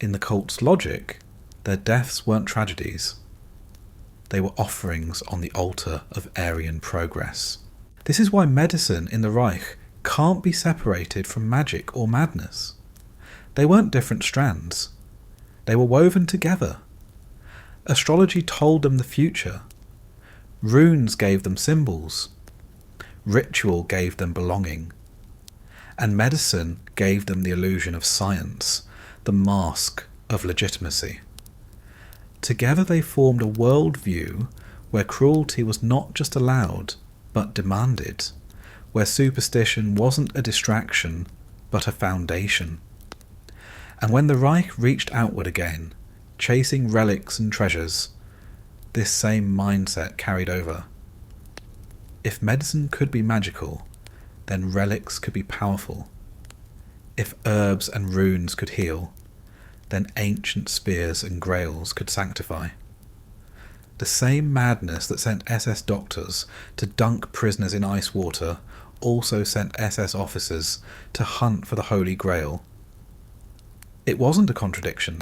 In the cult's logic, their deaths weren't tragedies. They were offerings on the altar of Aryan progress. This is why medicine in the Reich can't be separated from magic or madness. They weren't different strands. They were woven together. Astrology told them the future. Runes gave them symbols. Ritual gave them belonging. And medicine gave them the illusion of science, the mask of legitimacy. Together they formed a worldview where cruelty was not just allowed, but demanded, where superstition wasn't a distraction, but a foundation. And when the Reich reached outward again, chasing relics and treasures, this same mindset carried over. If medicine could be magical, then relics could be powerful. If herbs and runes could heal, then ancient spears and grails could sanctify. The same madness that sent SS doctors to dunk prisoners in ice water also sent SS officers to hunt for the Holy Grail. It wasn't a contradiction.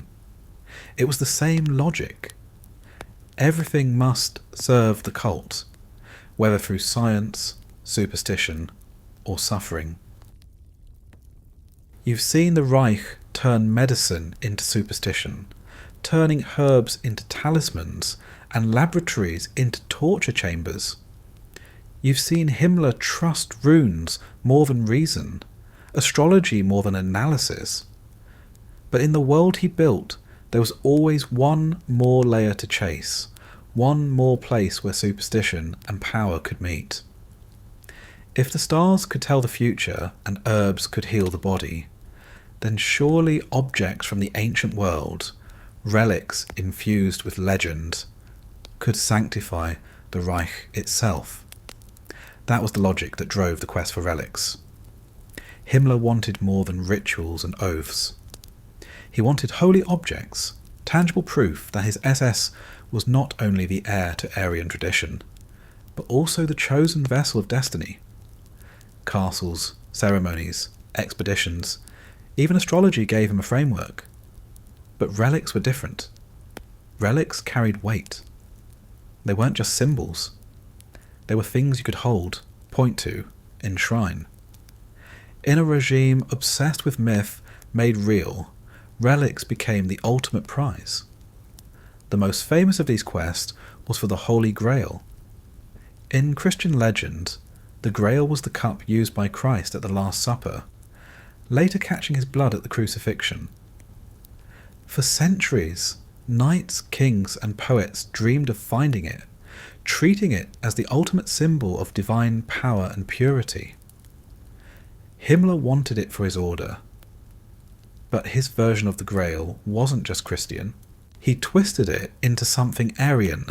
It was the same logic. Everything must serve the cult, whether through science, superstition, or suffering. You've seen the Reich turn medicine into superstition, turning herbs into talismans and laboratories into torture chambers. You've seen Himmler trust runes more than reason, astrology more than analysis. But in the world he built, there was always one more layer to chase, one more place where superstition and power could meet. If the stars could tell the future and herbs could heal the body, then surely objects from the ancient world, relics infused with legend, could sanctify the Reich itself. That was the logic that drove the quest for relics. Himmler wanted more than rituals and oaths. He wanted holy objects, tangible proof that his SS was not only the heir to Aryan tradition, but also the chosen vessel of destiny. Castles, ceremonies, expeditions, even astrology gave him a framework. But relics were different. Relics carried weight. They weren't just symbols. They were things you could hold, point to, enshrine. In a regime obsessed with myth made real, relics became the ultimate prize. The most famous of these quests was for the Holy Grail. In Christian legend, the Grail was the cup used by Christ at the Last Supper, later catching his blood at the crucifixion. For centuries, knights, kings, and poets dreamed of finding it, treating it as the ultimate symbol of divine power and purity. Himmler wanted it for his order, but his version of the Grail wasn't just Christian. He twisted it into something Aryan,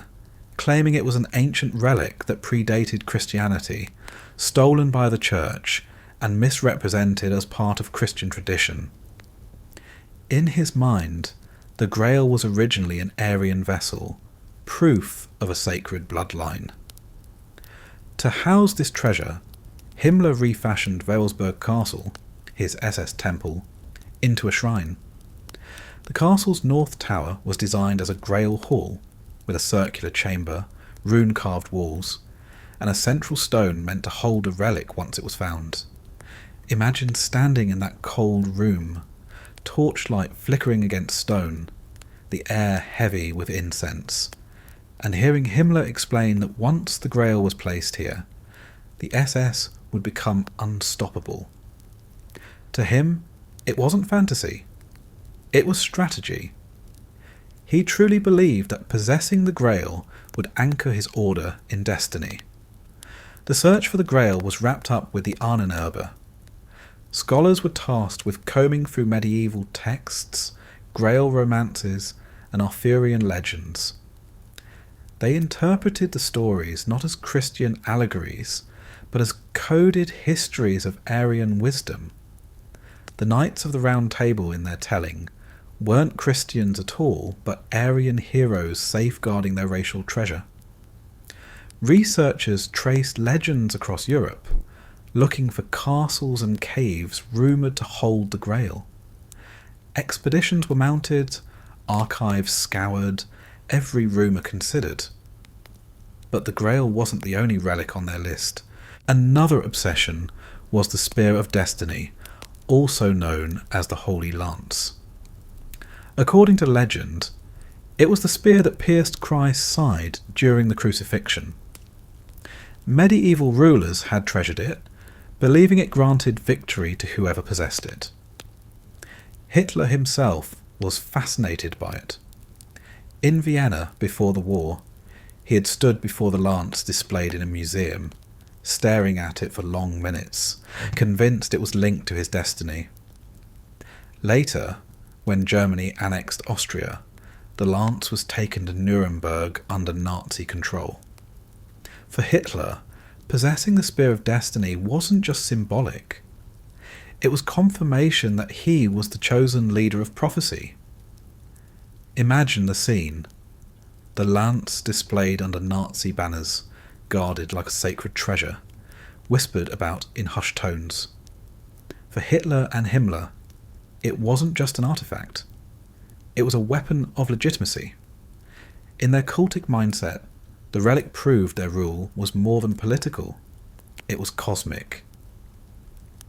claiming it was an ancient relic that predated Christianity, stolen by the Church, and misrepresented as part of Christian tradition. In his mind, the Grail was originally an Aryan vessel, proof of a sacred bloodline. To house this treasure, Himmler refashioned Wewelsburg Castle, his SS temple, into a shrine. The castle's north tower was designed as a Grail hall, with a circular chamber, rune-carved walls, and a central stone meant to hold a relic once it was found. Imagine standing in that cold room, torchlight flickering against stone, the air heavy with incense, and hearing Himmler explain that once the Grail was placed here, the SS would become unstoppable. To him, it wasn't fantasy. It was strategy. He truly believed that possessing the Grail would anchor his order in destiny. The search for the Grail was wrapped up with the Anererbe. Scholars were tasked with combing through medieval texts, Grail romances, and Arthurian legends. They interpreted the stories not as Christian allegories, but as coded histories of Aryan wisdom. The Knights of the Round Table in their telling weren't Christians at all, but Aryan heroes safeguarding their racial treasure. Researchers traced legends across Europe, looking for castles and caves rumoured to hold the Grail. Expeditions were mounted, archives scoured, every rumour considered. But the Grail wasn't the only relic on their list. Another obsession was the Spear of Destiny, also known as the Holy Lance. According to legend, it was the spear that pierced Christ's side during the crucifixion. Medieval rulers had treasured it, believing it granted victory to whoever possessed it. Hitler himself was fascinated by it. In Vienna before the war, he had stood before the lance displayed in a museum, staring at it for long minutes, convinced it was linked to his destiny. Later, when Germany annexed Austria, the lance was taken to Nuremberg under Nazi control. For Hitler, Possessing the Spear of Destiny wasn't just symbolic. It was confirmation that he was the chosen leader of prophecy. Imagine the scene. The lance displayed under Nazi banners, guarded like a sacred treasure, whispered about in hushed tones. For Hitler and Himmler, it wasn't just an artifact. It was a weapon of legitimacy. In their cultic mindset, the relic proved their rule was more than political. It was cosmic.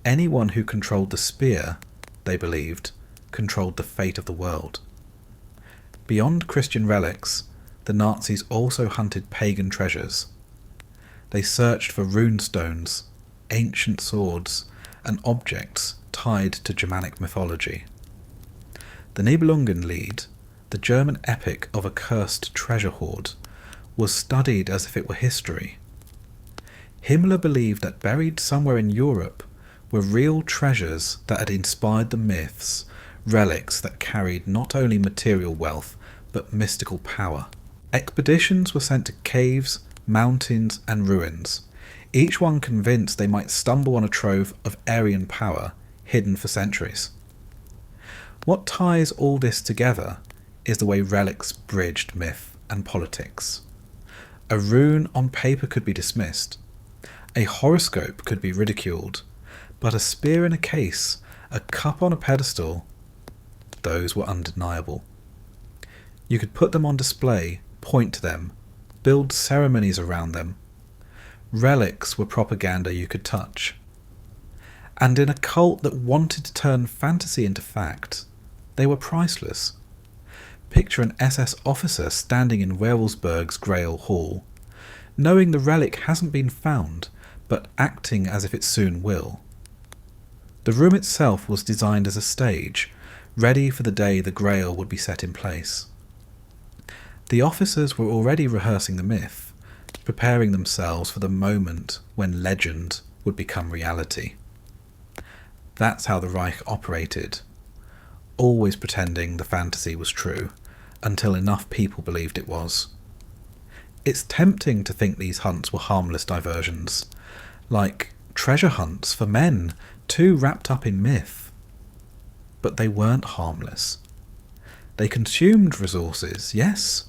Anyone who controlled the spear, they believed, controlled the fate of the world. Beyond Christian relics, the Nazis also hunted pagan treasures. They searched for rune stones, ancient swords, and objects tied to Germanic mythology. The Nibelungenlied, the German epic of a cursed treasure hoard, was studied as if it were history. Himmler believed that buried somewhere in Europe were real treasures that had inspired the myths, relics that carried not only material wealth but mystical power. Expeditions were sent to caves, mountains, and ruins, each one convinced they might stumble on a trove of Aryan power hidden for centuries. What ties all this together is the way relics bridged myth and politics. A rune on paper could be dismissed, a horoscope could be ridiculed, but a spear in a case, a cup on a pedestal, those were undeniable. You could put them on display, point to them, build ceremonies around them. Relics were propaganda you could touch. And in a cult that wanted to turn fantasy into fact, they were priceless. Picture an SS officer standing in Wewelsburg's Grail Hall, knowing the relic hasn't been found, but acting as if it soon will. The room itself was designed as a stage, ready for the day the Grail would be set in place. The officers were already rehearsing the myth, preparing themselves for the moment when legend would become reality. That's how the Reich operated, always pretending the fantasy was true, until enough people believed it was. It's tempting to think these hunts were harmless diversions, like treasure hunts for men, too wrapped up in myth. But they weren't harmless. They consumed resources, yes,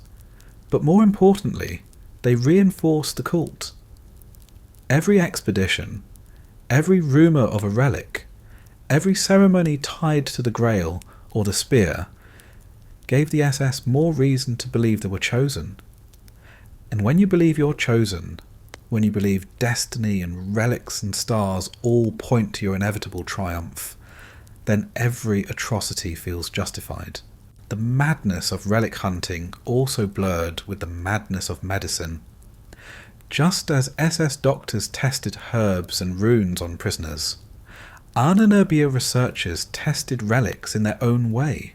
but more importantly, they reinforced the cult. Every expedition, every rumour of a relic, every ceremony tied to the Grail or the spear gave the SS more reason to believe they were chosen. And when you believe you're chosen, when you believe destiny and relics and stars all point to your inevitable triumph, then every atrocity feels justified. The madness of relic hunting also blurred with the madness of medicine. Just as SS doctors tested herbs and runes on prisoners, Anererbe researchers tested relics in their own way,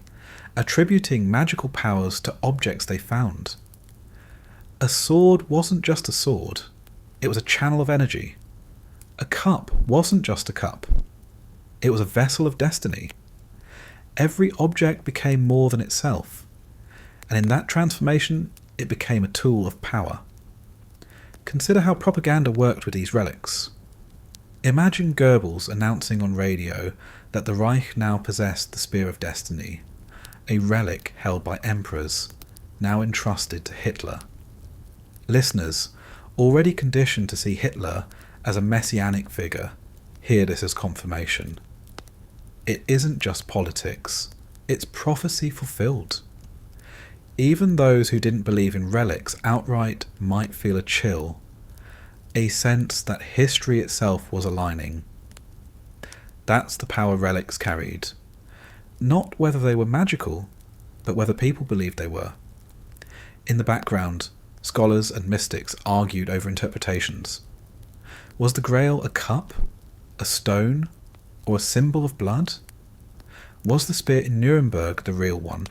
attributing magical powers to objects they found. A sword wasn't just a sword, it was a channel of energy. A cup wasn't just a cup, it was a vessel of destiny. Every object became more than itself, and in that transformation it became a tool of power. Consider how propaganda worked with these relics. Imagine Goebbels announcing on radio that the Reich now possessed the Spear of Destiny, a relic held by emperors, now entrusted to Hitler. Listeners, already conditioned to see Hitler as a messianic figure, hear this as confirmation. It isn't just politics, it's prophecy fulfilled. Even those who didn't believe in relics outright might feel a chill, a sense that history itself was aligning. That's the power relics carried. Not whether they were magical, but whether people believed they were. In the background, scholars and mystics argued over interpretations. Was the Grail a cup, a stone, or a symbol of blood? Was the spear in Nuremberg the real one,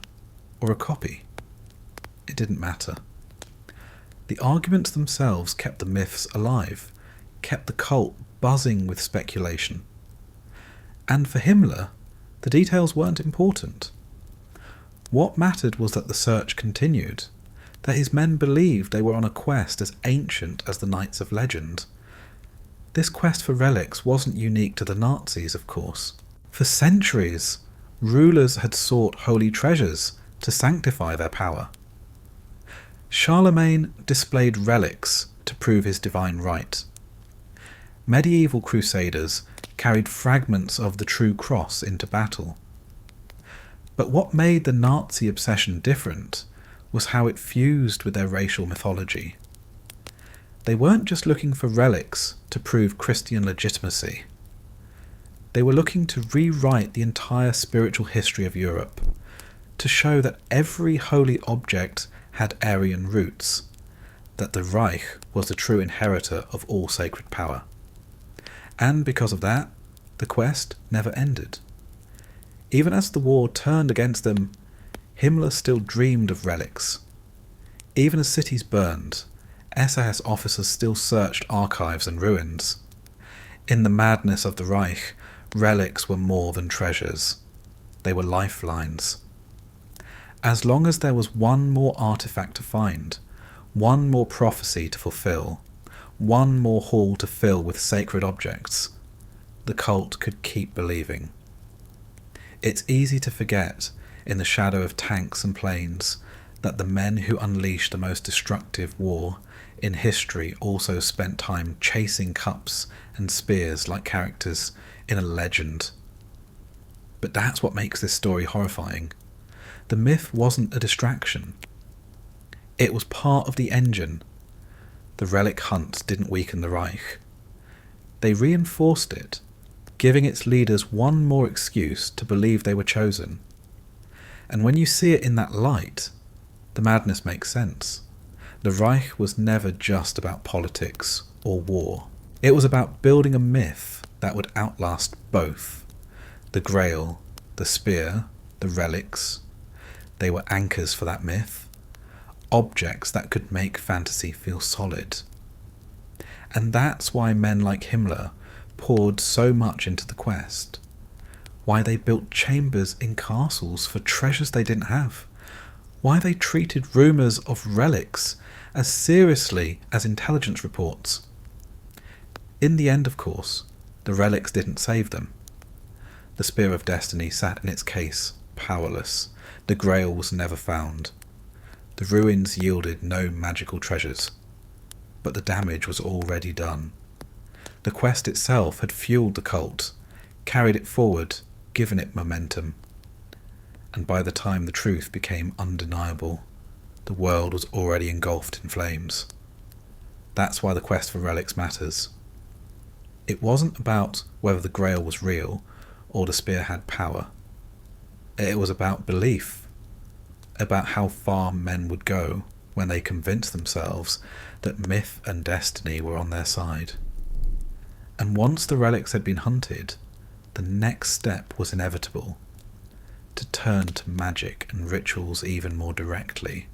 or a copy? It didn't matter. The arguments themselves kept the myths alive, kept the cult buzzing with speculation. And for Himmler, the details weren't important. What mattered was that the search continued, that his men believed they were on a quest as ancient as the Knights of Legend, this quest for relics wasn't unique to the Nazis, of course. For centuries, rulers had sought holy treasures to sanctify their power. Charlemagne displayed relics to prove his divine right. Medieval crusaders carried fragments of the true cross into battle. But what made the Nazi obsession different was how it fused with their racial mythology. They weren't just looking for relics to prove Christian legitimacy. They were looking to rewrite the entire spiritual history of Europe, to show that every holy object had Aryan roots, that the Reich was the true inheritor of all sacred power. And because of that, the quest never ended. Even as the war turned against them, Himmler still dreamed of relics. Even as cities burned, SAS officers still searched archives and ruins. In the madness of the Reich, relics were more than treasures. They were lifelines. As long as there was one more artifact to find, one more prophecy to fulfill, one more hall to fill with sacred objects, the cult could keep believing. It's easy to forget, in the shadow of tanks and planes, that the men who unleashed the most destructive war in history also spent time chasing cups and spears like characters in a legend. But that's what makes this story horrifying. The myth wasn't a distraction. It was part of the engine. The relic hunts didn't weaken the Reich. They reinforced it, giving its leaders one more excuse to believe they were chosen. And when you see it in that light, the madness makes sense. The Reich was never just about politics or war. It was about building a myth that would outlast both. The Grail, the spear, the relics. They were anchors for that myth. Objects that could make fantasy feel solid. And that's why men like Himmler poured so much into the quest. Why they built chambers in castles for treasures they didn't have. Why they treated rumours of relics as seriously as intelligence reports. In the end, of course, the relics didn't save them. The Spear of Destiny sat in its case, powerless. The Grail was never found. The ruins yielded no magical treasures. But the damage was already done. The quest itself had fueled the cult, carried it forward, given it momentum. And by the time the truth became undeniable, the world was already engulfed in flames. That's why the quest for relics matters. It wasn't about whether the Grail was real or the spear had power. It was about belief, about how far men would go when they convinced themselves that myth and destiny were on their side. And once the relics had been hunted, the next step was inevitable: to turn to magic and rituals even more directly,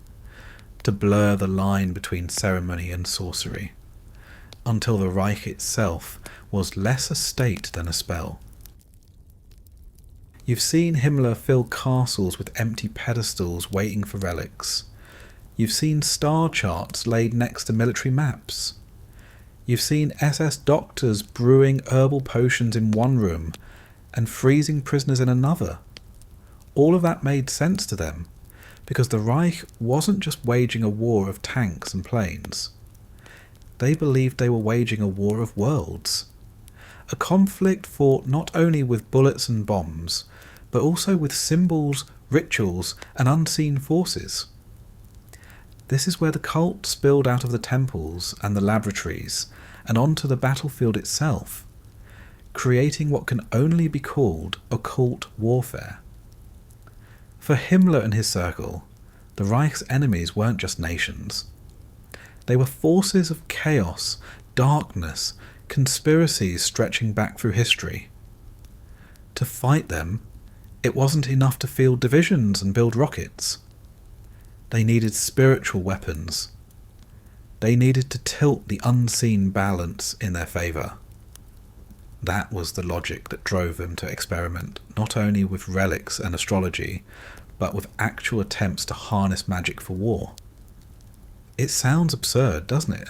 to blur the line between ceremony and sorcery, until the Reich itself was less a state than a spell. You've seen Himmler fill castles with empty pedestals waiting for relics. You've seen star charts laid next to military maps. You've seen SS doctors brewing herbal potions in one room and freezing prisoners in another. All of that made sense to them, because the Reich wasn't just waging a war of tanks and planes. They believed they were waging a war of worlds. A conflict fought not only with bullets and bombs, but also with symbols, rituals, and unseen forces. This is where the cult spilled out of the temples and the laboratories and onto the battlefield itself, creating what can only be called occult warfare. For Himmler and his circle, the Reich's enemies weren't just nations. They were forces of chaos, darkness, conspiracies stretching back through history. To fight them, it wasn't enough to field divisions and build rockets. They needed spiritual weapons. They needed to tilt the unseen balance in their favour. That was the logic that drove them to experiment not only with relics and astrology, but with actual attempts to harness magic for war. It sounds absurd, doesn't it?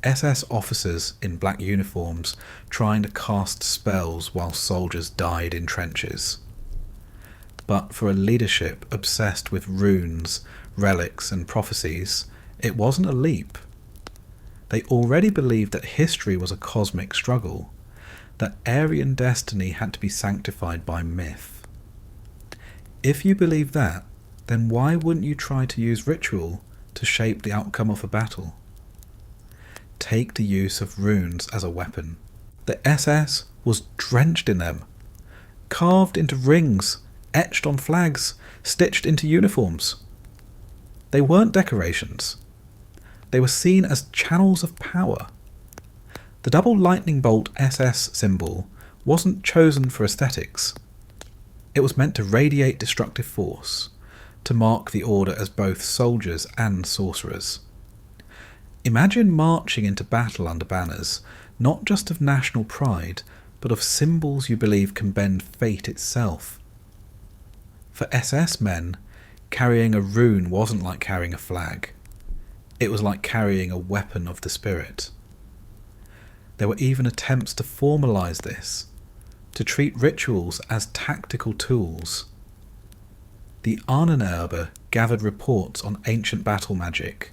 SS officers in black uniforms trying to cast spells while soldiers died in trenches. But for a leadership obsessed with runes, relics and prophecies, it wasn't a leap. They already believed that history was a cosmic struggle, that Aryan destiny had to be sanctified by myth. If you believe that, then why wouldn't you try to use ritual to shape the outcome of a battle? Take the use of runes as a weapon. The SS was drenched in them, carved into rings, etched on flags, stitched into uniforms. They weren't decorations. They were seen as channels of power. The double lightning bolt SS symbol wasn't chosen for aesthetics. It was meant to radiate destructive force, to mark the order as both soldiers and sorcerers. Imagine marching into battle under banners, not just of national pride, but of symbols you believe can bend fate itself. For SS men, carrying a rune wasn't like carrying a flag. It was like carrying a weapon of the spirit. There were even attempts to formalize this, to treat rituals as tactical tools. The Anererbe gathered reports on ancient battle magic,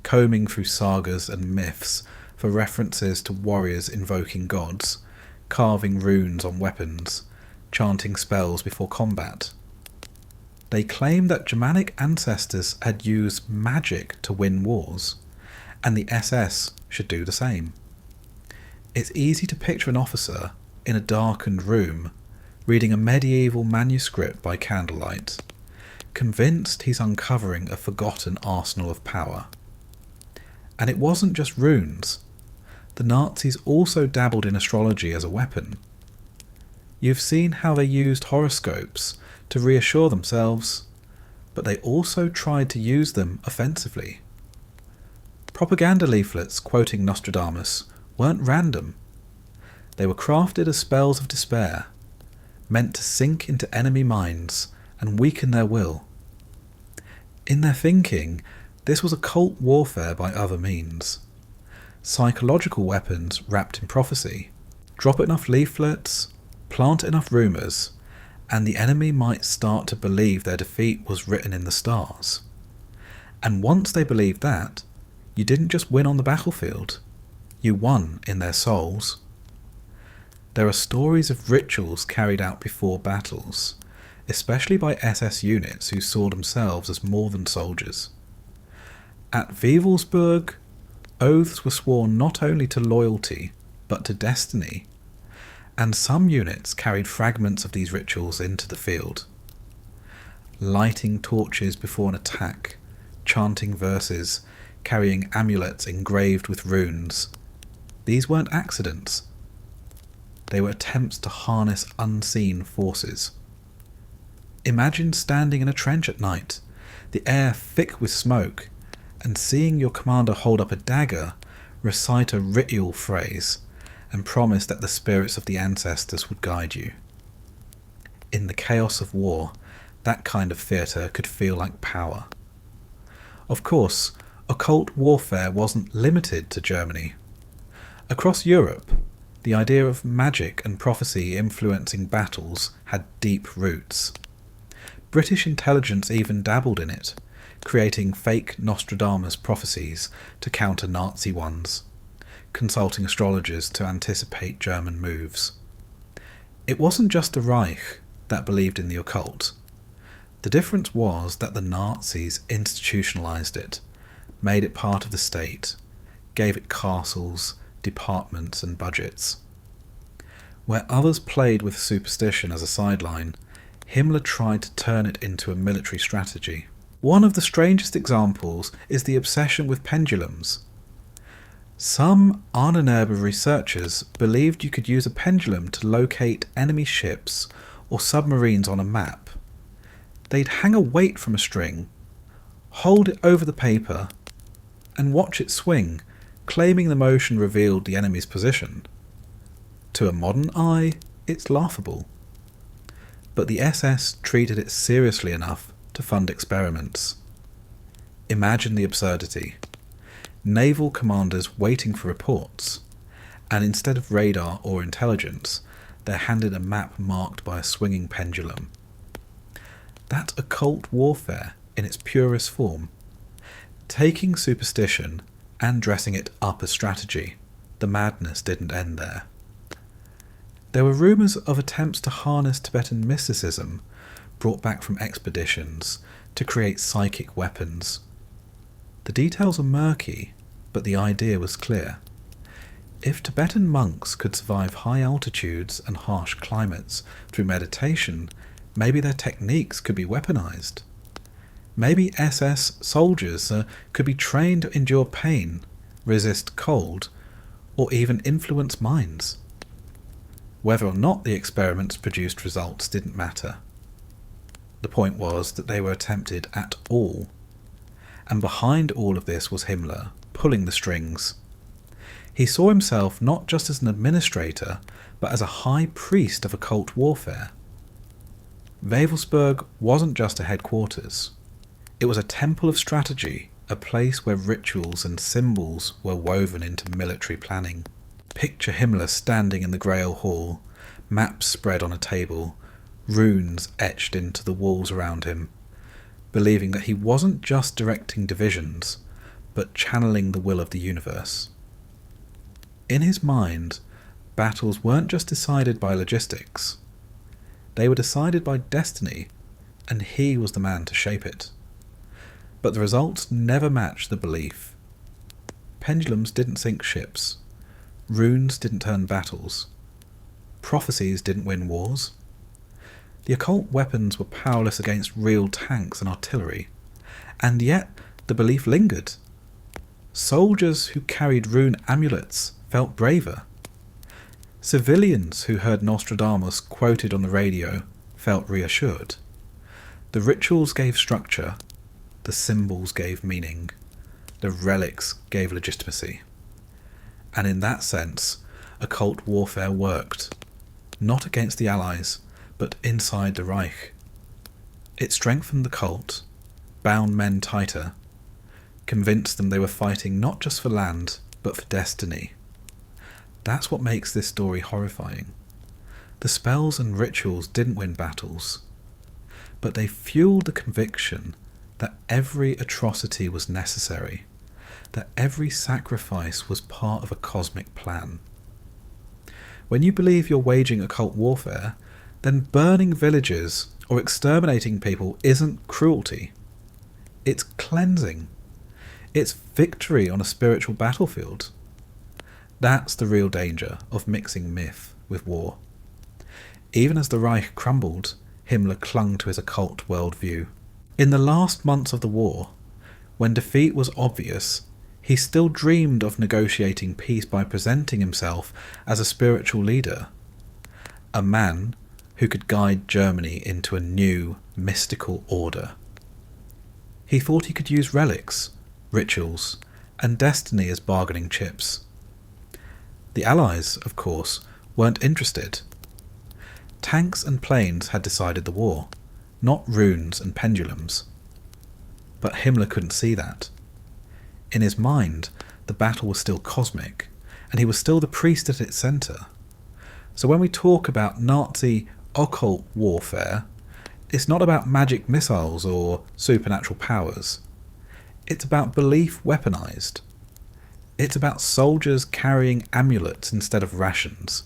combing through sagas and myths for references to warriors invoking gods, carving runes on weapons, chanting spells before combat. They claimed that Germanic ancestors had used magic to win wars, and the SS should do the same. It's easy to picture an officer in a darkened room reading a medieval manuscript by candlelight, convinced he's uncovering a forgotten arsenal of power. And it wasn't just runes. The Nazis also dabbled in astrology as a weapon. You've seen how they used horoscopes to reassure themselves, but they also tried to use them offensively. Propaganda leaflets quoting Nostradamus weren't random. They were crafted as spells of despair, meant to sink into enemy minds and weaken their will. In their thinking, this was occult warfare by other means. Psychological weapons wrapped in prophecy. Drop enough leaflets, plant enough rumours, and the enemy might start to believe their defeat was written in the stars. And once they believed that, you didn't just win on the battlefield, you won in their souls. There are stories of rituals carried out before battles, especially by SS units who saw themselves as more than soldiers. At Wewelsburg, oaths were sworn not only to loyalty, but to destiny, and some units carried fragments of these rituals into the field. Lighting torches before an attack, chanting verses, carrying amulets engraved with runes. These weren't accidents. They were attempts to harness unseen forces. Imagine standing in a trench at night, the air thick with smoke, and seeing your commander hold up a dagger, recite a ritual phrase, and promise that the spirits of the ancestors would guide you. In the chaos of war, that kind of theatre could feel like power. Of course, occult warfare wasn't limited to Germany. Across Europe, the idea of magic and prophecy influencing battles had deep roots. British intelligence even dabbled in it, creating fake Nostradamus prophecies to counter Nazi ones, consulting astrologers to anticipate German moves. It wasn't just the Reich that believed in the occult. The difference was that the Nazis institutionalized it, made it part of the state, gave it castles, departments and budgets. Where others played with superstition as a sideline, Himmler tried to turn it into a military strategy. One of the strangest examples is the obsession with pendulums. Some Anererbe researchers believed you could use a pendulum to locate enemy ships or submarines on a map. They'd hang a weight from a string, hold it over the paper, and watch it swing, claiming the motion revealed the enemy's position. To a modern eye, it's laughable. But the SS treated it seriously enough to fund experiments. Imagine the absurdity. naval commanders waiting for reports, and instead of radar or intelligence, they're handed a map marked by a swinging pendulum. That's occult warfare in its purest form. Taking superstition and dressing it up as strategy, the madness didn't end there. There were rumours of attempts to harness Tibetan mysticism brought back from expeditions to create psychic weapons. The details are murky, but the idea was clear. If Tibetan monks could survive high altitudes and harsh climates through meditation, maybe their techniques could be weaponized. Maybe SS soldiers could be trained to endure pain, resist cold, or even influence minds. Whether or not the experiments produced results didn't matter. The point was that they were attempted at all. And behind all of this was Himmler, pulling the strings. He saw himself not just as an administrator, but as a high priest of occult warfare. Wewelsburg wasn't just a headquarters. It was a temple of strategy, a place where rituals and symbols were woven into military planning. Picture Himmler standing in the Grail Hall, maps spread on a table, runes etched into the walls around him, believing that he wasn't just directing divisions, but channeling the will of the universe. In his mind, battles weren't just decided by logistics. They were decided by destiny, and he was the man to shape it. But the results never matched the belief. Pendulums didn't sink ships. Runes didn't turn battles. Prophecies didn't win wars. The occult weapons were powerless against real tanks and artillery, and yet the belief lingered. Soldiers who carried rune amulets felt braver. Civilians who heard Nostradamus quoted on the radio felt reassured. The rituals gave structure, the symbols gave meaning, the relics gave legitimacy. And in that sense, occult warfare worked, not against the Allies, but inside the Reich. It strengthened the cult, bound men tighter, convinced them they were fighting not just for land, but for destiny. That's what makes this story horrifying. The spells and rituals didn't win battles, but they fueled the conviction that every atrocity was necessary, that every sacrifice was part of a cosmic plan. When you believe you're waging occult warfare, then burning villages or exterminating people isn't cruelty. It's cleansing. It's victory on a spiritual battlefield. That's the real danger of mixing myth with war. Even as the Reich crumbled, Himmler clung to his occult worldview. In the last months of the war, when defeat was obvious, he still dreamed of negotiating peace by presenting himself as a spiritual leader, a man who could guide Germany into a new, mystical order. He thought he could use relics, rituals, and destiny as bargaining chips. The Allies, of course, weren't interested. Tanks and planes had decided the war, not runes and pendulums. But Himmler couldn't see that. In his mind, the battle was still cosmic, and he was still the priest at its centre. So when we talk about Nazi occult warfare, it's not about magic missiles or supernatural powers. It's about belief weaponized. It's about soldiers carrying amulets instead of rations,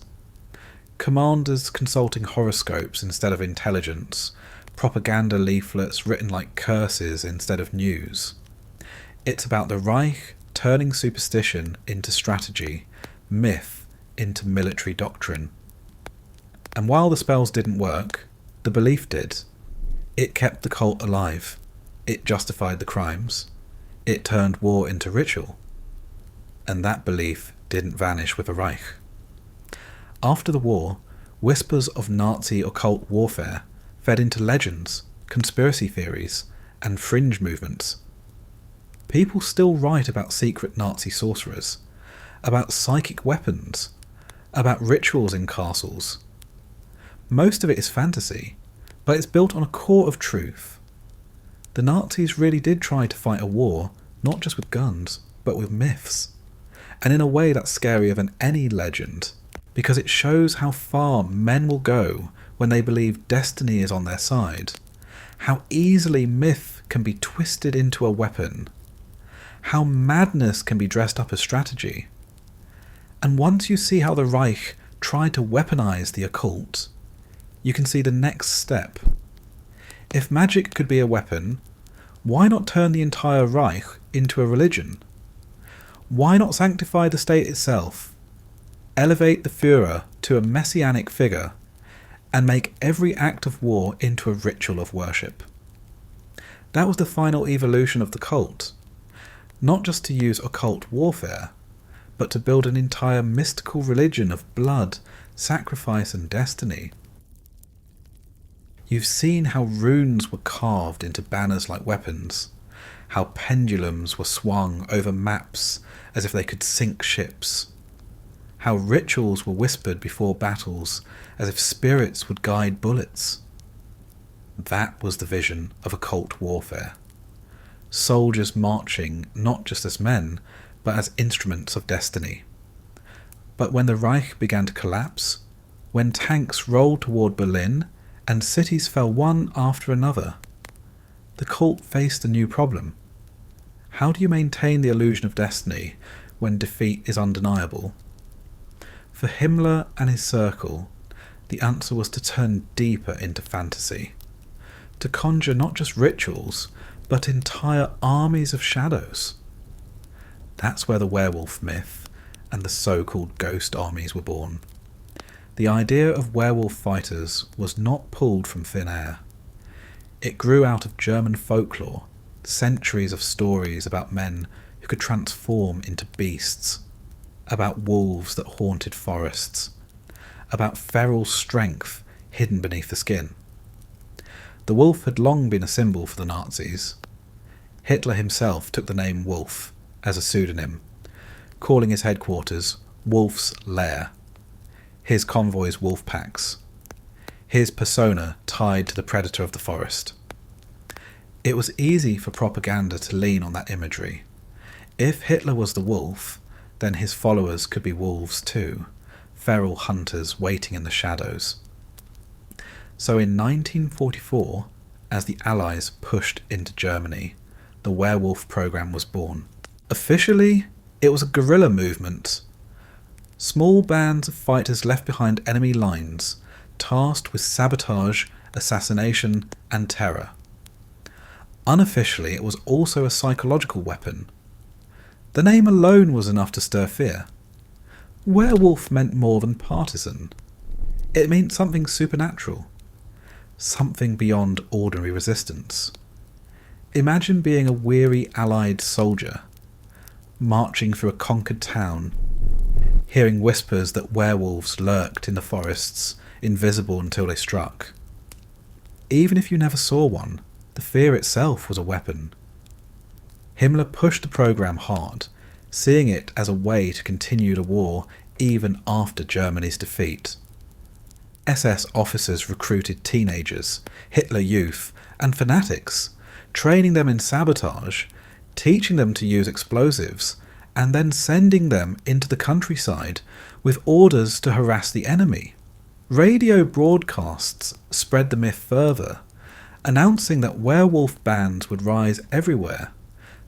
commanders consulting horoscopes instead of intelligence, propaganda leaflets written like curses instead of news. It's about the Reich turning superstition into strategy, myth into military doctrine. And while the spells didn't work, the belief did. It kept the cult alive. It justified the crimes. It turned war into ritual. And that belief didn't vanish with the Reich. After the war, whispers of Nazi occult warfare fed into legends, conspiracy theories, and fringe movements. People still write about secret Nazi sorcerers, about psychic weapons, about rituals in castles. Most of it is fantasy, but it's built on a core of truth. The Nazis really did try to fight a war, not just with guns, but with myths. And in a way that's scarier than any legend, because it shows how far men will go when they believe destiny is on their side, how easily myth can be twisted into a weapon, how madness can be dressed up as strategy. And once you see how the Reich tried to weaponize the occult, you can see the next step. If magic could be a weapon, why not turn the entire Reich into a religion? Why not sanctify the state itself, elevate the Führer to a messianic figure, and make every act of war into a ritual of worship? That was the final evolution of the cult, not just to use occult warfare, but to build an entire mystical religion of blood, sacrifice and destiny. You've seen how runes were carved into banners like weapons, how pendulums were swung over maps as if they could sink ships, how rituals were whispered before battles as if spirits would guide bullets. That was the vision of occult warfare. Soldiers marching not just as men, but as instruments of destiny. But when the Reich began to collapse, when tanks rolled toward Berlin and cities fell one after another, the cult faced a new problem. How do you maintain the illusion of destiny when defeat is undeniable? For Himmler and his circle, the answer was to turn deeper into fantasy, to conjure not just rituals, but entire armies of shadows. That's where the werewolf myth and the so-called ghost armies were born. The idea of werewolf fighters was not pulled from thin air. It grew out of German folklore, centuries of stories about men who could transform into beasts, about wolves that haunted forests, about feral strength hidden beneath the skin. The wolf had long been a symbol for the Nazis. Hitler himself took the name Wolf as a pseudonym, calling his headquarters Wolf's Lair, his convoys wolf packs, his persona tied to the predator of the forest. It was easy for propaganda to lean on that imagery. If Hitler was the wolf, then his followers could be wolves too, feral hunters waiting in the shadows. So in 1944, as the Allies pushed into Germany, the werewolf program was born. Officially, it was a guerrilla movement. Small bands of fighters left behind enemy lines, tasked with sabotage, assassination, and terror. Unofficially, it was also a psychological weapon. The name alone was enough to stir fear. Werewolf meant more than partisan. It meant something supernatural, something beyond ordinary resistance. Imagine being a weary Allied soldier, marching through a conquered town, hearing whispers that werewolves lurked in the forests, invisible until they struck. Even if you never saw one, the fear itself was a weapon. Himmler pushed the program hard, seeing it as a way to continue the war even after Germany's defeat. SS officers recruited teenagers, Hitler youth, and fanatics, training them in sabotage, teaching them to use explosives, and then sending them into the countryside with orders to harass the enemy. Radio broadcasts spread the myth further, announcing that werewolf bands would rise everywhere,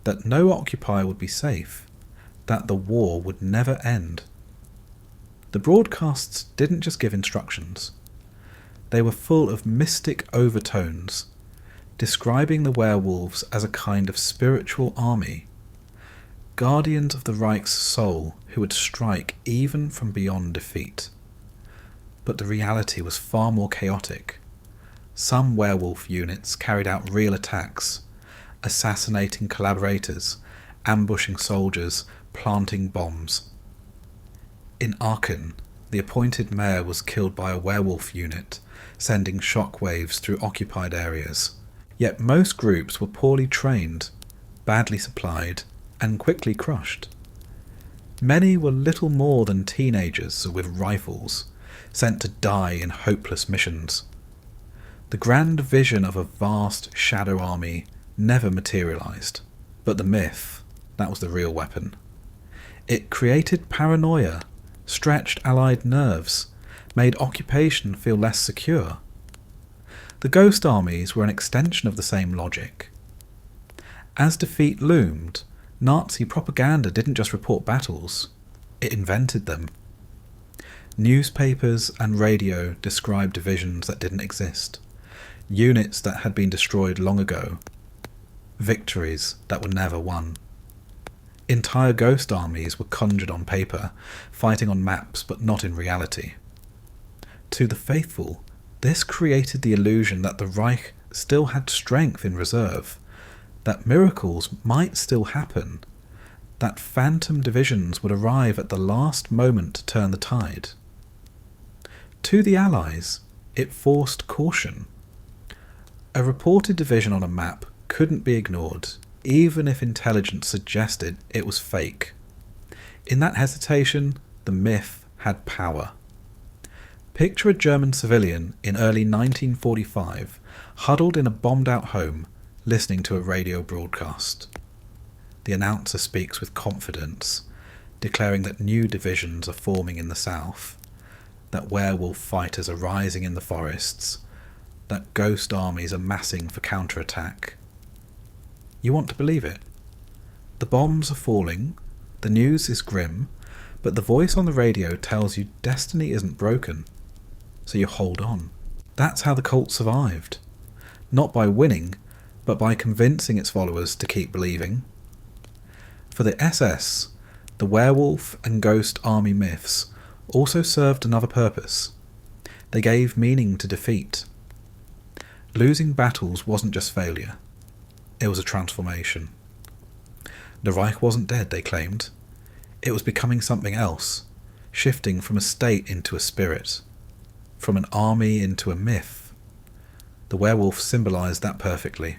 that no occupier would be safe, that the war would never end. The broadcasts didn't just give instructions. They were full of mystic overtones, describing the werewolves as a kind of spiritual army, guardians of the Reich's soul who would strike even from beyond defeat. But the reality was far more chaotic. Some werewolf units carried out real attacks, assassinating collaborators, ambushing soldiers, planting bombs. In Aachen, the appointed mayor was killed by a werewolf unit, sending shockwaves through occupied areas. Yet most groups were poorly trained, badly supplied, and quickly crushed. Many were little more than teenagers with rifles, sent to die in hopeless missions. The grand vision of a vast shadow army never materialized, but the myth, That was the real weapon. It created paranoia, stretched Allied nerves, made occupation feel less secure. The ghost armies were an extension of the same logic. As defeat loomed, Nazi propaganda didn't just report battles, it invented them. Newspapers and radio described divisions that didn't exist, units that had been destroyed long ago, victories that were never won. Entire ghost armies were conjured on paper, fighting on maps but not in reality. To the faithful, this created the illusion that the Reich still had strength in reserve, that miracles might still happen, that phantom divisions would arrive at the last moment to turn the tide. To the Allies, it forced caution. A reported division on a map couldn't be ignored, even if intelligence suggested it was fake. In that hesitation, the myth had power. Picture a German civilian in early 1945, huddled in a bombed-out home, listening to a radio broadcast. The announcer speaks with confidence, declaring that new divisions are forming in the south, that werewolf fighters are rising in the forests, that ghost armies are massing for counterattack. You want to believe it. The bombs are falling, the news is grim, but the voice on the radio tells you destiny isn't broken, so you hold on. That's how the cult survived. Not by winning, but by convincing its followers to keep believing. For the SS, the werewolf and ghost army myths also served another purpose. They gave meaning to defeat. Losing battles wasn't just failure, it was a transformation. The Reich wasn't dead, they claimed. It was becoming something else, shifting from a state into a spirit, from an army into a myth. The werewolf symbolised that perfectly.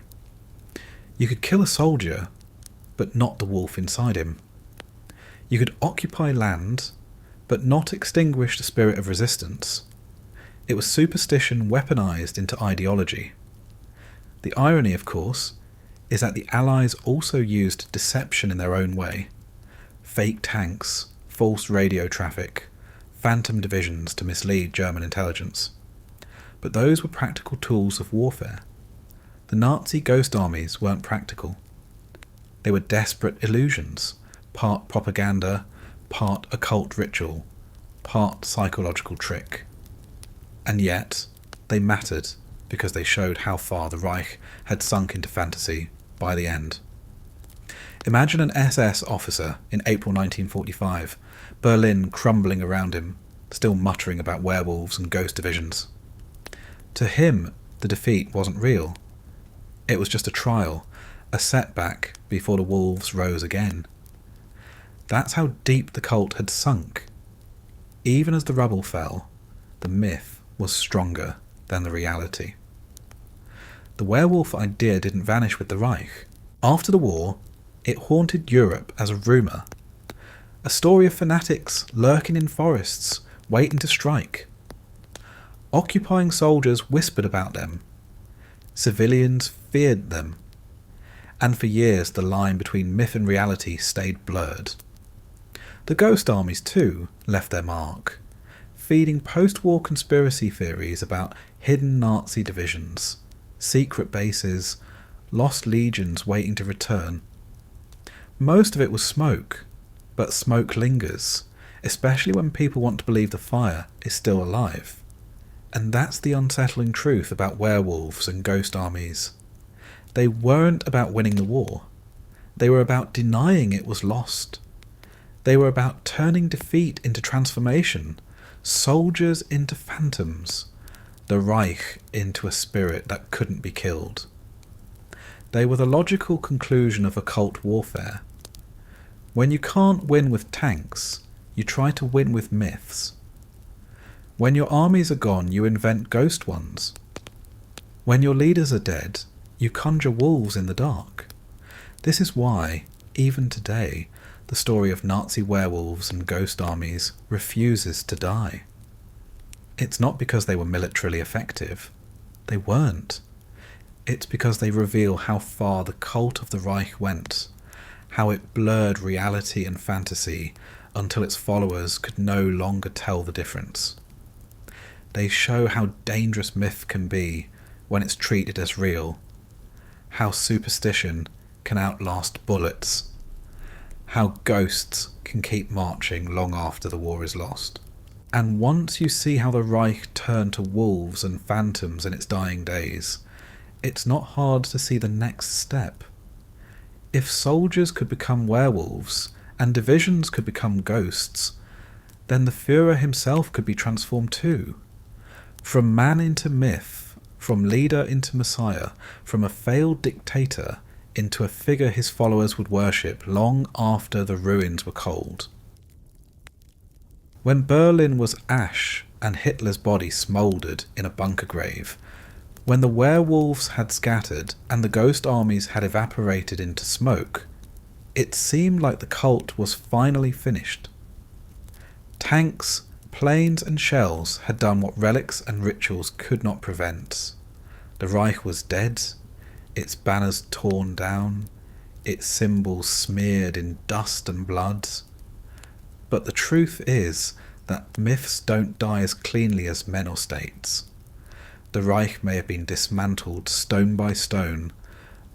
You could kill a soldier, but not the wolf inside him. You could occupy land, but not extinguish the spirit of resistance. It was superstition weaponized into ideology. The irony, of course, is that the Allies also used deception in their own way. Fake tanks, false radio traffic, phantom divisions to mislead German intelligence. But those were practical tools of warfare. The Nazi ghost armies weren't practical. They were desperate illusions, part propaganda, part occult ritual, part psychological trick. And yet, they mattered because they showed how far the Reich had sunk into fantasy by the end. Imagine an SS officer in April 1945, Berlin crumbling around him, still muttering about werewolves and ghost divisions. To him, the defeat wasn't real. It was just a trial, a setback before the wolves rose again. That's how deep the cult had sunk. Even as the rubble fell, the myth was stronger than the reality. The werewolf idea didn't vanish with the Reich. After the war, it haunted Europe as a rumour. A story of fanatics lurking in forests, waiting to strike. Occupying soldiers whispered about them. Civilians feared them. And for years the line between myth and reality stayed blurred. The ghost armies too left their mark, feeding post-war conspiracy theories about hidden Nazi divisions, secret bases, lost legions waiting to return. Most of it was smoke, but smoke lingers, especially when people want to believe the fire is still alive. And that's the unsettling truth about werewolves and ghost armies. They weren't about winning the war. They were about denying it was lost. They were about turning defeat into transformation, soldiers into phantoms, the Reich into a spirit that couldn't be killed. They were the logical conclusion of occult warfare. When you can't win with tanks, you try to win with myths. When your armies are gone, you invent ghost ones. When your leaders are dead, you conjure wolves in the dark. This is why, even today, the story of Nazi werewolves and ghost armies refuses to die. It's not because they were militarily effective. They weren't. It's because they reveal how far the cult of the Reich went, how it blurred reality and fantasy until its followers could no longer tell the difference. They show how dangerous myth can be when it's treated as real, how superstition can outlast bullets, how ghosts can keep marching long after the war is lost. And once you see how the Reich turned to wolves and phantoms in its dying days, it's not hard to see the next step. If soldiers could become werewolves and divisions could become ghosts, then the Führer himself could be transformed too. From man into myth, from leader into messiah, from a failed dictator into a figure his followers would worship long after the ruins were cold. When Berlin was ash and Hitler's body smouldered in a bunker grave, when the werewolves had scattered and the ghost armies had evaporated into smoke, it seemed like the cult was finally finished. Tanks, planes and shells had done what relics and rituals could not prevent. The Reich was dead, its banners torn down, its symbols smeared in dust and blood. But the truth is that myths don't die as cleanly as men or states. The Reich may have been dismantled stone by stone,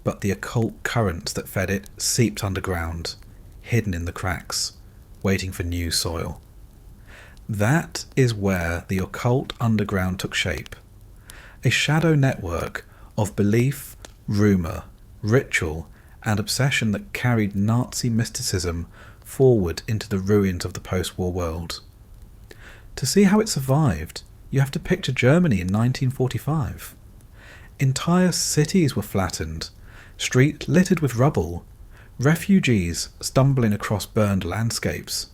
but the occult currents that fed it seeped underground, hidden in the cracks, waiting for new soil. That is where the occult underground took shape. A shadow network of belief, rumour, ritual and obsession that carried Nazi mysticism forward into the ruins of the post-war world. To see how it survived, you have to picture Germany in 1945. Entire cities were flattened, streets littered with rubble, refugees stumbling across burned landscapes.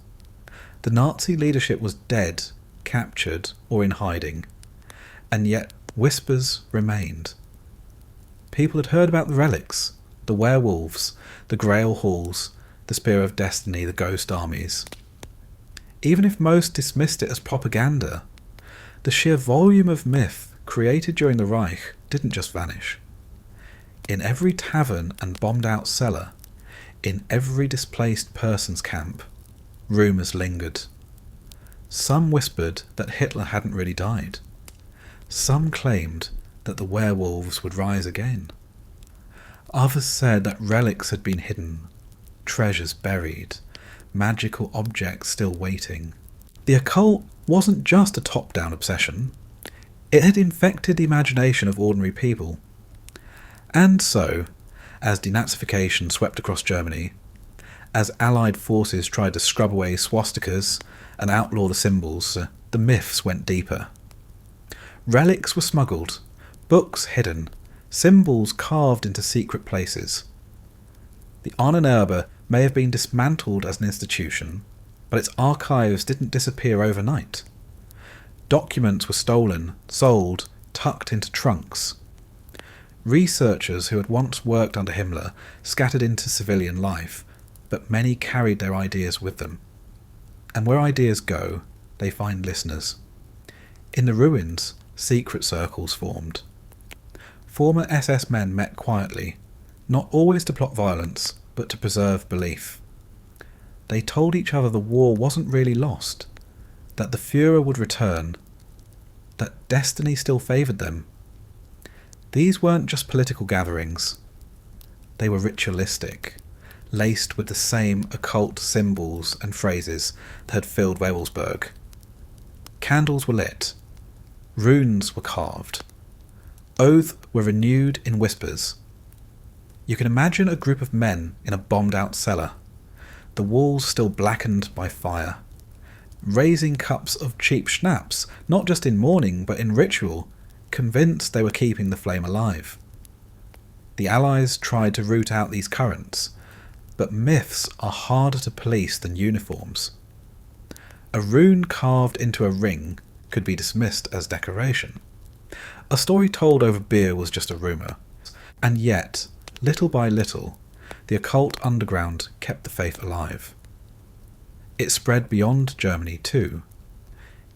The Nazi leadership was dead, captured, or in hiding, and yet whispers remained. People had heard about the relics, the werewolves, the Grail halls, the Spear of Destiny, the ghost armies. Even if most dismissed it as propaganda, the sheer volume of myth created during the Reich didn't just vanish. In every tavern and bombed-out cellar, in every displaced persons camp, rumours lingered. Some whispered that Hitler hadn't really died. Some claimed that the werewolves would rise again. Others said that relics had been hidden, treasures buried, magical objects still waiting. The occult wasn't just a top-down obsession. It had infected the imagination of ordinary people. And so, as denazification swept across Germany, as Allied forces tried to scrub away swastikas and outlaw the symbols, the myths went deeper. Relics were smuggled, books hidden, symbols carved into secret places. The Anererbe may have been dismantled as an institution, but its archives didn't disappear overnight. Documents were stolen, sold, tucked into trunks. Researchers who had once worked under Himmler scattered into civilian life, but many carried their ideas with them. And where ideas go, they find listeners. In the ruins, secret circles formed. Former SS men met quietly, not always to plot violence, but to preserve belief. They told each other the war wasn't really lost, that the Führer would return, that destiny still favoured them. These weren't just political gatherings. They were ritualistic, laced with the same occult symbols and phrases that had filled Wewelsburg. Candles were lit, runes were carved, oaths were renewed in whispers. You can imagine a group of men in a bombed-out cellar, the walls still blackened by fire, raising cups of cheap schnapps, not just in mourning but in ritual, convinced they were keeping the flame alive. The Allies tried to root out these currents, but myths are harder to police than uniforms. A rune carved into a ring could be dismissed as decoration. A story told over beer was just a rumour, and yet, little by little, the occult underground kept the faith alive. It spread beyond Germany too.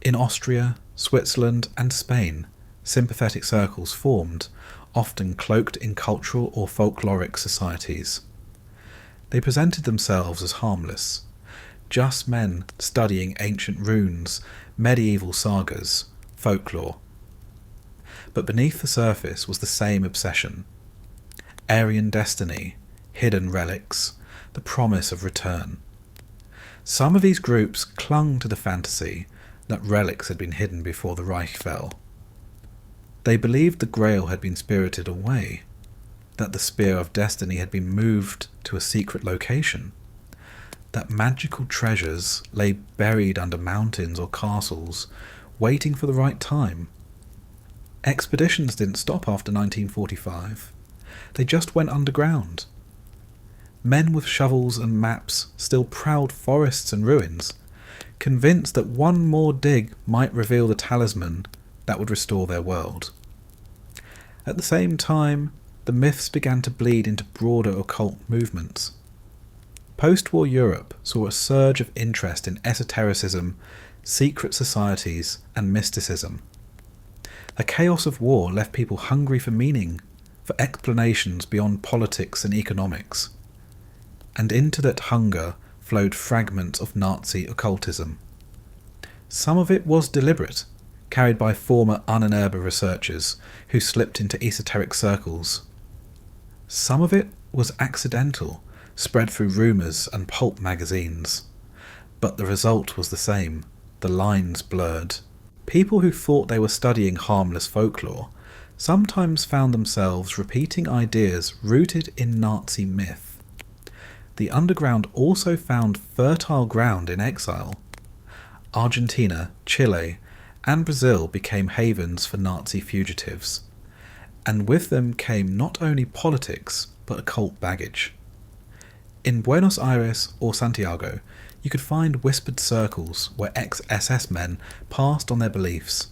In Austria, Switzerland and Spain, sympathetic circles formed, often cloaked in cultural or folkloric societies. They presented themselves as harmless, just men studying ancient runes, medieval sagas, folklore. But beneath the surface was the same obsession. Aryan destiny, hidden relics, the promise of return. Some of these groups clung to the fantasy that relics had been hidden before the Reich fell. They believed the Grail had been spirited away, that the Spear of Destiny had been moved to a secret location, that magical treasures lay buried under mountains or castles, waiting for the right time. Expeditions didn't stop after 1945. They just went underground. Men with shovels and maps still prowled forests and ruins, convinced that one more dig might reveal the talisman that would restore their world. At the same time, the myths began to bleed into broader occult movements. Post-war Europe saw a surge of interest in esotericism, secret societies, and mysticism. The chaos of war left people hungry for meaning, for explanations beyond politics and economics. And into that hunger flowed fragments of Nazi occultism. Some of it was deliberate, carried by former Anererbe researchers who slipped into esoteric circles. Some of it was accidental, spread through rumours and pulp magazines. But the result was the same, the lines blurred. People who thought they were studying harmless folklore sometimes found themselves repeating ideas rooted in Nazi myth. The underground also found fertile ground in exile. Argentina, Chile, and Brazil became havens for Nazi fugitives, and with them came not only politics but occult baggage. In Buenos Aires or Santiago, you could find whispered circles where ex-SS men passed on their beliefs,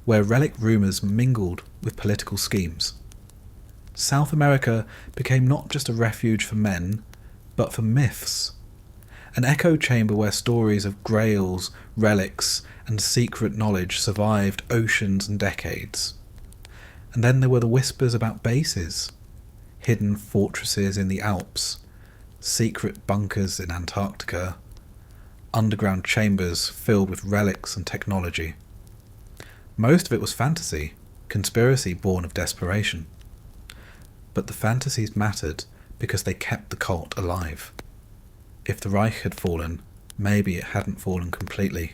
where relic rumours mingled with political schemes. South America became not just a refuge for men, but for myths, an echo chamber where stories of grails, relics, and secret knowledge survived oceans and decades. And then there were the whispers about bases, hidden fortresses in the Alps, secret bunkers in Antarctica, underground chambers filled with relics and technology. Most of it was fantasy, conspiracy born of desperation. But the fantasies mattered because they kept the cult alive. If the Reich had fallen, maybe it hadn't fallen completely.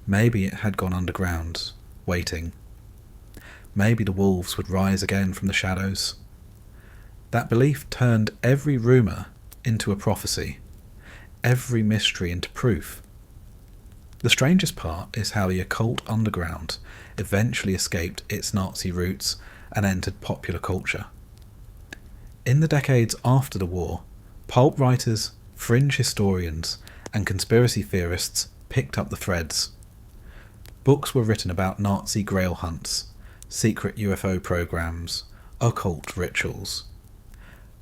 Maybe it had gone underground, waiting. Maybe the wolves would rise again from the shadows. That belief turned every rumour into a prophecy, every mystery into proof. The strangest part is how the occult underground eventually escaped its Nazi roots and entered popular culture. In the decades after the war, pulp writers, fringe historians, and conspiracy theorists picked up the threads. Books were written about Nazi grail hunts, secret UFO programs, occult rituals.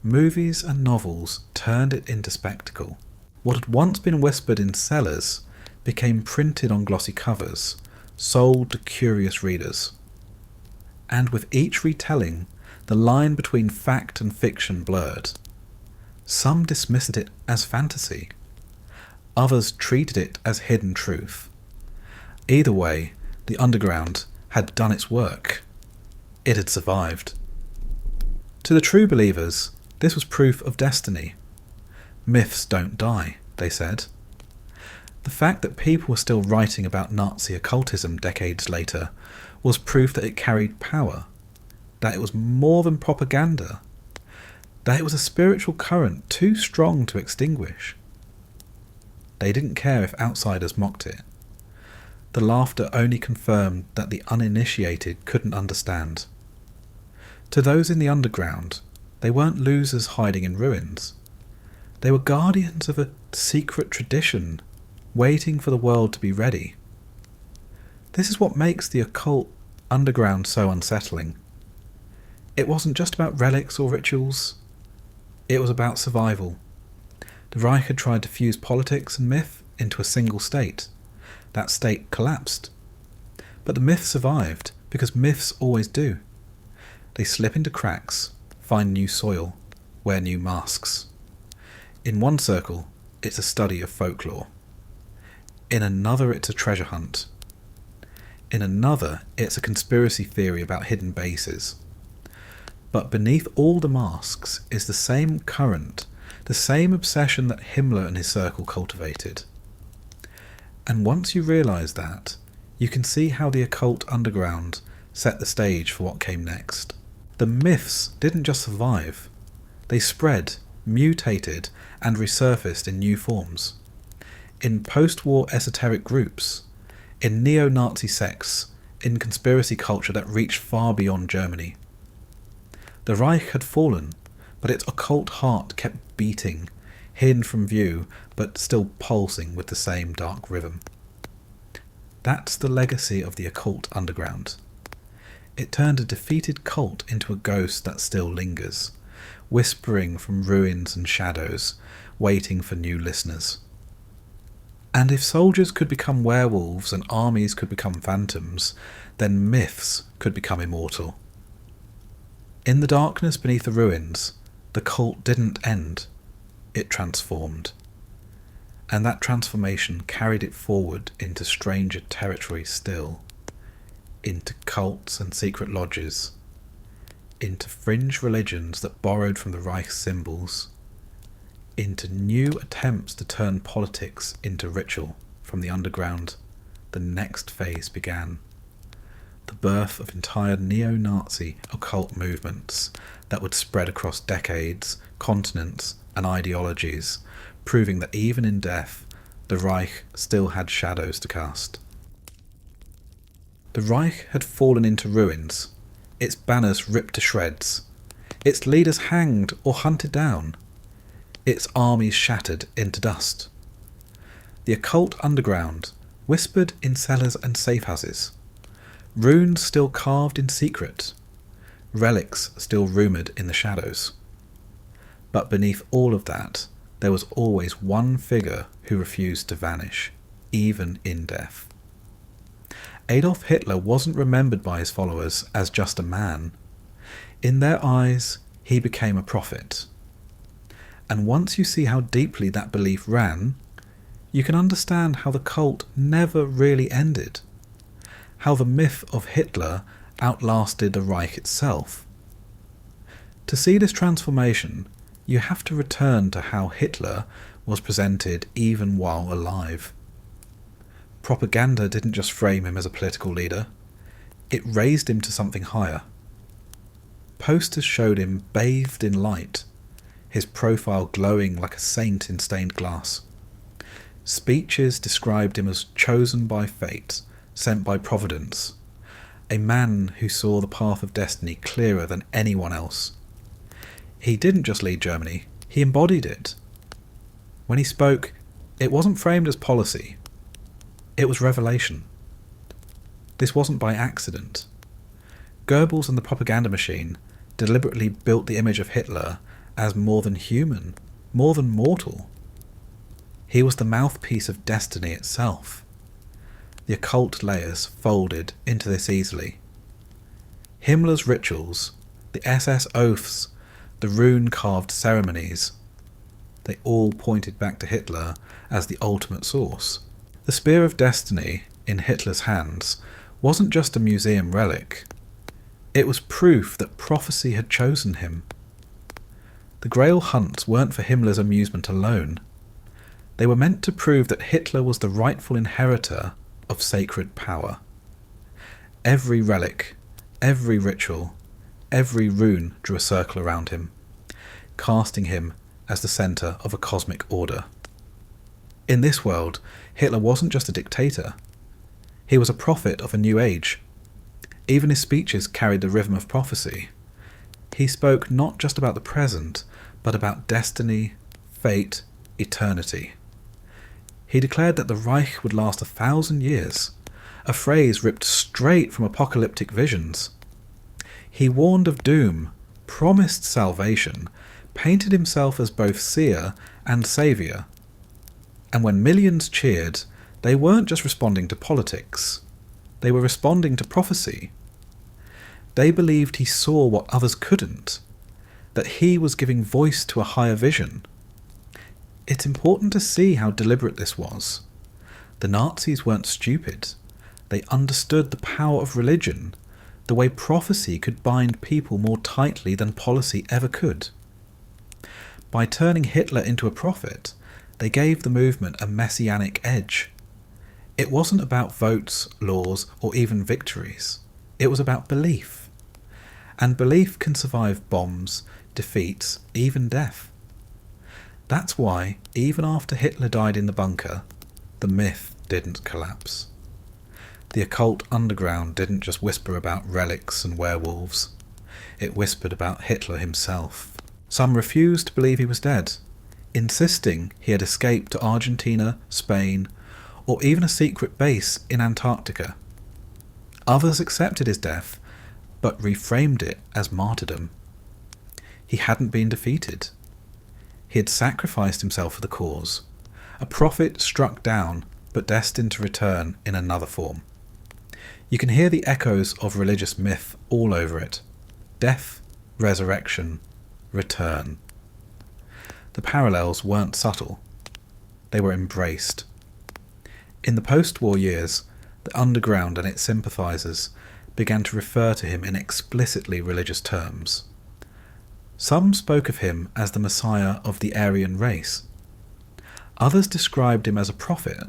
Movies and novels turned it into spectacle. What had once been whispered in cellars became printed on glossy covers, sold to curious readers. And with each retelling, the line between fact and fiction blurred. Some dismissed it as fantasy. Others treated it as hidden truth. Either way, the underground had done its work. It had survived. To the true believers, this was proof of destiny. Myths don't die, they said. The fact that people were still writing about Nazi occultism decades later was proof that it carried power, that it was more than propaganda, that it was a spiritual current too strong to extinguish. They didn't care if outsiders mocked it. The laughter only confirmed that the uninitiated couldn't understand. To those in the underground, they weren't losers hiding in ruins. They were guardians of a secret tradition, waiting for the world to be ready. This is what makes the occult underground so unsettling. It wasn't just about relics or rituals. It was about survival. The Reich had tried to fuse politics and myth into a single state. That state collapsed. But the myth survived, because myths always do. They slip into cracks, find new soil, wear new masks. In one circle, it's a study of folklore. In another, it's a treasure hunt. In another, it's a conspiracy theory about hidden bases. But beneath all the masks is the same current, the same obsession that Himmler and his circle cultivated. And once you realise that, you can see how the occult underground set the stage for what came next. The myths didn't just survive, they spread, mutated, and resurfaced in new forms. In post-war esoteric groups, in neo-Nazi sects, in conspiracy culture that reached far beyond Germany. The Reich had fallen, but its occult heart kept beating, hidden from view, but still pulsing with the same dark rhythm. That's the legacy of the occult underground. It turned a defeated cult into a ghost that still lingers, whispering from ruins and shadows, waiting for new listeners. And if soldiers could become werewolves and armies could become phantoms, then myths could become immortal. In the darkness beneath the ruins, the cult didn't end, it transformed. And that transformation carried it forward into stranger territory still, into cults and secret lodges, into fringe religions that borrowed from the Reich's symbols, into new attempts to turn politics into ritual. From the underground, the next phase began. The birth of entire neo-Nazi occult movements that would spread across decades, continents, and ideologies, proving that even in death, the Reich still had shadows to cast. The Reich had fallen into ruins, its banners ripped to shreds, its leaders hanged or hunted down, its armies shattered into dust. The occult underground whispered in cellars and safe houses, runes still carved in secret, relics still rumoured in the shadows. But beneath all of that, there was always one figure who refused to vanish, even in death. Adolf Hitler wasn't remembered by his followers as just a man. In their eyes, he became a prophet. And once you see how deeply that belief ran, you can understand how the cult never really ended. How the myth of Hitler outlasted the Reich itself. To see this transformation, you have to return to how Hitler was presented even while alive. Propaganda didn't just frame him as a political leader, it raised him to something higher. Posters showed him bathed in light, his profile glowing like a saint in stained glass. Speeches described him as chosen by fate, sent by providence, a man who saw the path of destiny clearer than anyone else. He didn't just lead Germany, he embodied it. When he spoke, it wasn't framed as policy, it was revelation. This wasn't by accident. Goebbels and the propaganda machine deliberately built the image of Hitler as more than human, more than mortal. He was the mouthpiece of destiny itself. The occult layers folded into this easily. Himmler's rituals, the SS oaths, the rune-carved ceremonies, they all pointed back to Hitler as the ultimate source. The Spear of Destiny in Hitler's hands wasn't just a museum relic. It was proof that prophecy had chosen him. The Grail hunts weren't for Himmler's amusement alone. They were meant to prove that Hitler was the rightful inheritor of sacred power. Every relic, every ritual, every rune drew a circle around him, casting him as the centre of a cosmic order. In this world, Hitler wasn't just a dictator. He was a prophet of a new age. Even his speeches carried the rhythm of prophecy. He spoke not just about the present, but about destiny, fate, eternity. He declared that the Reich would last 1,000 years, a phrase ripped straight from apocalyptic visions. He warned of doom, promised salvation, painted himself as both seer and saviour. And when millions cheered, they weren't just responding to politics. They were responding to prophecy. They believed he saw what others couldn't, that he was giving voice to a higher vision. It's important to see how deliberate this was. The Nazis weren't stupid. They understood the power of religion, the way prophecy could bind people more tightly than policy ever could. By turning Hitler into a prophet, they gave the movement a messianic edge. It wasn't about votes, laws, or even victories. It was about belief. And belief can survive bombs, defeats, even death. That's why, even after Hitler died in the bunker, the myth didn't collapse. The occult underground didn't just whisper about relics and werewolves. It whispered about Hitler himself. Some refused to believe he was dead, insisting he had escaped to Argentina, Spain, or even a secret base in Antarctica. Others accepted his death, but reframed it as martyrdom. He hadn't been defeated. He had sacrificed himself for the cause, a prophet struck down but destined to return in another form. You can hear the echoes of religious myth all over it. Death, resurrection, return. The parallels weren't subtle. They were embraced. In the post-war years, the underground and its sympathizers began to refer to him in explicitly religious terms. Some spoke of him as the Messiah of the Aryan race. Others described him as a prophet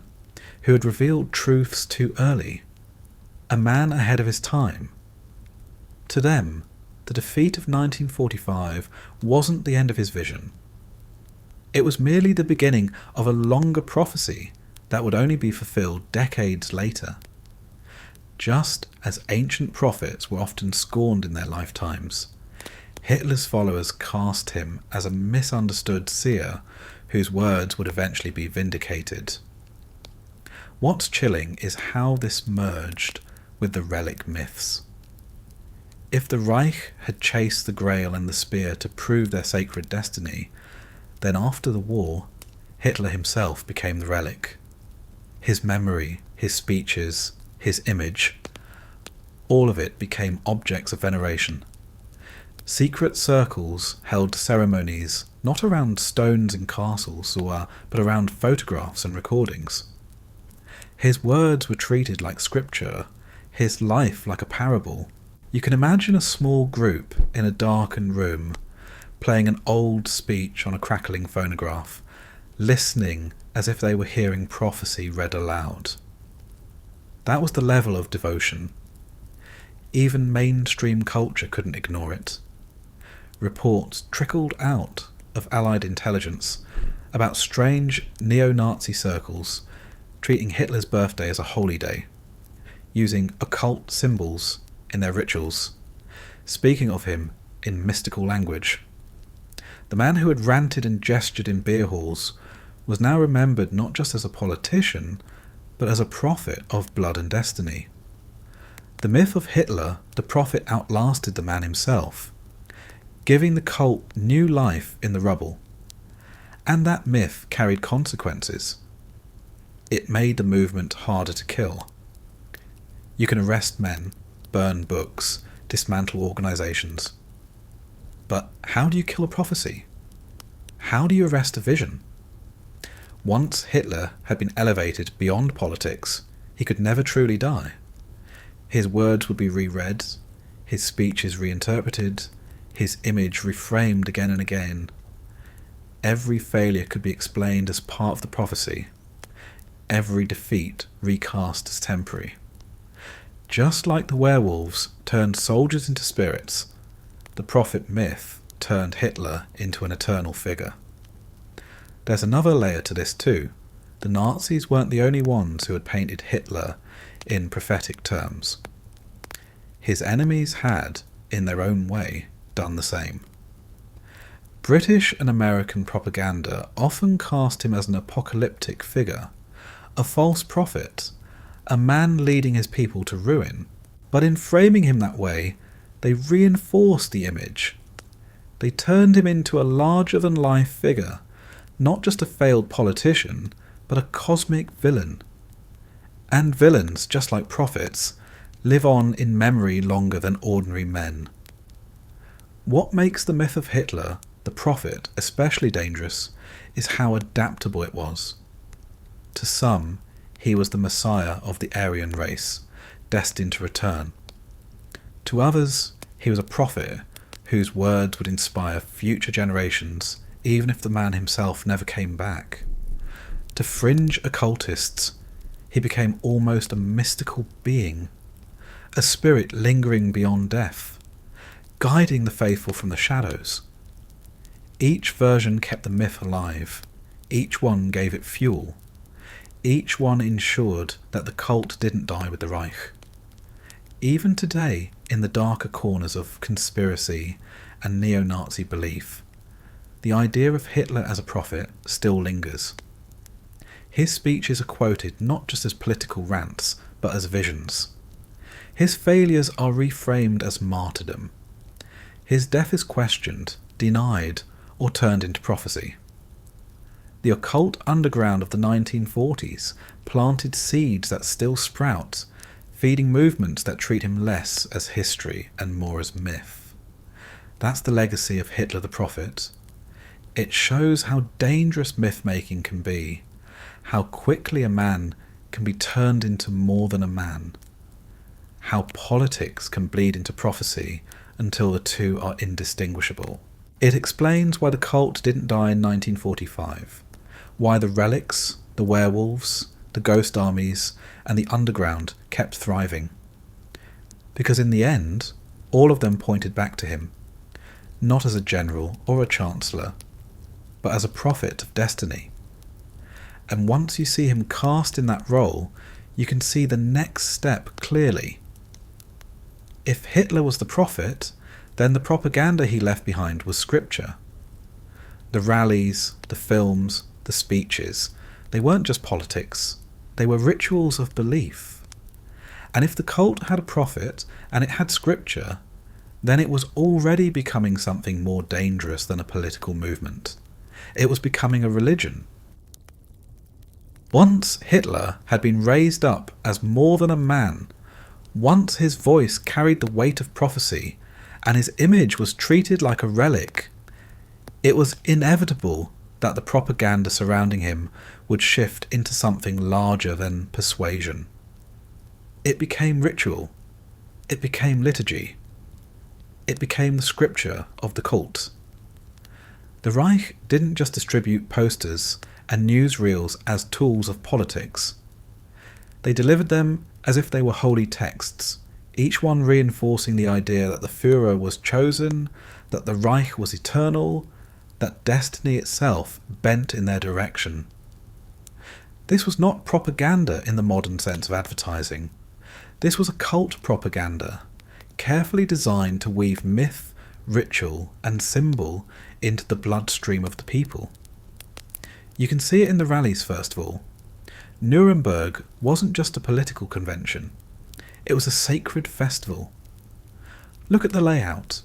who had revealed truths too early, a man ahead of his time. To them, the defeat of 1945 wasn't the end of his vision. It was merely the beginning of a longer prophecy that would only be fulfilled decades later. Just as ancient prophets were often scorned in their lifetimes, Hitler's followers cast him as a misunderstood seer whose words would eventually be vindicated. What's chilling is how this merged with the relic myths. If the Reich had chased the Grail and the spear to prove their sacred destiny, then after the war, Hitler himself became the relic. His memory, his speeches, his image, all of it became objects of veneration. Secret circles held ceremonies not around stones in castles, but around photographs and recordings. His words were treated like scripture, his life like a parable. You can imagine a small group in a darkened room, playing an old speech on a crackling phonograph, listening as if they were hearing prophecy read aloud. That was the level of devotion. Even mainstream culture couldn't ignore it. Reports trickled out of Allied intelligence about strange neo-Nazi circles treating Hitler's birthday as a holy day, using occult symbols in their rituals, speaking of him in mystical language. The man who had ranted and gestured in beer halls was now remembered not just as a politician, but as a prophet of blood and destiny. The myth of Hitler, the prophet, outlasted the man himself, giving the cult new life in the rubble. And that myth carried consequences. It made the movement harder to kill. You can arrest men, burn books, dismantle organizations. But how do you kill a prophecy? How do you arrest a vision? Once Hitler had been elevated beyond politics, he could never truly die. His words would be reread, his speeches reinterpreted, his image reframed again and again. Every failure could be explained as part of the prophecy, every defeat recast as temporary. Just like the werewolves turned soldiers into spirits, the prophet myth turned Hitler into an eternal figure. There's another layer to this too. The Nazis weren't the only ones who had painted Hitler in prophetic terms. His enemies had, in their own way, done the same. British and American propaganda often cast him as an apocalyptic figure, a false prophet, a man leading his people to ruin. But in framing him that way, they reinforced the image. They turned him into a larger-than-life figure, not just a failed politician, but a cosmic villain. And villains, just like prophets, live on in memory longer than ordinary men. What makes the myth of Hitler the prophet, especially dangerous, is how adaptable it was. To some, he was the messiah of the Aryan race, destined to return. To others, he was a prophet whose words would inspire future generations, even if the man himself never came back. To fringe occultists, he became almost a mystical being, a spirit lingering beyond death, guiding the faithful from the shadows. Each version kept the myth alive, each one gave it fuel, each one ensured that the cult didn't die with the Reich. Even today, in the darker corners of conspiracy and neo-Nazi belief, the idea of Hitler as a prophet still lingers. His speeches are quoted not just as political rants, but as visions. His failures are reframed as martyrdom. His death is questioned, denied, or turned into prophecy. The occult underground of the 1940s planted seeds that still sprout, feeding movements that treat him less as history and more as myth. That's the legacy of Hitler the Prophet. It shows how dangerous myth-making can be, how quickly a man can be turned into more than a man, how politics can bleed into prophecy until the two are indistinguishable. It explains why the cult didn't die in 1945, why the Relics, the Werewolves, the Ghost Armies, and the Underground kept thriving. Because in the end, all of them pointed back to him, not as a general or a chancellor, but as a prophet of destiny. And once you see him cast in that role, you can see the next step clearly. If Hitler was the prophet, then the propaganda he left behind was scripture. The rallies, the films, the speeches, they weren't just politics, they were rituals of belief. And if the cult had a prophet and it had scripture, then it was already becoming something more dangerous than a political movement. It was becoming a religion. Once Hitler had been raised up as more than a man, once his voice carried the weight of prophecy, and his image was treated like a relic, it was inevitable that the propaganda surrounding him would shift into something larger than persuasion. It became ritual. It became liturgy. It became the scripture of the cult. The Reich didn't just distribute posters and newsreels as tools of politics. They delivered them as if they were holy texts, each one reinforcing the idea that the Führer was chosen, that the Reich was eternal, that destiny itself bent in their direction. This was not propaganda in the modern sense of advertising. This was occult propaganda, carefully designed to weave myth, ritual, and symbol into the bloodstream of the people. You can see it in the rallies, first of all. Nuremberg wasn't just a political convention. It was a sacred festival. Look at the layout.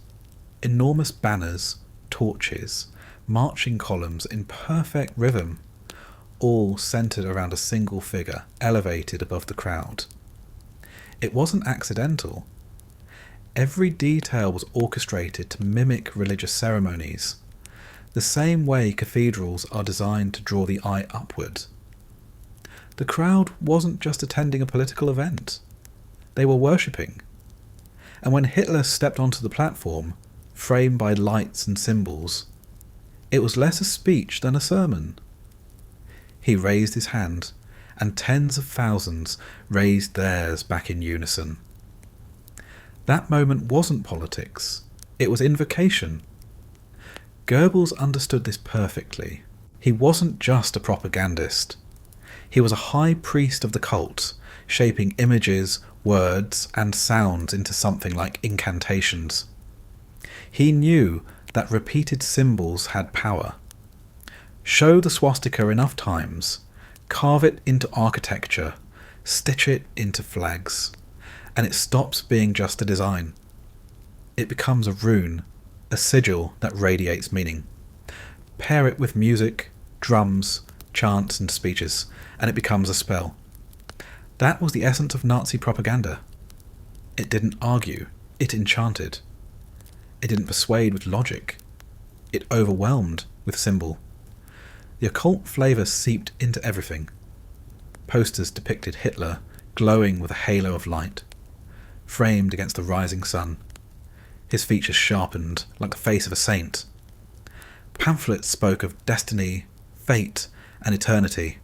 Enormous banners, torches, marching columns in perfect rhythm, all centered around a single figure, elevated above the crowd. It wasn't accidental. Every detail was orchestrated to mimic religious ceremonies, the same way cathedrals are designed to draw the eye upward. The crowd wasn't just attending a political event. They were worshipping. And when Hitler stepped onto the platform, framed by lights and symbols, it was less a speech than a sermon. He raised his hand, and tens of thousands raised theirs back in unison. That moment wasn't politics, it was invocation. Goebbels understood this perfectly. He wasn't just a propagandist. He was a high priest of the cult, shaping images, words, and sounds into something like incantations. He knew that repeated symbols had power. Show the swastika enough times, carve it into architecture, stitch it into flags, and it stops being just a design. It becomes a rune, a sigil that radiates meaning. Pair it with music, drums, chants, and speeches, and it becomes a spell. That was the essence of Nazi propaganda. It didn't argue, it enchanted. It didn't persuade with logic. It overwhelmed with symbol. The occult flavour seeped into everything. Posters depicted Hitler glowing with a halo of light, framed against the rising sun, his features sharpened like the face of a saint. Pamphlets spoke of destiny, fate, and eternity.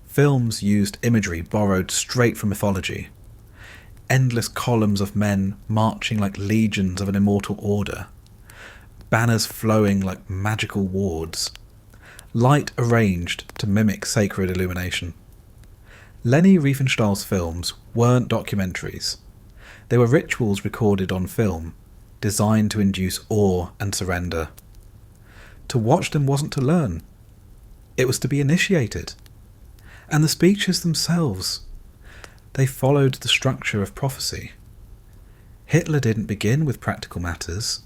Films used imagery borrowed straight from mythology. Endless columns of men marching like legions of an immortal order. Banners flowing like magical wards. Light arranged to mimic sacred illumination. Leni Riefenstahl's films weren't documentaries. They were rituals recorded on film, designed to induce awe and surrender. To watch them wasn't to learn. It was to be initiated. And the speeches themselves, they followed the structure of prophecy. Hitler didn't begin with practical matters.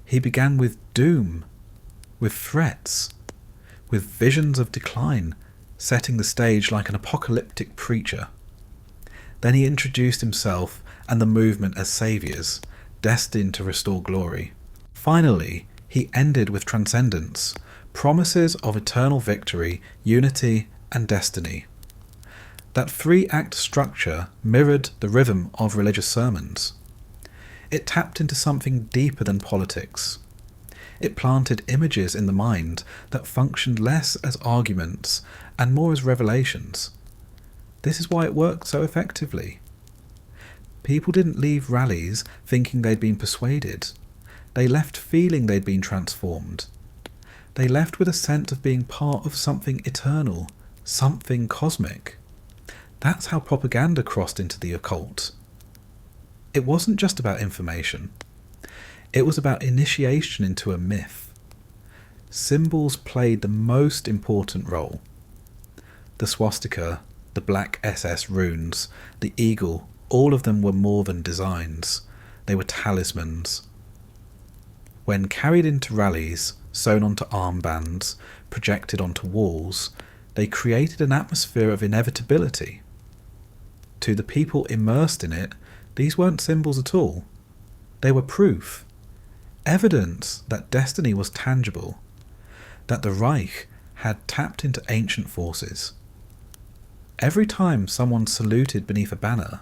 He began with doom, with threats, with visions of decline, setting the stage like an apocalyptic preacher. Then he introduced himself and the movement as saviours, destined to restore glory. Finally, he ended with transcendence, promises of eternal victory, unity, and destiny. That three-act structure mirrored the rhythm of religious sermons. It tapped into something deeper than politics. It planted images in the mind that functioned less as arguments and more as revelations. This is why it worked so effectively. People didn't leave rallies thinking they'd been persuaded. They left feeling they'd been transformed. They left with a sense of being part of something eternal, something cosmic. That's how propaganda crossed into the occult. It wasn't just about information. It was about initiation into a myth. Symbols played the most important role. The swastika, the black SS runes, the eagle, all of them were more than designs. They were talismans. When carried into rallies, sewn onto armbands, projected onto walls, they created an atmosphere of inevitability. To the people immersed in it, these weren't symbols at all. They were proof, evidence that destiny was tangible, that the Reich had tapped into ancient forces. Every time someone saluted beneath a banner,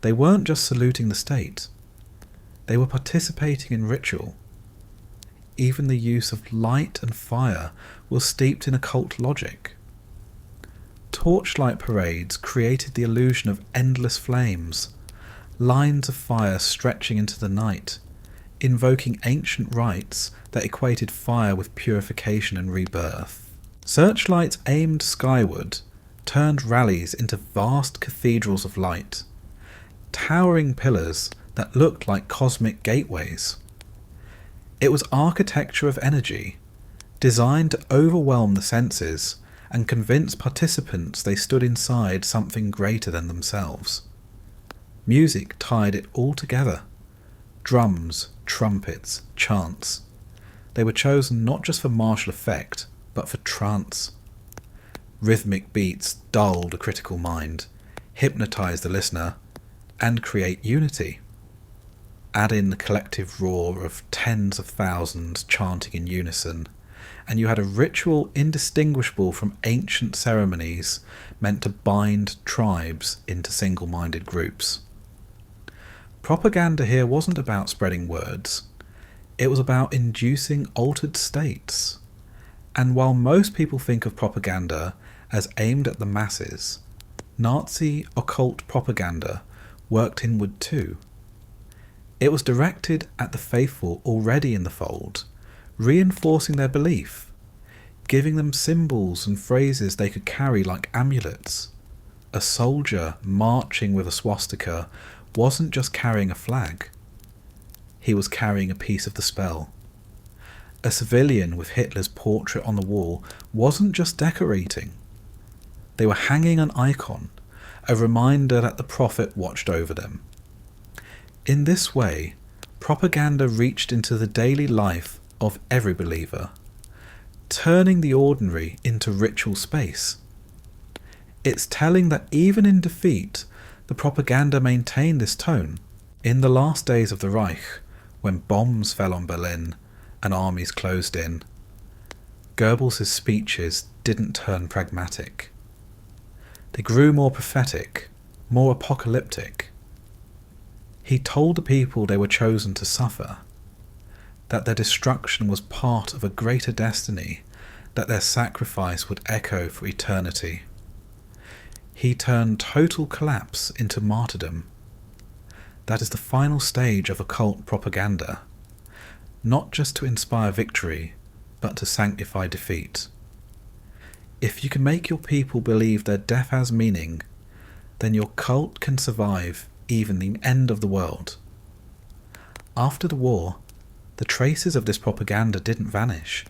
they weren't just saluting the state. They were participating in ritual. Even the use of light and fire was steeped in occult logic. Torchlight parades created the illusion of endless flames, lines of fire stretching into the night, invoking ancient rites that equated fire with purification and rebirth. Searchlights aimed skyward turned rallies into vast cathedrals of light, towering pillars that looked like cosmic gateways. It was architecture of energy, designed to overwhelm the senses and convince participants they stood inside something greater than themselves. Music tied it all together. Drums, trumpets, chants. They were chosen not just for martial effect, but for trance. Rhythmic beats dull the critical mind, hypnotize the listener, and create unity. Add in the collective roar of tens of thousands chanting in unison, and you had a ritual indistinguishable from ancient ceremonies meant to bind tribes into single-minded groups. Propaganda here wasn't about spreading words. It was about inducing altered states. And while most people think of propaganda as aimed at the masses, Nazi occult propaganda worked inward too. It was directed at the faithful already in the fold, reinforcing their belief, giving them symbols and phrases they could carry like amulets. A soldier marching with a swastika wasn't just carrying a flag. He was carrying a piece of the spell. A civilian with Hitler's portrait on the wall wasn't just decorating. They were hanging an icon, a reminder that the prophet watched over them. In this way, propaganda reached into the daily life of every believer, turning the ordinary into ritual space. It's telling that even in defeat, the propaganda maintained this tone. In the last days of the Reich, when bombs fell on Berlin, and armies closed in, Goebbels' speeches didn't turn pragmatic. They grew more prophetic, more apocalyptic. He told the people they were chosen to suffer, that their destruction was part of a greater destiny, that their sacrifice would echo for eternity. He turned total collapse into martyrdom. That is the final stage of occult propaganda, not just to inspire victory, but to sanctify defeat. If you can make your people believe their death has meaning, then your cult can survive even the end of the world. After the war, the traces of this propaganda didn't vanish.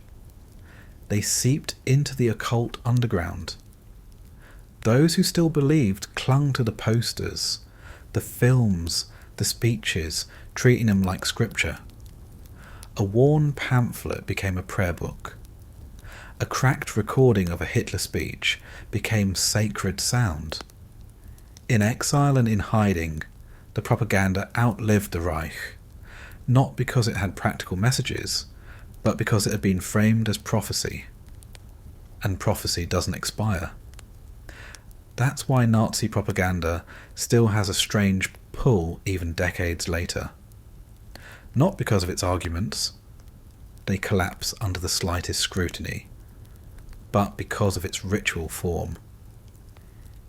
They seeped into the occult underground. Those who still believed clung to the posters, the films, the speeches, treating them like scripture. A worn pamphlet became a prayer book. A cracked recording of a Hitler speech became sacred sound. In exile and in hiding, the propaganda outlived the Reich, not because it had practical messages, but because it had been framed as prophecy. And prophecy doesn't expire. That's why Nazi propaganda still has a strange pull even decades later. Not because of its arguments, they collapse under the slightest scrutiny, but because of its ritual form.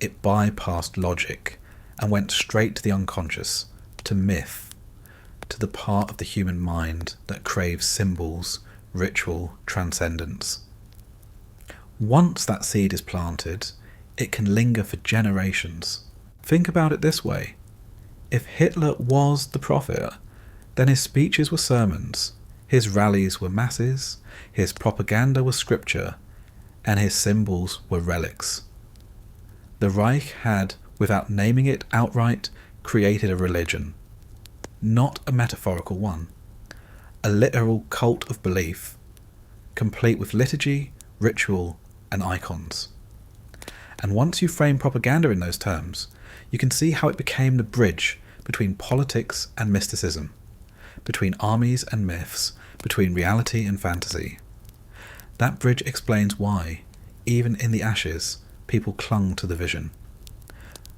It bypassed logic and went straight to the unconscious, to myth, to the part of the human mind that craves symbols, ritual, transcendence. Once that seed is planted, it can linger for generations. Think about it this way. If Hitler was the prophet, then his speeches were sermons, his rallies were masses, his propaganda was scripture, and his symbols were relics. The Reich had, without naming it outright, created a religion. Not a metaphorical one. A literal cult of belief, complete with liturgy, ritual, and icons. And once you frame propaganda in those terms, you can see how it became the bridge between politics and mysticism, between armies and myths, between reality and fantasy. That bridge explains why, even in the ashes, people clung to the vision.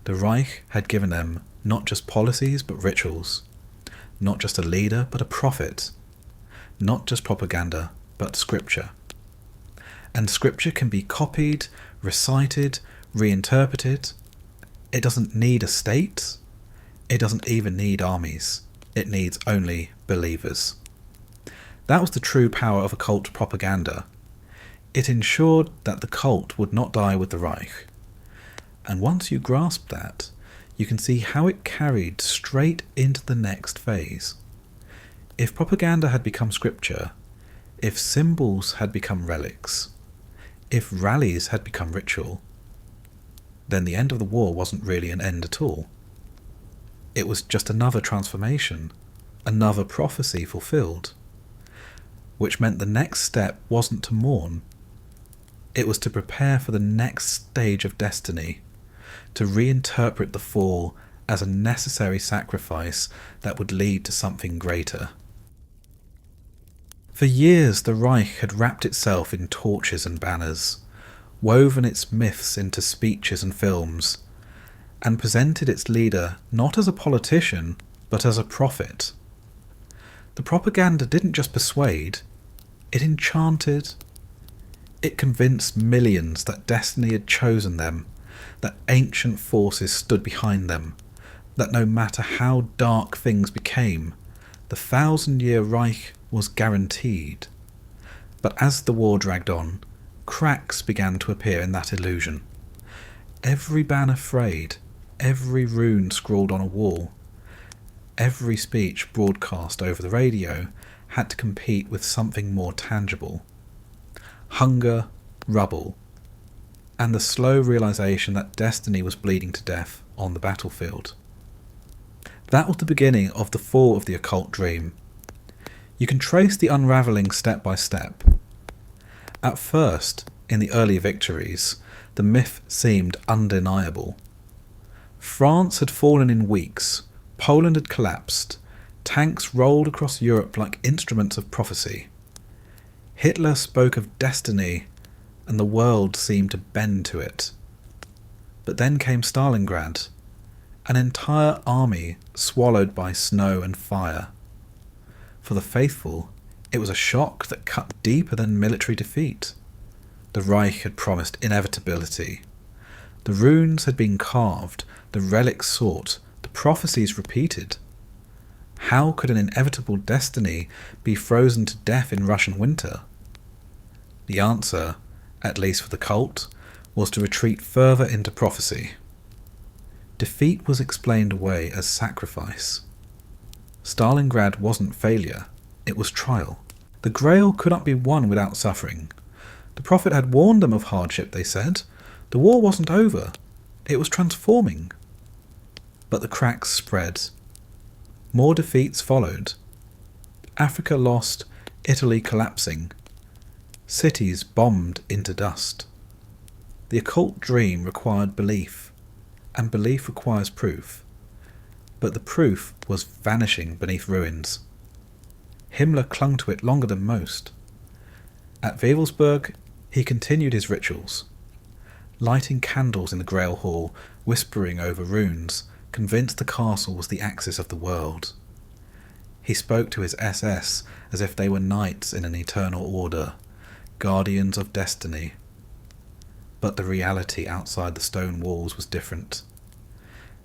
The Reich had given them not just policies but rituals, not just a leader but a prophet, not just propaganda but scripture. And scripture can be copied, recited, reinterpreted. It doesn't need a state. It doesn't even need armies. It needs only believers. That was the true power of occult propaganda. It ensured that the cult would not die with the Reich. And once you grasp that, you can see how it carried straight into the next phase. If propaganda had become scripture, if symbols had become relics, if rallies had become ritual, then the end of the war wasn't really an end at all. It was just another transformation, another prophecy fulfilled, which meant the next step wasn't to mourn. It was to prepare for the next stage of destiny, to reinterpret the fall as a necessary sacrifice that would lead to something greater. For years the Reich had wrapped itself in torches and banners, woven its myths into speeches and films, and presented its leader not as a politician, but as a prophet. The propaganda didn't just persuade, it enchanted. It convinced millions that destiny had chosen them, that ancient forces stood behind them, that no matter how dark things became, the 1,000-year Reich was guaranteed. But as the war dragged on, cracks began to appear in that illusion. Every banner frayed, every rune scrawled on a wall, every speech broadcast over the radio had to compete with something more tangible. Hunger, rubble, and the slow realization that destiny was bleeding to death on the battlefield. That was the beginning of the fall of the occult dream. You can trace the unraveling step by step. At first, in the early victories, the myth seemed undeniable. France had fallen in weeks, Poland had collapsed, tanks rolled across Europe like instruments of prophecy. Hitler spoke of destiny, and the world seemed to bend to it. But then came Stalingrad, an entire army swallowed by snow and fire. For the faithful, it was a shock that cut deeper than military defeat. The Reich had promised inevitability. The runes had been carved, the relics sought, the prophecies repeated. How could an inevitable destiny be frozen to death in Russian winter? The answer, at least for the cult, was to retreat further into prophecy. Defeat was explained away as sacrifice. Stalingrad wasn't failure, it was trial. The Grail could not be won without suffering. The prophet had warned them of hardship, they said. The war wasn't over, it was transforming. But the cracks spread. More defeats followed. Africa lost, Italy collapsing. Cities bombed into dust. The occult dream required belief, and belief requires proof. But the proof was vanishing beneath ruins. Himmler clung to it longer than most. At Wewelsburg, he continued his rituals. Lighting candles in the Grail Hall, whispering over runes, convinced the castle was the axis of the world. He spoke to his SS as if they were knights in an eternal order, guardians of destiny. But the reality outside the stone walls was different.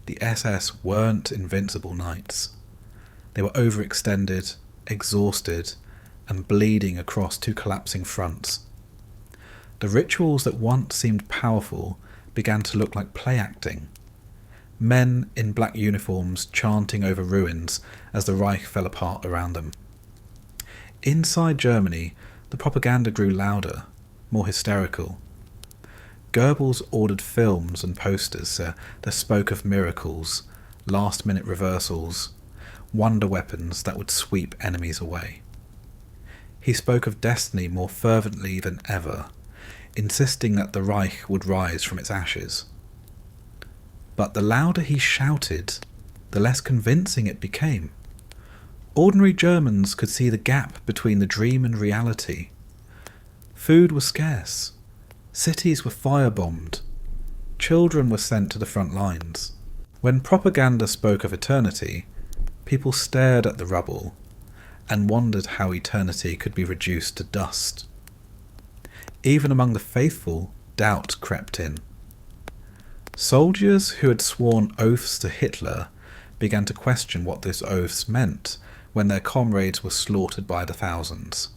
The SS weren't invincible knights. They were overextended, exhausted, and bleeding across two collapsing fronts. The rituals that once seemed powerful began to look like play acting. Men in black uniforms chanting over ruins as the Reich fell apart around them. Inside Germany, the propaganda grew louder, more hysterical. Goebbels ordered films and posters that spoke of miracles, last-minute reversals, wonder weapons that would sweep enemies away. He spoke of destiny more fervently than ever, insisting that the Reich would rise from its ashes. But the louder he shouted, the less convincing it became. Ordinary Germans could see the gap between the dream and reality. Food was scarce. Cities were firebombed. Children were sent to the front lines. When propaganda spoke of eternity, people stared at the rubble and wondered how eternity could be reduced to dust. Even among the faithful, doubt crept in. Soldiers who had sworn oaths to Hitler began to question what those oaths meant when their comrades were slaughtered by the thousands.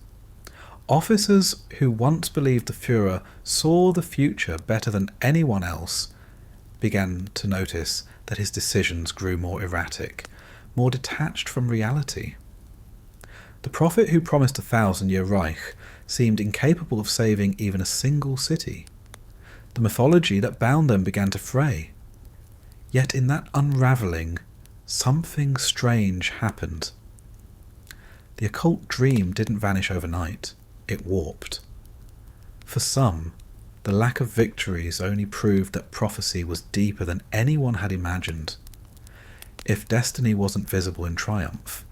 Officers who once believed the Führer saw the future better than anyone else began to notice that his decisions grew more erratic, more detached from reality. The prophet who promised 1,000-year Reich seemed incapable of saving even a single city. The mythology that bound them began to fray. Yet in that unraveling, something strange happened. The occult dream didn't vanish overnight, it warped. For some, the lack of victories only proved that prophecy was deeper than anyone had imagined. If destiny wasn't visible in triumph,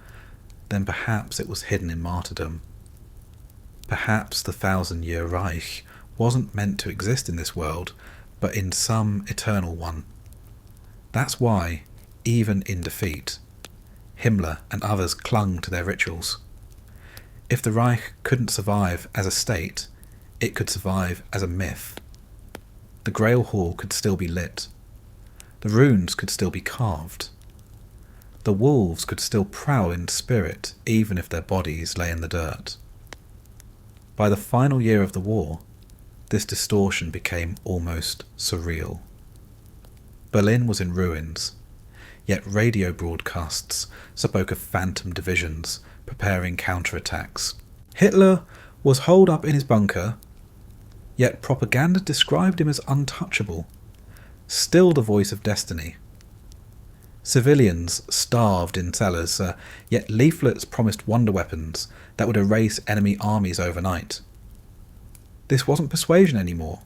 then perhaps it was hidden in martyrdom. Perhaps the 1,000-year Reich wasn't meant to exist in this world, but in some eternal one. That's why, even in defeat, Himmler and others clung to their rituals. If the Reich couldn't survive as a state, it could survive as a myth. The Grail Hall could still be lit. The runes could still be carved. The wolves could still prowl in spirit, even if their bodies lay in the dirt. By the final year of the war, this distortion became almost surreal. Berlin was in ruins, yet radio broadcasts spoke of phantom divisions preparing counterattacks. Hitler was holed up in his bunker, yet propaganda described him as untouchable, still the voice of destiny. Civilians starved in cellars, yet leaflets promised wonder weapons that would erase enemy armies overnight. This wasn't persuasion anymore.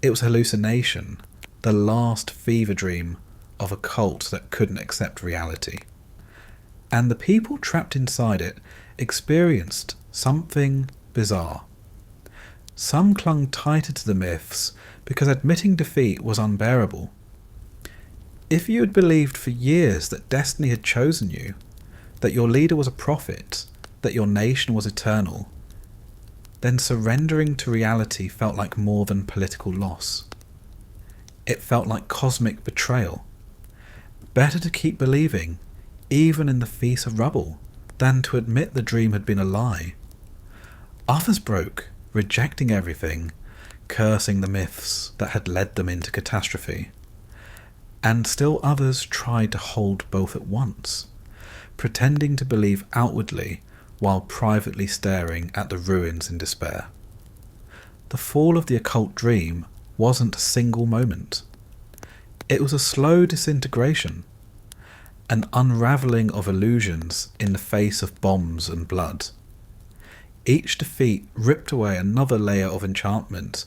It was hallucination, the last fever dream of a cult that couldn't accept reality. And the people trapped inside it experienced something bizarre. Some clung tighter to the myths because admitting defeat was unbearable. If you had believed for years that destiny had chosen you, that your leader was a prophet, that your nation was eternal, then surrendering to reality felt like more than political loss. It felt like cosmic betrayal. Better to keep believing, even in the feast of rubble, than to admit the dream had been a lie. Others broke, rejecting everything, cursing the myths that had led them into catastrophe. And still others tried to hold both at once, pretending to believe outwardly while privately staring at the ruins in despair. The fall of the occult dream wasn't a single moment. It was a slow disintegration, an unraveling of illusions in the face of bombs and blood. Each defeat ripped away another layer of enchantment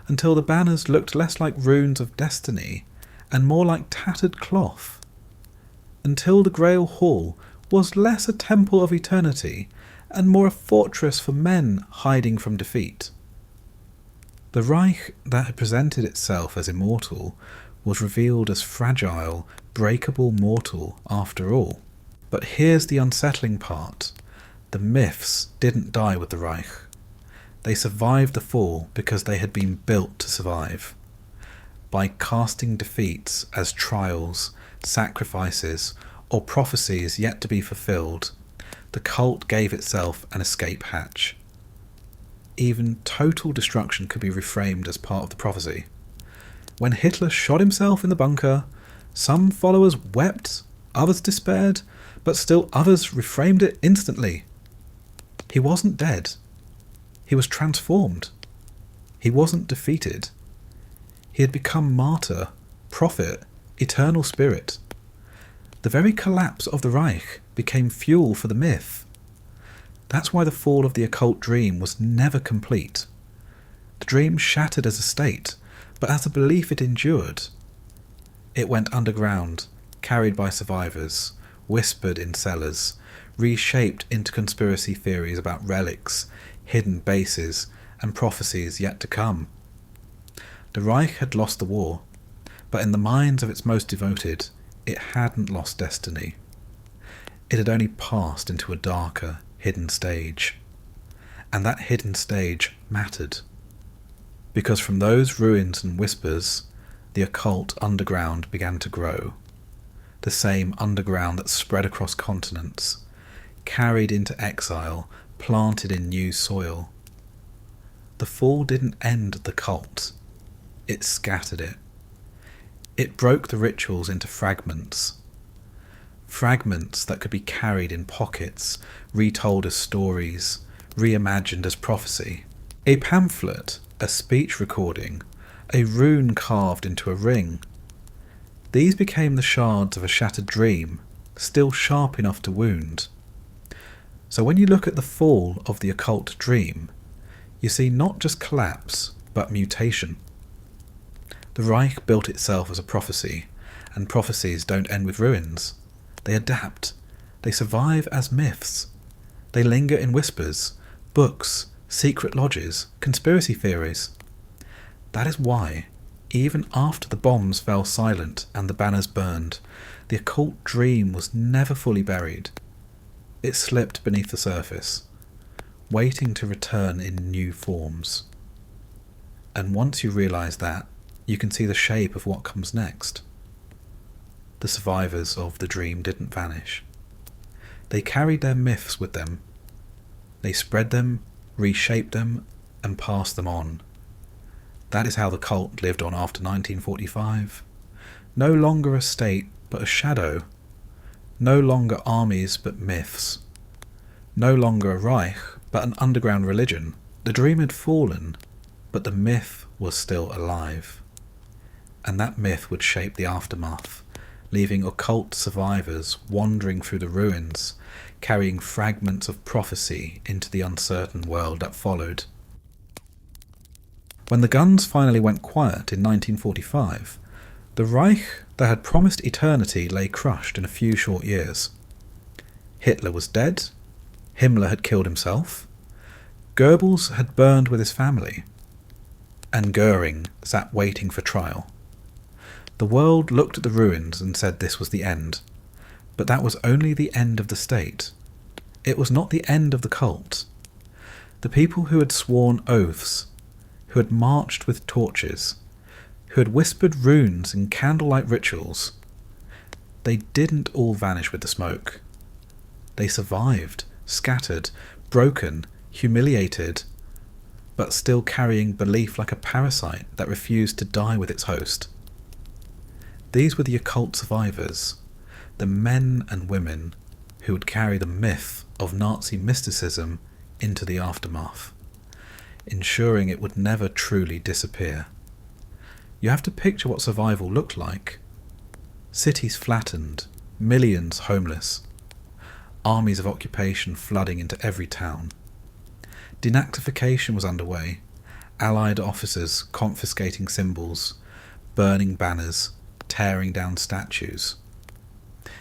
until the banners looked less like runes of destiny and more like tattered cloth. Until the Grail Hall was less a temple of eternity and more a fortress for men hiding from defeat. The Reich that had presented itself as immortal was revealed as fragile, breakable mortal after all. But here's the unsettling part. The myths didn't die with the Reich. They survived the fall because they had been built to survive. By casting defeats as trials, sacrifices, or prophecies yet to be fulfilled, the cult gave itself an escape hatch. Even total destruction could be reframed as part of the prophecy. When Hitler shot himself in the bunker, some followers wept, others despaired, but still others reframed it instantly. He wasn't dead. He was transformed. He wasn't defeated. He had become martyr, prophet, eternal spirit. The very collapse of the Reich became fuel for the myth. That's why the fall of the occult dream was never complete. The dream shattered as a state, but as a belief it endured. It went underground, carried by survivors, whispered in cellars, reshaped into conspiracy theories about relics, hidden bases, and prophecies yet to come. The Reich had lost the war, but in the minds of its most devoted, it hadn't lost destiny. It had only passed into a darker, hidden stage. And that hidden stage mattered. Because from those ruins and whispers, the occult underground began to grow. The same underground that spread across continents, carried into exile, planted in new soil. The fall didn't end the cult. It scattered it. It broke the rituals into fragments. Fragments that could be carried in pockets, retold as stories, reimagined as prophecy. A pamphlet, a speech recording, a rune carved into a ring. These became the shards of a shattered dream, still sharp enough to wound. So when you look at the fall of the occult dream, you see not just collapse, but mutation. The Reich built itself as a prophecy, and prophecies don't end with ruins. They adapt. They survive as myths. They linger in whispers, books, secret lodges, conspiracy theories. That is why, even after the bombs fell silent and the banners burned, the occult dream was never fully buried. It slipped beneath the surface, waiting to return in new forms. And once you realise that, you can see the shape of what comes next. The survivors of the dream didn't vanish. They carried their myths with them. They spread them, reshaped them, and passed them on. That is how the cult lived on after 1945. No longer a state, but a shadow. No longer armies, but myths. No longer a Reich, but an underground religion. The dream had fallen, but the myth was still alive. And that myth would shape the aftermath, leaving occult survivors wandering through the ruins, carrying fragments of prophecy into the uncertain world that followed. When the guns finally went quiet in 1945, the Reich that had promised eternity lay crushed in a few short years. Hitler was dead, Himmler had killed himself, Goebbels had burned with his family, and Goering sat waiting for trial. The world looked at the ruins and said this was the end, but that was only the end of the state. It was not the end of the cult. The people who had sworn oaths, who had marched with torches, who had whispered runes in candlelight rituals, they didn't all vanish with the smoke. They survived, scattered, broken, humiliated, but still carrying belief like a parasite that refused to die with its host. These were the occult survivors, the men and women who would carry the myth of Nazi mysticism into the aftermath, ensuring it would never truly disappear. You have to picture what survival looked like. Cities flattened, millions homeless, armies of occupation flooding into every town. Denazification was underway, Allied officers confiscating symbols, burning banners, tearing down statues.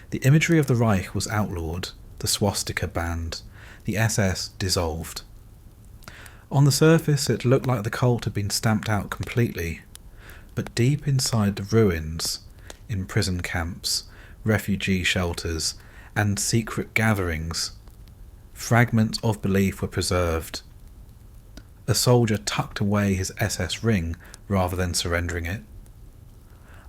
The imagery of the Reich was outlawed, the swastika banned, the SS dissolved. On the surface it looked like the cult had been stamped out completely, but deep inside the ruins, in prison camps, refugee shelters, and secret gatherings, fragments of belief were preserved. A soldier tucked away his SS ring rather than surrendering it.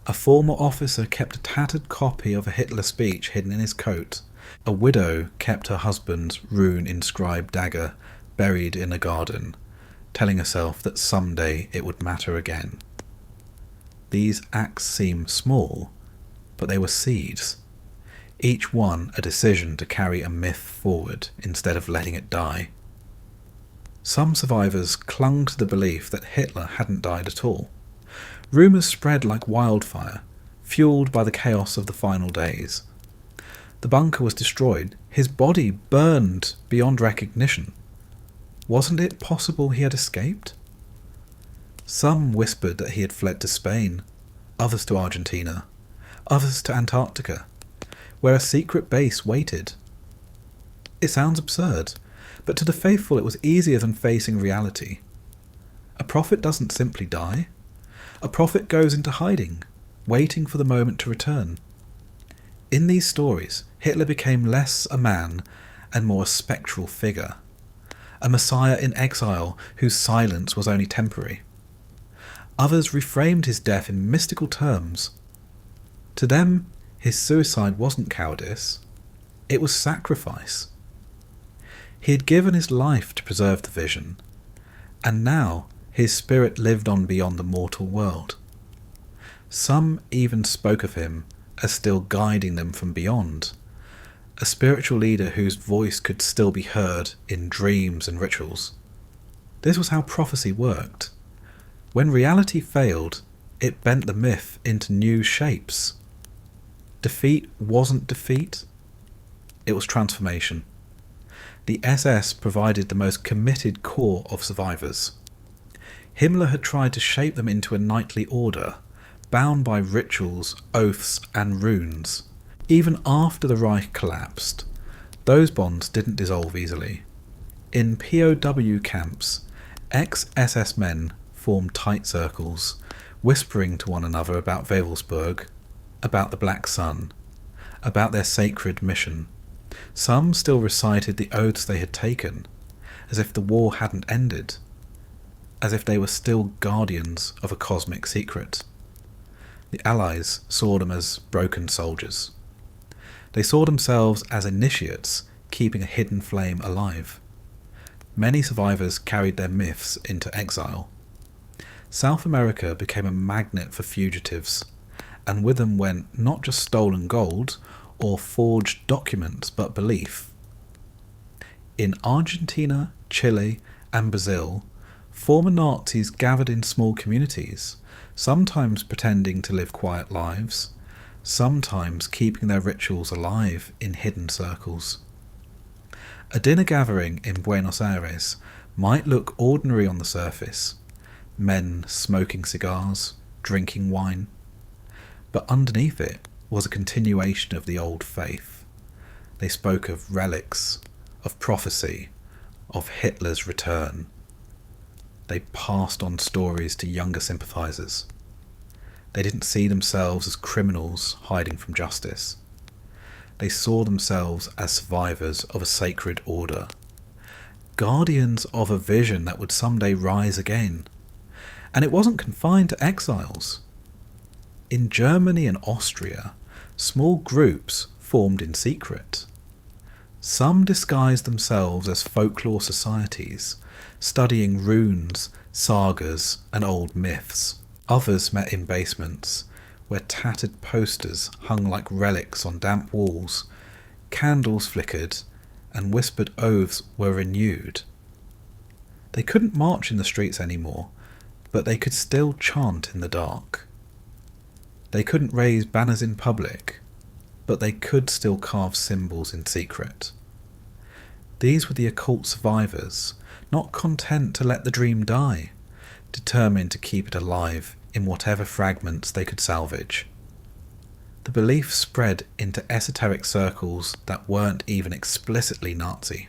A former officer kept a tattered copy of a Hitler speech hidden in his coat. A widow kept her husband's rune-inscribed dagger buried in a garden, telling herself that someday it would matter again. These acts seem small, but they were seeds, each one a decision to carry a myth forward instead of letting it die. Some survivors clung to the belief that Hitler hadn't died at all. Rumours spread like wildfire, fueled by the chaos of the final days. The bunker was destroyed, his body burned beyond recognition. Wasn't it possible he had escaped? Some whispered that he had fled to Spain, others to Argentina, others to Antarctica, where a secret base waited. It sounds absurd, but to the faithful it was easier than facing reality. A prophet doesn't simply die. A prophet goes into hiding, waiting for the moment to return. In these stories, Hitler became less a man and more a spectral figure, a messiah in exile whose silence was only temporary. Others reframed his death in mystical terms. To them, his suicide wasn't cowardice, it was sacrifice. He had given his life to preserve the vision, and now his spirit lived on beyond the mortal world. Some even spoke of him as still guiding them from beyond, a spiritual leader whose voice could still be heard in dreams and rituals. This was how prophecy worked. When reality failed, it bent the myth into new shapes. Defeat wasn't defeat, it was transformation. The SS provided the most committed core of survivors. Himmler had tried to shape them into a knightly order, bound by rituals, oaths, and runes. Even after the Reich collapsed, those bonds didn't dissolve easily. In POW camps, ex-SS men formed tight circles, whispering to one another about Wewelsburg, about the Black Sun, about their sacred mission. Some still recited the oaths they had taken, as if the war hadn't ended, as if they were still guardians of a cosmic secret. The Allies saw them as broken soldiers. They saw themselves as initiates keeping a hidden flame alive. Many survivors carried their myths into exile. South America became a magnet for fugitives, and with them went not just stolen gold or forged documents, but belief. In Argentina, Chile, and Brazil, former Nazis gathered in small communities, sometimes pretending to live quiet lives, sometimes keeping their rituals alive in hidden circles. A dinner gathering in Buenos Aires might look ordinary on the surface, men smoking cigars, drinking wine, but underneath it was a continuation of the old faith. They spoke of relics, of prophecy, of Hitler's return. They passed on stories to younger sympathisers. They didn't see themselves as criminals hiding from justice. They saw themselves as survivors of a sacred order, guardians of a vision that would someday rise again. And it wasn't confined to exiles. In Germany and Austria, small groups formed in secret. Some disguised themselves as folklore societies, studying runes, sagas, and old myths. Others met in basements, where tattered posters hung like relics on damp walls, candles flickered, and whispered oaths were renewed. They couldn't march in the streets anymore, but they could still chant in the dark. They couldn't raise banners in public, but they could still carve symbols in secret. These were the occult survivors, not content to let the dream die, determined to keep it alive in whatever fragments they could salvage. The belief spread into esoteric circles that weren't even explicitly Nazi.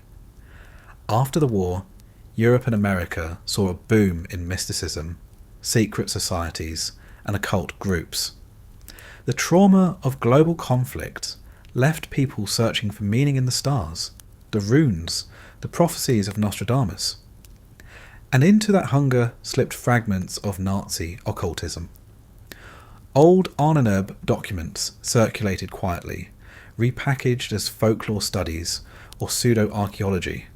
After the war, Europe and America saw a boom in mysticism, secret societies, and occult groups. The trauma of global conflict left people searching for meaning in the stars, the runes, the prophecies of Nostradamus. And into that hunger slipped fragments of Nazi occultism. Old Anererbe documents circulated quietly, repackaged as folklore studies or pseudo-archaeology.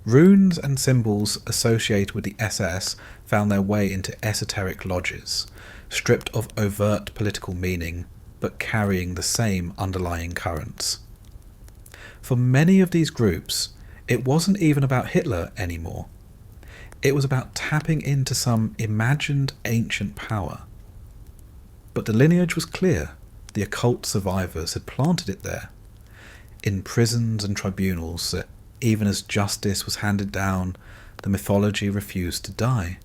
Runes and symbols associated with the SS found their way into esoteric lodges, stripped of overt political meaning, but carrying the same underlying currents. For many of these groups, it wasn't even about Hitler anymore. It was about tapping into some imagined ancient power. But the lineage was clear. The occult survivors had planted it there, in prisons and tribunals, that even as justice was handed down, the mythology refused to die.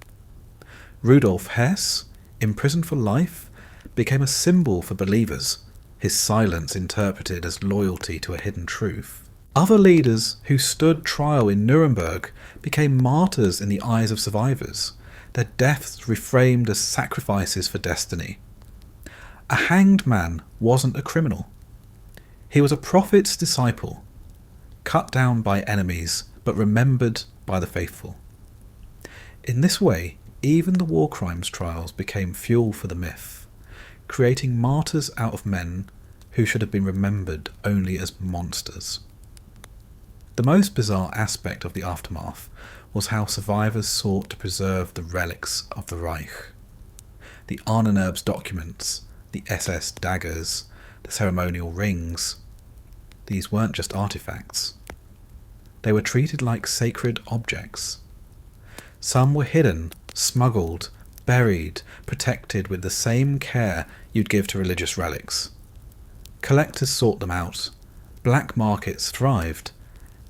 Rudolf Hess, imprisoned for life, became a symbol for believers, his silence interpreted as loyalty to a hidden truth. Other leaders who stood trial in Nuremberg became martyrs in the eyes of survivors, their deaths reframed as sacrifices for destiny. A hanged man wasn't a criminal. He was a prophet's disciple, cut down by enemies, but remembered by the faithful. In this way, even the war crimes trials became fuel for the myth, creating martyrs out of men who should have been remembered only as monsters. The most bizarre aspect of the aftermath was how survivors sought to preserve the relics of the Reich. The Anererbe's documents, the SS daggers, the ceremonial rings. These weren't just artifacts. They were treated like sacred objects. Some were hidden, smuggled, buried, protected with the same care you'd give to religious relics. Collectors sought them out, black markets thrived,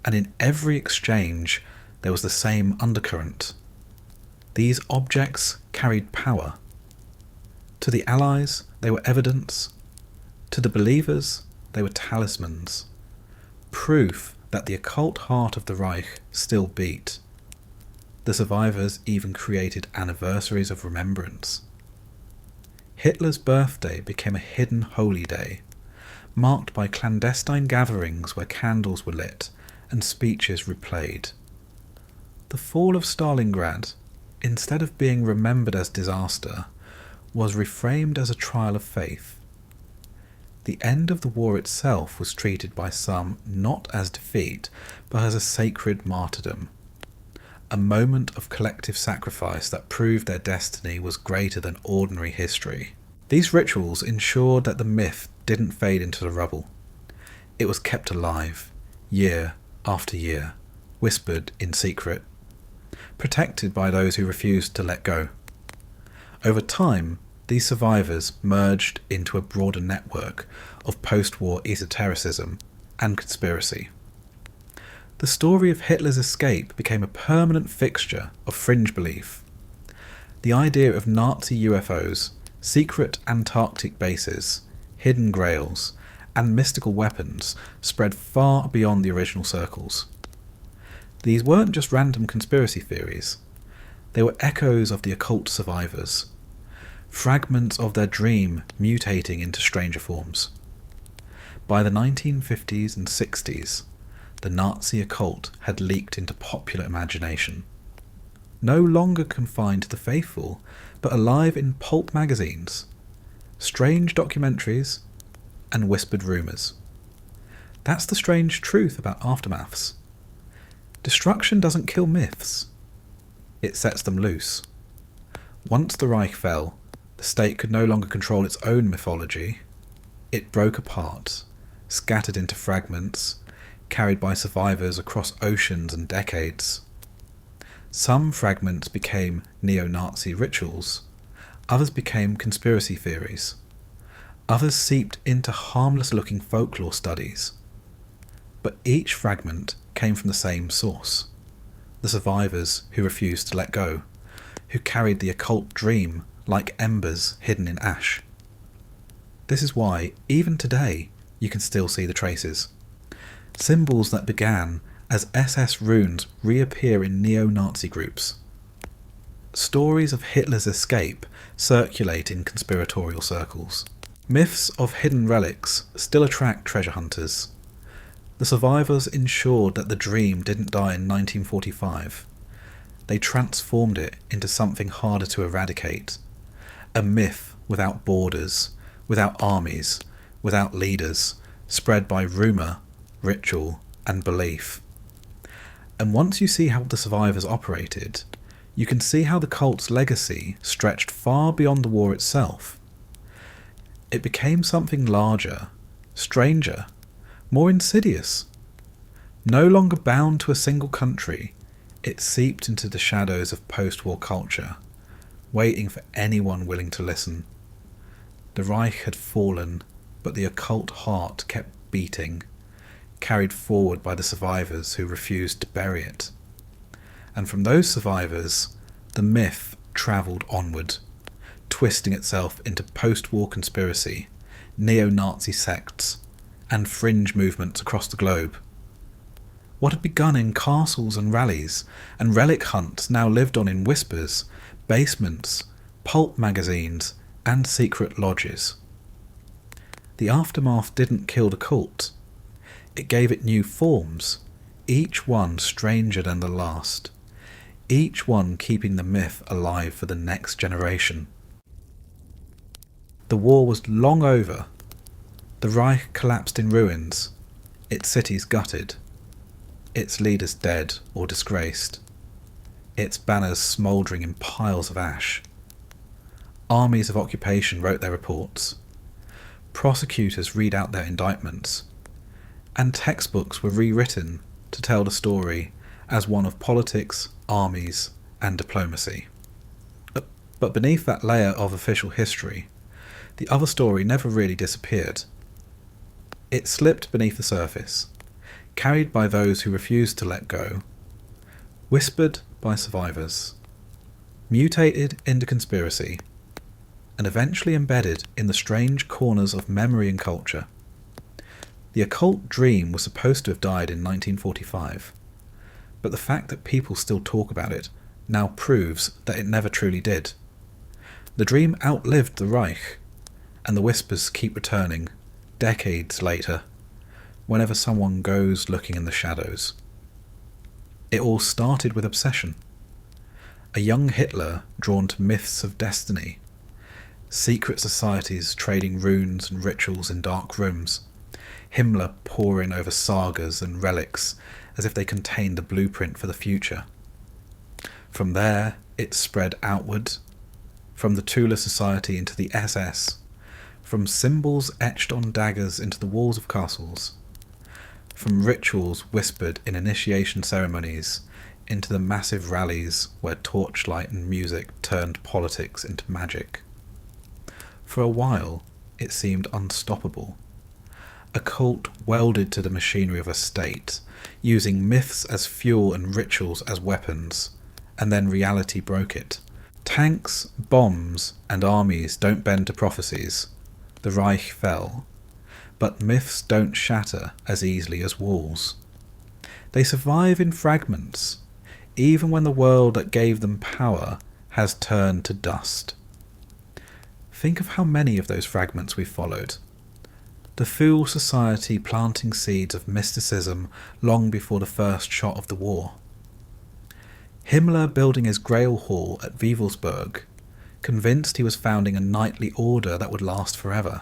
and in every exchange there was the same undercurrent. These objects carried power. To the Allies, they were evidence. To the believers, they were talismans. Proof that the occult heart of the Reich still beat. The survivors even created anniversaries of remembrance. Hitler's birthday became a hidden holy day, marked by clandestine gatherings where candles were lit and speeches replayed. The fall of Stalingrad, instead of being remembered as disaster, was reframed as a trial of faith. The end of the war itself was treated by some not as defeat, but as a sacred martyrdom, a moment of collective sacrifice that proved their destiny was greater than ordinary history. These rituals ensured that the myth didn't fade into the rubble. It was kept alive, year after year, whispered in secret, protected by those who refused to let go. Over time, these survivors merged into a broader network of post-war esotericism and conspiracy. The story of Hitler's escape became a permanent fixture of fringe belief. The idea of Nazi UFOs, secret Antarctic bases, hidden grails, and mystical weapons spread far beyond the original circles. These weren't just random conspiracy theories. They were echoes of the occult survivors, fragments of their dream mutating into stranger forms. By the 1950s and 60s, the Nazi occult had leaked into popular imagination. No longer confined to the faithful, but alive in pulp magazines, strange documentaries, and whispered rumours. That's the strange truth about aftermaths. Destruction doesn't kill myths. It sets them loose. Once the Reich fell, the state could no longer control its own mythology. It broke apart, scattered into fragments, carried by survivors across oceans and decades. Some fragments became neo-Nazi rituals, others became conspiracy theories, others seeped into harmless-looking folklore studies. But each fragment came from the same source: the survivors who refused to let go, who carried the occult dream like embers hidden in ash. This is why, even today, you can still see the traces. Symbols that began as SS runes reappear in neo-Nazi groups. Stories of Hitler's escape circulate in conspiratorial circles. Myths of hidden relics still attract treasure hunters. The survivors ensured that the dream didn't die in 1945. They transformed it into something harder to eradicate. A myth without borders, without armies, without leaders, spread by rumour, ritual, and belief. And once you see how the survivors operated, you can see how the cult's legacy stretched far beyond the war itself. It became something larger, stranger, more insidious. No longer bound to a single country, it seeped into the shadows of post-war culture, waiting for anyone willing to listen. The Reich had fallen, but the occult heart kept beating, carried forward by the survivors who refused to bury it. And from those survivors, the myth travelled onward, twisting itself into post-war conspiracy, neo-Nazi sects, and fringe movements across the globe. What had begun in castles and rallies, and relic hunts now lived on in whispers, basements, pulp magazines, and secret lodges. The aftermath didn't kill the cult. It gave it new forms, each one stranger than the last, each one keeping the myth alive for the next generation. The war was long over. The Reich collapsed in ruins, its cities gutted, its leaders dead or disgraced, its banners smouldering in piles of ash. Armies of occupation wrote their reports. Prosecutors read out their indictments, and textbooks were rewritten to tell the story as one of politics, armies, and diplomacy. But beneath that layer of official history, the other story never really disappeared. It slipped beneath the surface, carried by those who refused to let go, whispered by survivors, mutated into conspiracy, and eventually embedded in the strange corners of memory and culture. The occult dream was supposed to have died in 1945, but the fact that people still talk about it now proves that it never truly did. The dream outlived the Reich, and the whispers keep returning, decades later, whenever someone goes looking in the shadows. It all started with obsession. A young Hitler drawn to myths of destiny, secret societies trading runes and rituals in dark rooms, Himmler poring over sagas and relics as if they contained the blueprint for the future. From there, it spread outward, from the Thule Society into the SS, from symbols etched on daggers into the walls of castles, from rituals whispered in initiation ceremonies into the massive rallies where torchlight and music turned politics into magic. For a while, it seemed unstoppable. A cult welded to the machinery of a state, using myths as fuel and rituals as weapons, and then reality broke it. Tanks, bombs, and armies don't bend to prophecies. The Reich fell. But myths don't shatter as easily as walls. They survive in fragments, even when the world that gave them power has turned to dust. Think of how many of those fragments we've followed. The Thule Society planting seeds of mysticism long before the first shot of the war. Himmler building his Grail Hall at Wewelsburg, convinced he was founding a knightly order that would last forever.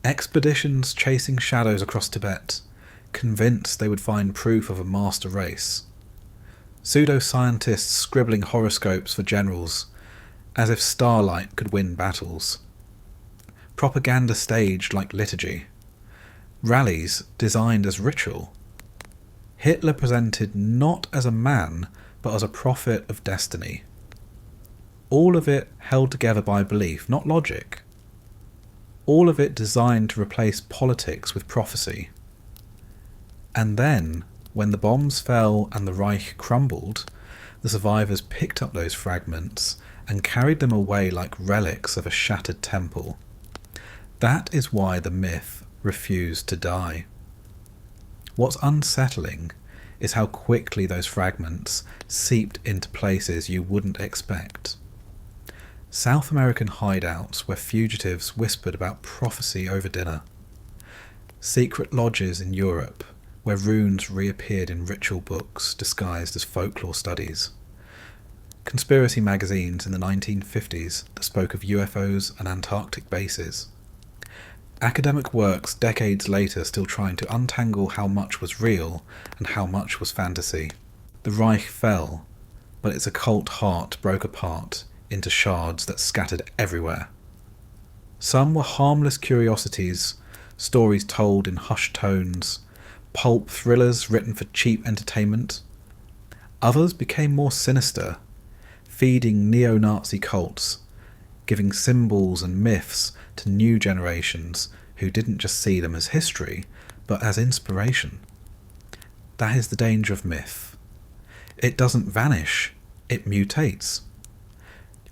Expeditions chasing shadows across Tibet, convinced they would find proof of a master race. Pseudo-scientists scribbling horoscopes for generals, as if starlight could win battles. Propaganda staged like liturgy. Rallies designed as ritual. Hitler presented not as a man, but as a prophet of destiny. All of it held together by belief, not logic. All of it designed to replace politics with prophecy. And then, when the bombs fell and the Reich crumbled, the survivors picked up those fragments and carried them away like relics of a shattered temple. That is why the myth refused to die. What's unsettling is how quickly those fragments seeped into places you wouldn't expect. South American hideouts where fugitives whispered about prophecy over dinner. Secret lodges in Europe where runes reappeared in ritual books disguised as folklore studies. Conspiracy magazines in the 1950s that spoke of UFOs and Antarctic bases. Academic works decades later still trying to untangle how much was real and how much was fantasy. The Reich fell, but its occult heart broke apart into shards that scattered everywhere. Some were harmless curiosities, stories told in hushed tones, pulp thrillers written for cheap entertainment. Others became more sinister, feeding neo-Nazi cults, giving symbols and myths to new generations who didn't just see them as history, but as inspiration. That is the danger of myth. It doesn't vanish, it mutates.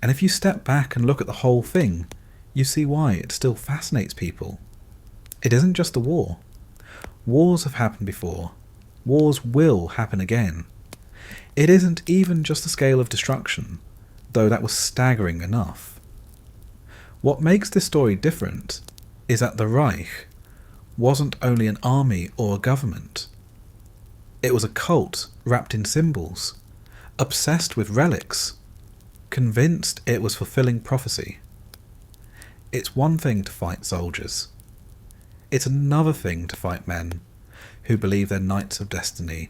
And if you step back and look at the whole thing, you see why it still fascinates people. It isn't just a war. Wars have happened before. Wars will happen again. It isn't even just the scale of destruction, though that was staggering enough. What makes this story different is that the Reich wasn't only an army or a government. It was a cult wrapped in symbols, obsessed with relics, convinced it was fulfilling prophecy. It's one thing to fight soldiers. It's another thing to fight men who believe they're knights of destiny,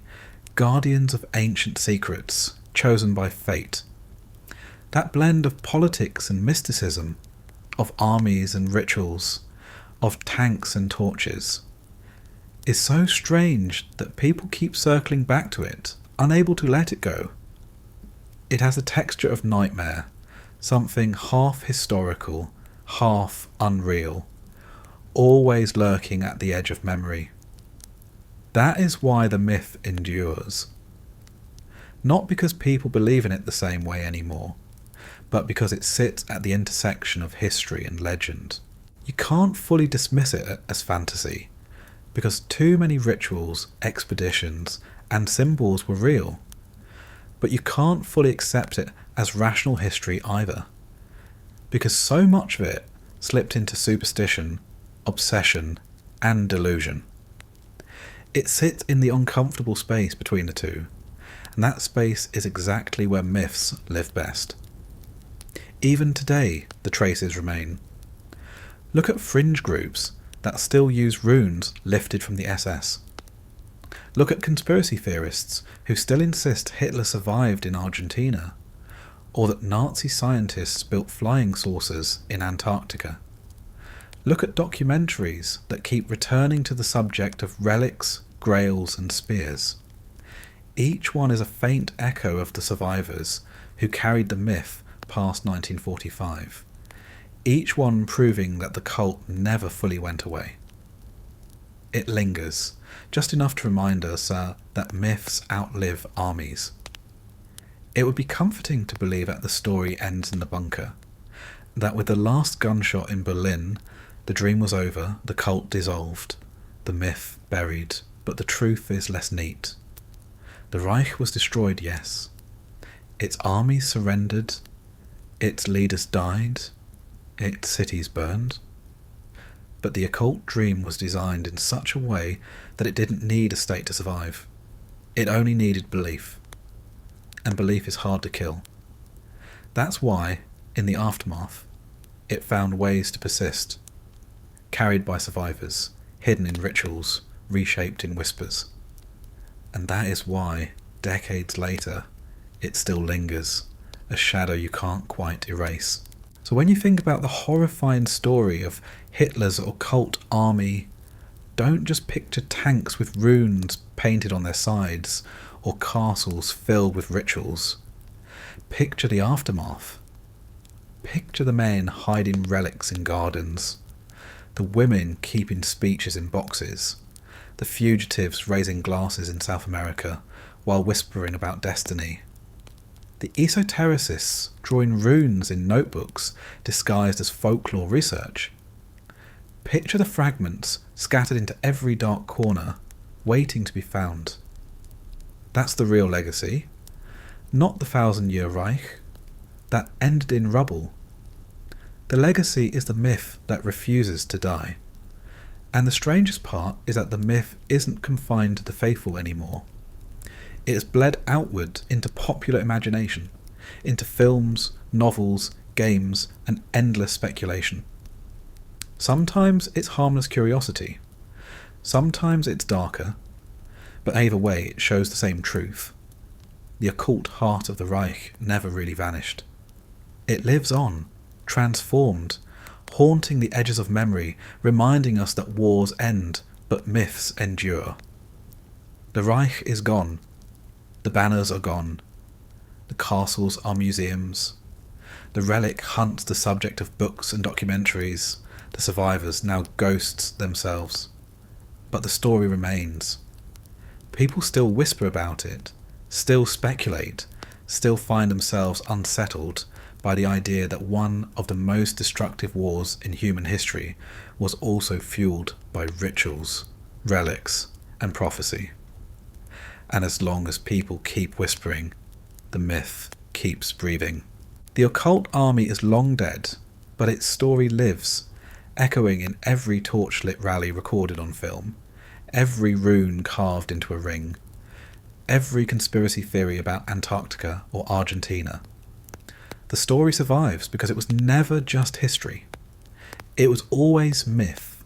guardians of ancient secrets, chosen by fate. That blend of politics and mysticism, of armies and rituals, of tanks and torches, is so strange that people keep circling back to it, unable to let it go. It has a texture of nightmare, something half historical, half unreal, always lurking at the edge of memory. That is why the myth endures. Not because people believe in it the same way anymore, but because it sits at the intersection of history and legend. You can't fully dismiss it as fantasy, because too many rituals, expeditions, and symbols were real. But you can't fully accept it as rational history either, because so much of it slipped into superstition, obsession, and delusion. It sits in the uncomfortable space between the two, and that space is exactly where myths live best. Even today, the traces remain. Look at fringe groups that still use runes lifted from the SS. Look at conspiracy theorists who still insist Hitler survived in Argentina, or that Nazi scientists built flying saucers in Antarctica. Look at documentaries that keep returning to the subject of relics, grails, and spears. Each one is a faint echo of the survivors who carried the myth past 1945. Each one proving that the cult never fully went away. It lingers, just enough to remind us that myths outlive armies. It would be comforting to believe that the story ends in the bunker, that with the last gunshot in Berlin, the dream was over, the cult dissolved, the myth buried, but the truth is less neat. The Reich was destroyed, yes. Its armies surrendered, its leaders died, its cities burned. But the occult dream was designed in such a way that it didn't need a state to survive. It only needed belief. And belief is hard to kill. That's why, in the aftermath, it found ways to persist, carried by survivors, hidden in rituals, reshaped in whispers. And that is why, decades later, it still lingers, a shadow you can't quite erase. So when you think about the horrifying story of Hitler's occult army, don't just picture tanks with runes painted on their sides, or castles filled with rituals. Picture the aftermath. Picture the men hiding relics in gardens, the women keeping speeches in boxes, the fugitives raising glasses in South America while whispering about destiny, the esotericists drawing runes in notebooks disguised as folklore research. Picture the fragments scattered into every dark corner, waiting to be found. That's the real legacy, not the 1,000-year Reich that ended in rubble. The legacy is the myth that refuses to die. And the strangest part is that the myth isn't confined to the faithful anymore. It has bled outward into popular imagination, into films, novels, games, and endless speculation. Sometimes it's harmless curiosity. Sometimes it's darker. But either way, it shows the same truth. The occult heart of the Reich never really vanished. It lives on, transformed, haunting the edges of memory, reminding us that wars end, but myths endure. The Reich is gone. The banners are gone. The castles are museums. The relic hunts the subject of books and documentaries, the survivors now ghosts themselves. But the story remains. People still whisper about it, still speculate, still find themselves unsettled by the idea that one of the most destructive wars in human history was also fueled by rituals, relics, and prophecy. And as long as people keep whispering, the myth keeps breathing. The occult army is long dead, but its story lives, echoing in every torchlit rally recorded on film, every rune carved into a ring, every conspiracy theory about Antarctica or Argentina. The story survives because it was never just history. It was always myth.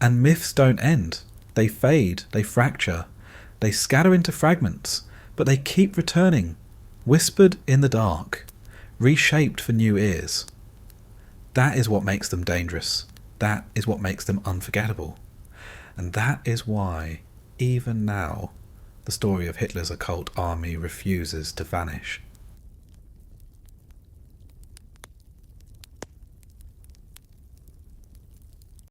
And myths don't end. They fade, they fracture, they scatter into fragments, but they keep returning, whispered in the dark, reshaped for new ears. That is what makes them dangerous. That is what makes them unforgettable. And that is why, even now, the story of Hitler's occult army refuses to vanish.